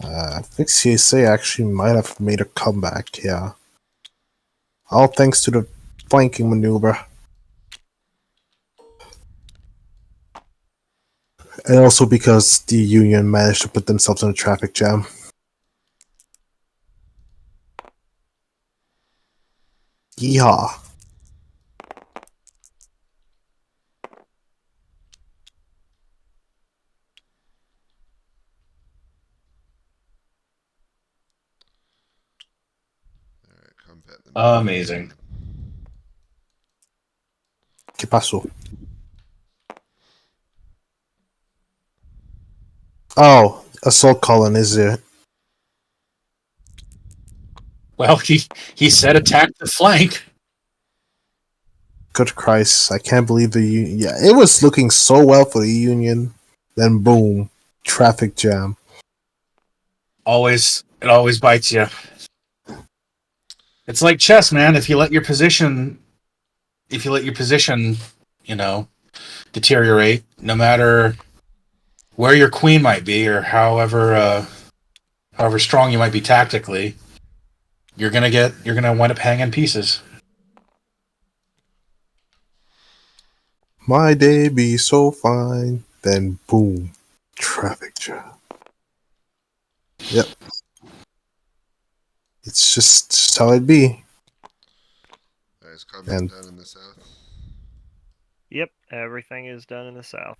I think CSA actually might have made a comeback, yeah. All thanks to the flanking maneuver. And also because the Union managed to put themselves in a traffic jam. Yeehaw. Alright, combat them. Amazing. ¿Qué pasó? Oh, assault column is it? Well, he said attack the flank. Good Christ, I can't believe the Union. Yeah, it was looking so well for the Union. Then boom, traffic jam. It always bites you. It's like chess, man. If you let your position, you know, deteriorate, no matter where your queen might be or however strong you might be tactically, you're gonna wind up hanging pieces. My day be so fine. Then boom, traffic jam. Yep. It's just how it be. Alright, is combat And done in the south? Yep, everything is done in the south.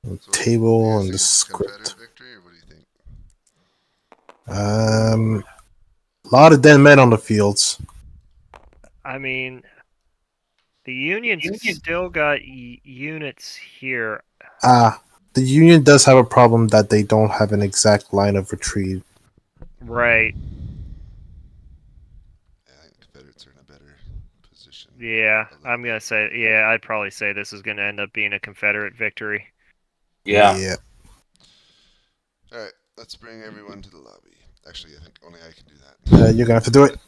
the So table you and the guys think it's a script. Confederate victory, or what do you think? A lot of dead men on the fields. I mean, the Union's still got units here. The Union does have a problem that they don't have an exact line of retreat. Right. Yeah, I think Confederates are in a better position. Yeah, A little I'm gonna bit. say. Yeah, I'd probably say this is gonna end up being a Confederate victory. Yeah. Alright, let's bring everyone to the lobby. Actually, I think only I can do that. You're gonna have to do it.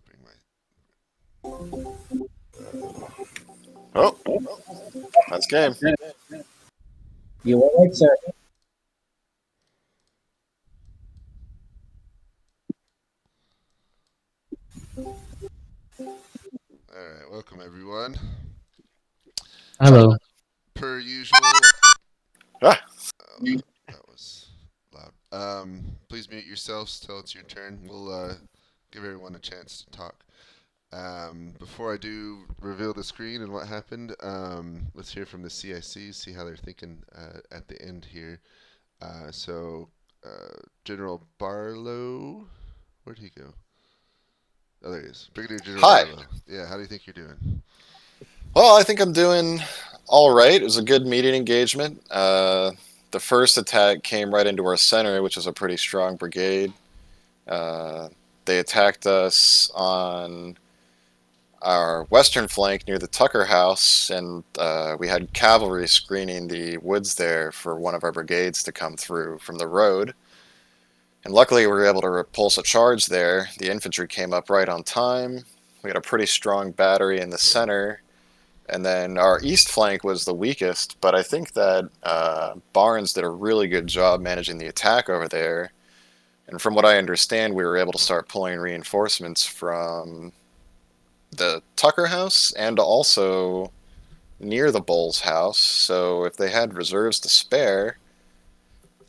Bring my. Oh, that's game. You were right, sir. Alright, welcome everyone. Hello. Per usual. Ah. Oh, that was loud. Please mute yourselves till it's your turn. We'll give everyone a chance to talk. Before I do reveal the screen and what happened, let's hear from the CIC, see how they're thinking at the end here. General Barlow, where'd he go? Oh, there he is. Brigadier General Hi. Barlow. Yeah, how do you think you're doing? Well, I think I'm doing all right. It was a good meeting engagement. The first attack came right into our center, which is a pretty strong brigade. They attacked us on our western flank near the Tucker House, and we had cavalry screening the woods there for one of our brigades to come through from the road. And luckily, we were able to repulse a charge there. The infantry came up right on time. We had a pretty strong battery in the center. And then our east flank was the weakest, but I think that Barnes did a really good job managing the attack over there. And from what I understand, we were able to start pulling reinforcements from the Tucker house and also near the Bulls house. So if they had reserves to spare,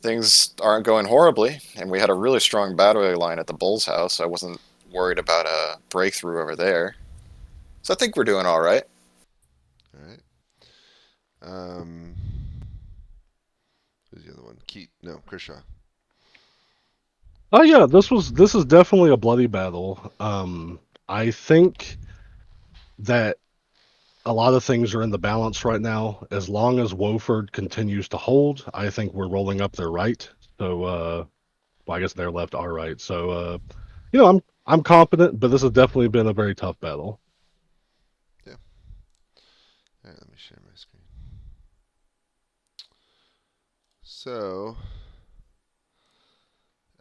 things aren't going horribly. And we had a really strong battery line at the Bulls house. I wasn't worried about a breakthrough over there. So I think we're doing all right. All right. Who's the other one? Kershaw. Oh yeah, this is definitely a bloody battle. I think that a lot of things are in the balance right now. As long as Woford continues to hold, I think we're rolling up their right. So well, I guess their left, our right. So I'm confident, but this has definitely been a very tough battle. Yeah. All right, let me share my screen. So,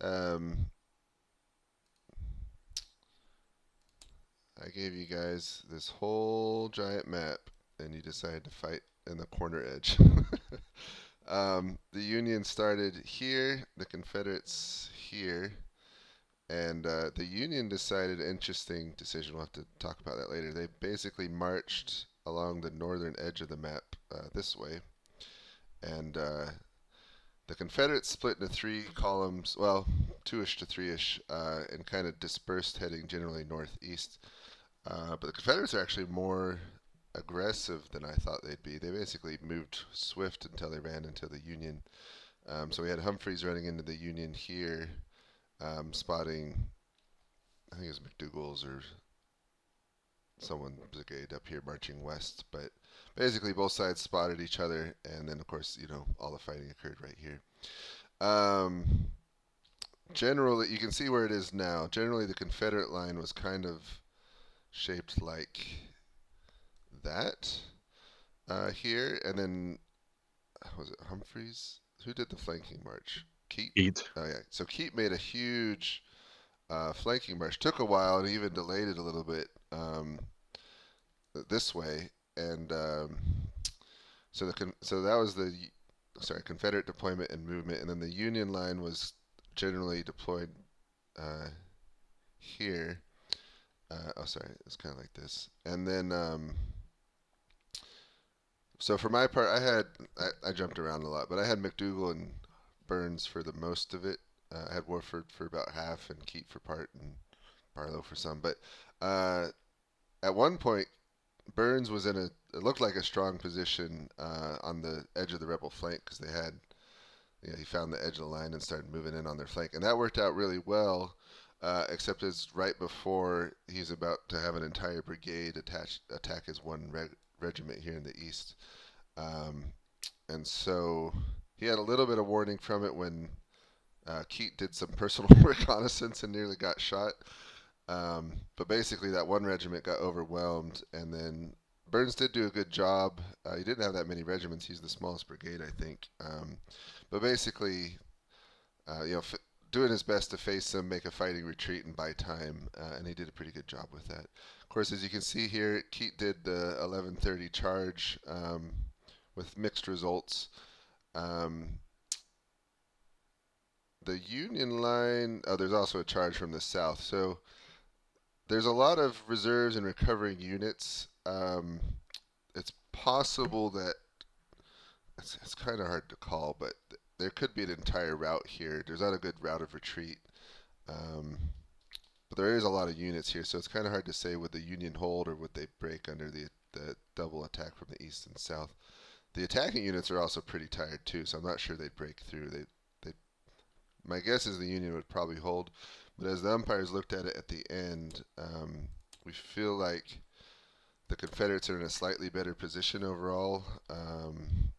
I gave you guys this whole giant map, and you decided to fight in the corner edge. The Union started here, the Confederates here, and the Union decided interesting decision. We'll have to talk about that later. They basically marched along the northern edge of the map this way, and the Confederates split into three columns, well, two-ish to three-ish, and kind of dispersed, heading generally northeast. But the Confederates are actually more aggressive than I thought they'd be. They basically moved swift until they ran into the Union. So we had Humphreys running into the Union here, spotting, I think it was McDougal's or someone brigade up here marching west. But basically, both sides spotted each other, and then, of course, all the fighting occurred right here. Generally, you can see where it is now. Generally, the Confederate line was kind of shaped like that here, and then was it Humphreys? Who did the flanking march? Keat. Eat. Oh yeah. So Keat made a huge flanking march. Took a while and even delayed it a little bit this way, and so that was the Confederate deployment and movement, and then the Union line was generally deployed here. It's kind of like this, and then so for my part, I jumped around a lot, but I had McDougal and Burns for the most of it. I had Warford for about half, and Keat for part, and Barlow for some. But at one point, Burns was in it looked like a strong position on the edge of the rebel flank because they had, he found the edge of the line and started moving in on their flank, and that worked out really well. Except it's right before he's about to have an entire brigade attack his one regiment here in the east. And so he had a little bit of warning from it when Keat did some personal reconnaissance and nearly got shot. But basically, that one regiment got overwhelmed, and then Burns did do a good job. He didn't have that many regiments. He's the smallest brigade, I think. But basically, doing his best to face them, make a fighting retreat, and buy time, and he did a pretty good job with that. Of course, as you can see here, Keat did the 11:30 charge with mixed results. The Union line, there's also a charge from the south, so there's a lot of reserves and recovering units. It's possible that it's kind of hard to call, but there could be an entire route here. There's not a good route of retreat, but there is a lot of units here, so it's kind of hard to say would the Union hold or would they break under the double attack from the east and south. The attacking units are also pretty tired too, so I'm not sure they'd break through. My guess is the Union would probably hold, but as the umpires looked at it at the end, we feel like the Confederates are in a slightly better position overall.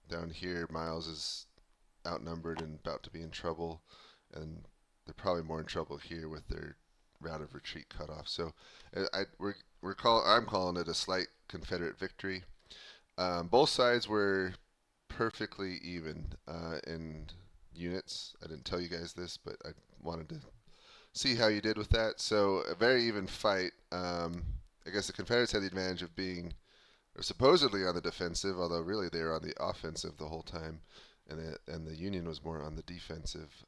Down here, Miles is outnumbered and about to be in trouble, and they're probably more in trouble here with their route of retreat cut off. So I'm calling it a slight Confederate victory. Both sides were perfectly even in units. I didn't tell you guys this, but I wanted to see how you did with that. So a very even fight. I guess the Confederates had the advantage of being supposedly on the defensive, although really they were on the offensive the whole time, and the Union was more on the defensive,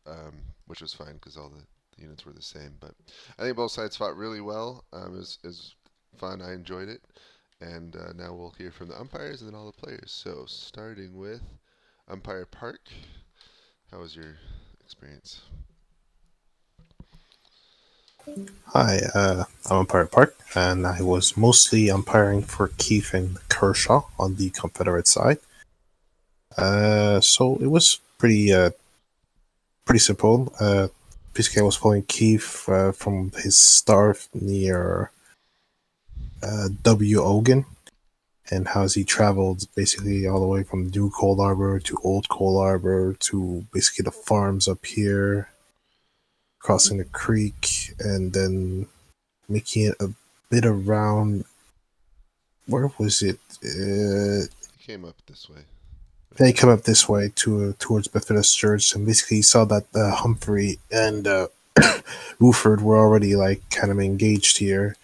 which was fine because all the units were the same. But I think both sides fought really well. It was fun. I enjoyed it. And now we'll hear from the umpires and then all the players. So starting with Umpire Park, how was your experience? Hi, I'm Umpire Park, and I was mostly umpiring for Keith and Kershaw on the Confederate side. So it was pretty simple. Basically, I was following Keith from his start near W. Ogan, and how he traveled basically all the way from New Coal Harbor to Old Coal Harbor to basically the farms up here, crossing the creek, and then making it a bit around. Where was it? He came up this way. They come up this way towards Bethesda Church, and basically saw that Humphrey and Wooford were already kind of engaged here.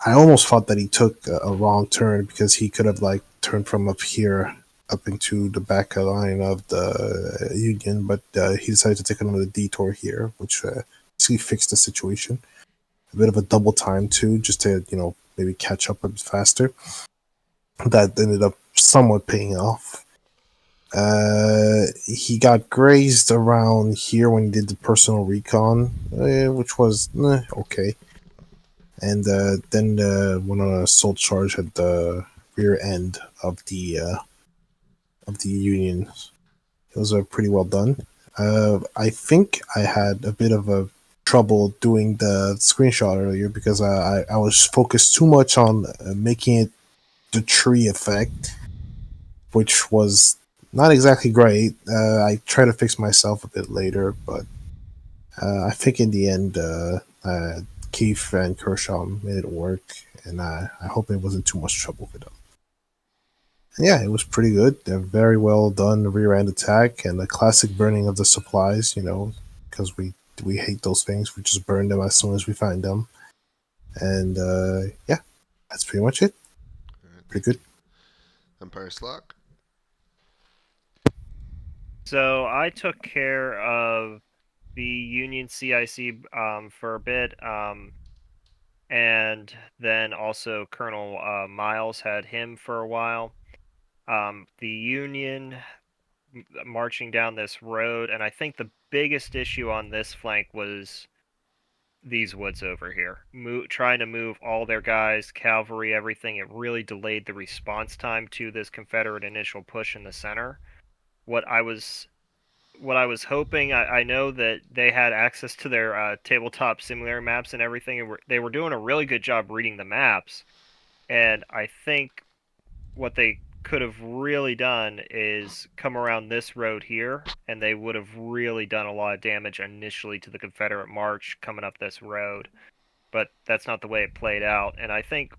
I almost thought that he took a wrong turn because he could have turned from up here up into the back line of the Union, but he decided to take another detour here, which basically fixed the situation. A bit of a double time too, just to maybe catch up a bit faster. That ended up somewhat paying off. He got grazed around here when he did the personal recon, which was okay. And then went on an assault charge at the rear end of the Union. It was pretty well done. I think I had a bit of a trouble doing the screenshot earlier because I was focused too much on making it the tree effect, which was not exactly great. I tried to fix myself a bit later, but I think in the end, Keith and Kershaw made it work, and I hope it wasn't too much trouble for them. And yeah, it was pretty good. They're very well done rear end attack and the classic burning of the supplies. Because we hate those things. We just burn them as soon as we find them. And yeah, that's pretty much it. Pretty good. Empire Slock. So I took care of the Union CIC for a bit, and then also Colonel Miles had him for a while. The Union marching down this road, and I think the biggest issue on this flank was these woods over here. Trying to move all their guys, cavalry, everything. It really delayed the response time to this Confederate initial push in the center. What I was hoping, I know that they had access to their tabletop simulator maps and everything, and they were doing a really good job reading the maps. And I think what they could have really done is come around this road here, and they would have really done a lot of damage initially to the Confederate march coming up this road. But that's not the way it played out. And I think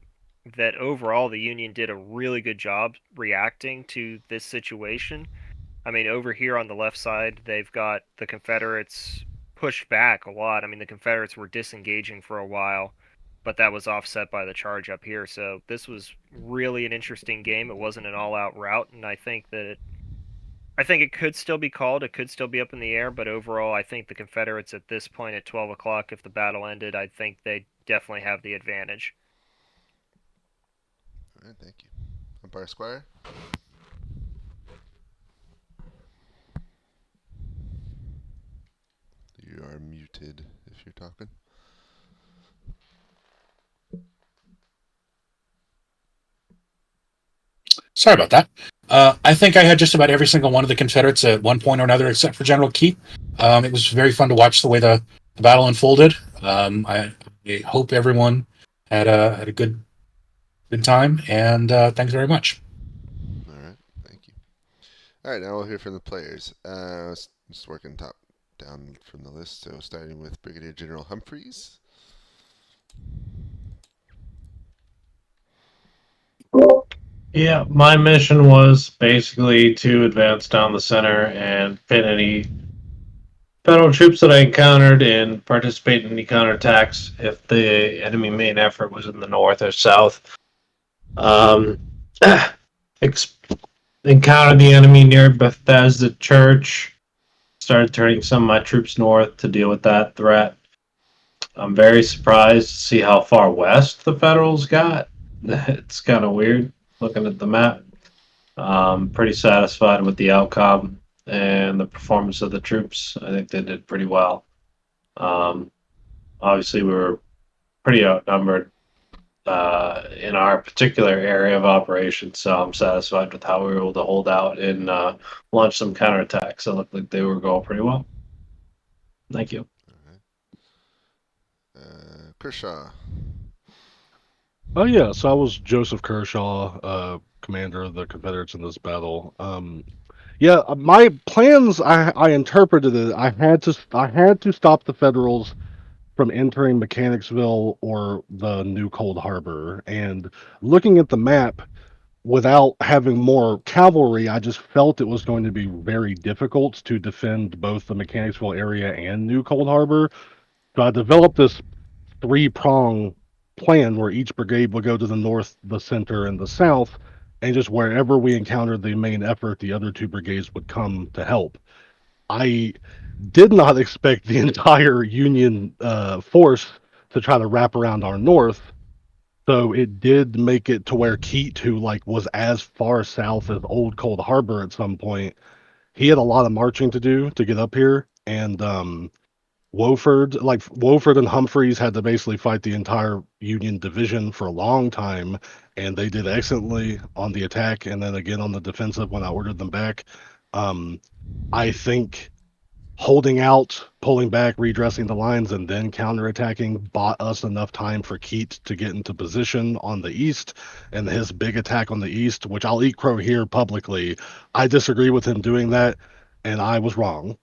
that overall the Union did a really good job reacting to this situation. I mean, over here on the left side, they've got the Confederates pushed back a lot. I mean, the Confederates were disengaging for a while, but that was offset by the charge up here. So this was really an interesting game. It wasn't an all-out rout, and I think it could still be called. It could still be up in the air, but overall, I think the Confederates at this point at 12 o'clock, if the battle ended, I think they definitely have the advantage. All right, thank you. Empire Squire. You are muted if you're talking. Sorry about that. I think I had just about every single one of the Confederates at one point or another, except for General Keith. It was very fun to watch the way the battle unfolded. I hope everyone had a good time, and thanks very much. All right, thank you. All right, now we'll hear from the players. Just working top down from the list. So starting with Brigadier General Humphreys. Yeah, my mission was basically to advance down the center and pin any federal troops that I encountered and participate in any counterattacks if the enemy main effort was in the north or south. Encountered the enemy near Bethesda Church. Started turning some of my troops north to deal with that threat. I'm very surprised to see how far west the Federals got. It's kind of weird looking at the map. Pretty satisfied with the outcome and the performance of the troops. I think they did pretty well. Obviously, we were pretty outnumbered in our particular area of operation, so I'm satisfied with how we were able to hold out and launch some counterattacks. It looked like they were going pretty well. Thank you. All right. Kershaw. Oh yeah, so I was Joseph Kershaw, commander of the Confederates in this battle. Yeah, my plans I interpreted it. I had to stop the Federals from entering Mechanicsville or the New Cold Harbor. And looking at the map, without having more cavalry, I just felt it was going to be very difficult to defend both the Mechanicsville area and New Cold Harbor. So I developed this three-prong plan where each brigade would go to the north, the center, and the south and just wherever we encountered the main effort, the other two brigades would come to help. I did not expect the entire Union force to try to wrap around our north. So it did make it to where Keat, who like was as far south as Old Cold Harbor at some point, he had a lot of marching to do to get up here, and Wofford and Humphreys had to basically fight the entire Union division for a long time, and they did excellently on the attack, and then again on the defensive when I ordered them back. I think holding out, pulling back, redressing the lines, and then counterattacking bought us enough time for Keat to get into position on the east, and his big attack on the east, which I'll eat crow here publicly. I disagree with him doing that, and I was wrong.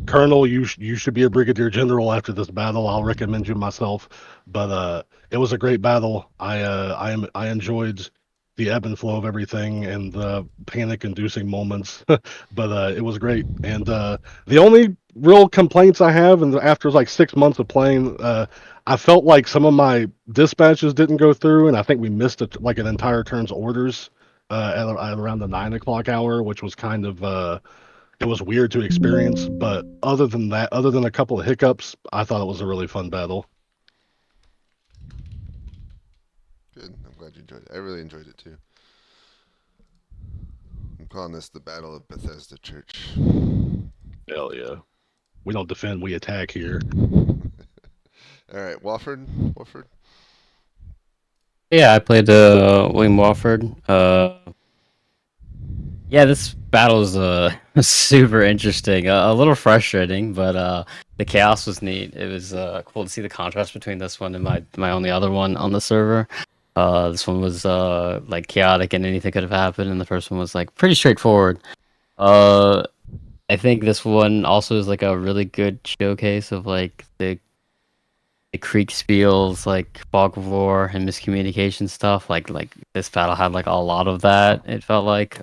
Colonel, you should be a brigadier general after this battle. I'll recommend you myself, but it was a great battle. I enjoyed the ebb and flow of everything and the panic-inducing moments, but it was great. And the only real complaints I have, and after like 6 months of playing, I felt like some of my dispatches didn't go through, and I think we missed like an entire turn's orders at around the 9 o'clock hour, which was kind of it was weird to experience. But other than that, other than a couple of hiccups, I thought it was a really fun battle. Good. I'm glad you enjoyed it. I really enjoyed it too. I'm calling this the Battle of Bethesda Church. Hell yeah. We don't defend, we attack here. All right, Wofford. Yeah, I played William Wofford. Yeah, this battle is super interesting. A little frustrating, but the chaos was neat. It was cool to see the contrast between this one and my only other one on the server. This one was like chaotic and anything could have happened, and the first one was like pretty straightforward. I think this one also is like a really good showcase of like the Kriegspiels, like fog of war and miscommunication stuff. Like this battle had like a lot of that. It felt like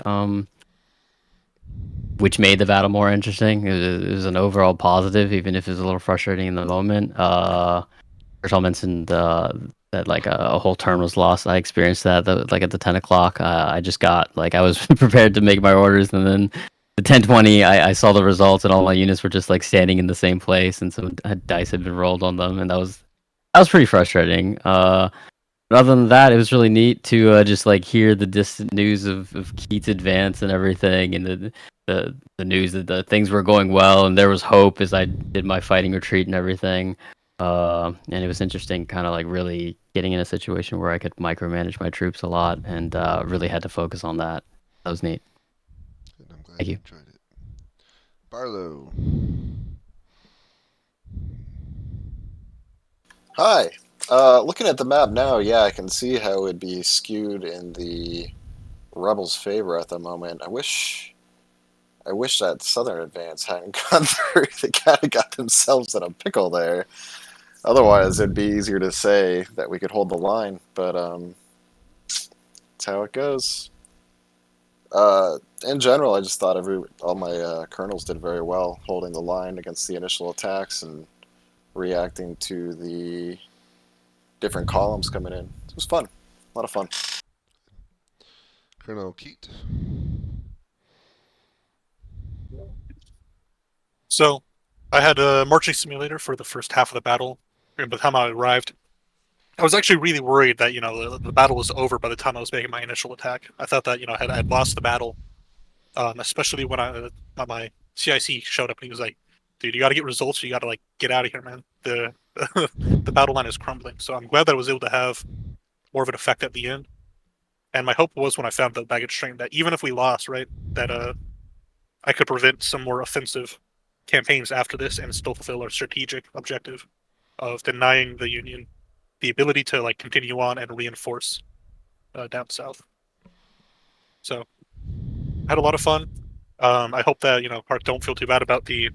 which made the battle more interesting. It was an overall positive, even if it was a little frustrating in the moment. Rachel mentioned that like a whole turn was lost. I experienced that like at the 10 o'clock. I just got like I was prepared to make my orders, and then the 10:20, I saw the results, and all my units were just like standing in the same place, and some dice had been rolled on them, and that was pretty frustrating. Other than that, it was really neat to just like hear the distant news of Keats' advance and everything, and the news that the things were going well, and there was hope as I did my fighting retreat and everything. And it was interesting, kind of like really getting in a situation where I could micromanage my troops a lot, and really had to focus on that. That was neat. Good. I'm glad Thank you you. enjoyed it. Barlow. Hi. Looking at the map now, yeah, I can see how it would be skewed in the rebels' favor at the moment. I wish that southern advance hadn't gone through. They kind of got themselves in a pickle there. Otherwise, it'd be easier to say that we could hold the line, but that's how it goes. In general, I just thought all my colonels did very well holding the line against the initial attacks and reacting to the different columns coming in. It was fun. A lot of fun. Colonel Keat. So, I had a marching simulator for the first half of the battle. And by the time I arrived, I was actually really worried that the battle was over by the time I was making my initial attack. I thought that I'd lost the battle, especially when my CIC showed up and he was like, "Dude, you got to get results. You got to like get out of here, man. The the battle line is crumbling." So I'm glad that I was able to have more of an effect at the end. And my hope was when I found the baggage train that even if we lost, right, that I could prevent some more offensive campaigns after this and still fulfill our strategic objective of denying the Union the ability to like continue on and reinforce down south. So I had a lot of fun. I hope that Park don't feel too bad about the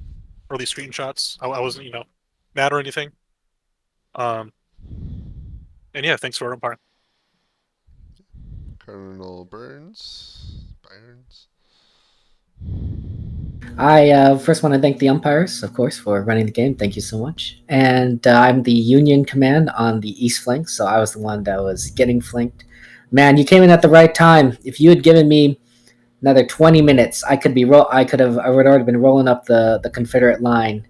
early screenshots. I wasn't mad or anything. And yeah, thanks for Park. Colonel Burns. I first want to thank the umpires, of course, for running the game. Thank you so much. And I'm the Union command on the east flank, so I was the one that was getting flanked Man, you came in at the right time. If you had given me another 20 minutes, I would already been rolling up the Confederate line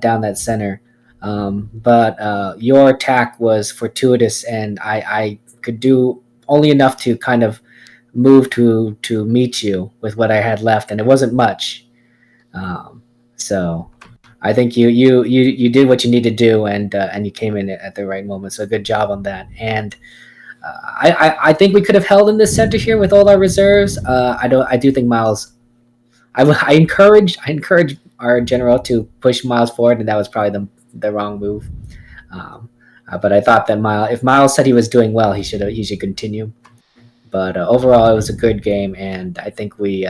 down that center. But your attack was fortuitous, and I could do only enough to kind of move to meet you with what I had left, and it wasn't much. So I think you did what you need to do, and you came in at the right moment. So good job on that. And I think we could have held in this center here with all our reserves. I do think Miles. I encourage our general to push Miles forward, and that was probably the wrong move. Um, but I thought that if Miles said he was doing well, he should continue. But overall, it was a good game, and I think we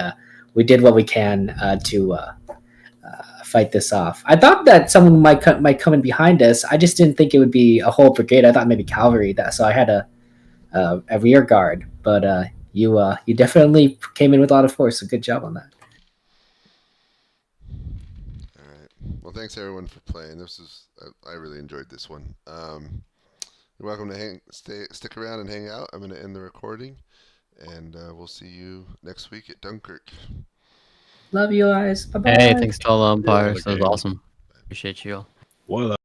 did what we can to fight this off. I thought that someone might come in behind us. I just didn't think it would be a whole brigade. I thought maybe cavalry. So I had a rear guard. But you definitely came in with a lot of force. So good job on that. All right. Well, thanks everyone for playing. I really enjoyed this one. You're welcome to stick around and hang out. I'm going to end the recording, and we'll see you next week at Dunkirk. Love you guys. Bye bye. Hey, thanks to all the umpires. Yeah, That was awesome. Appreciate you all. One of the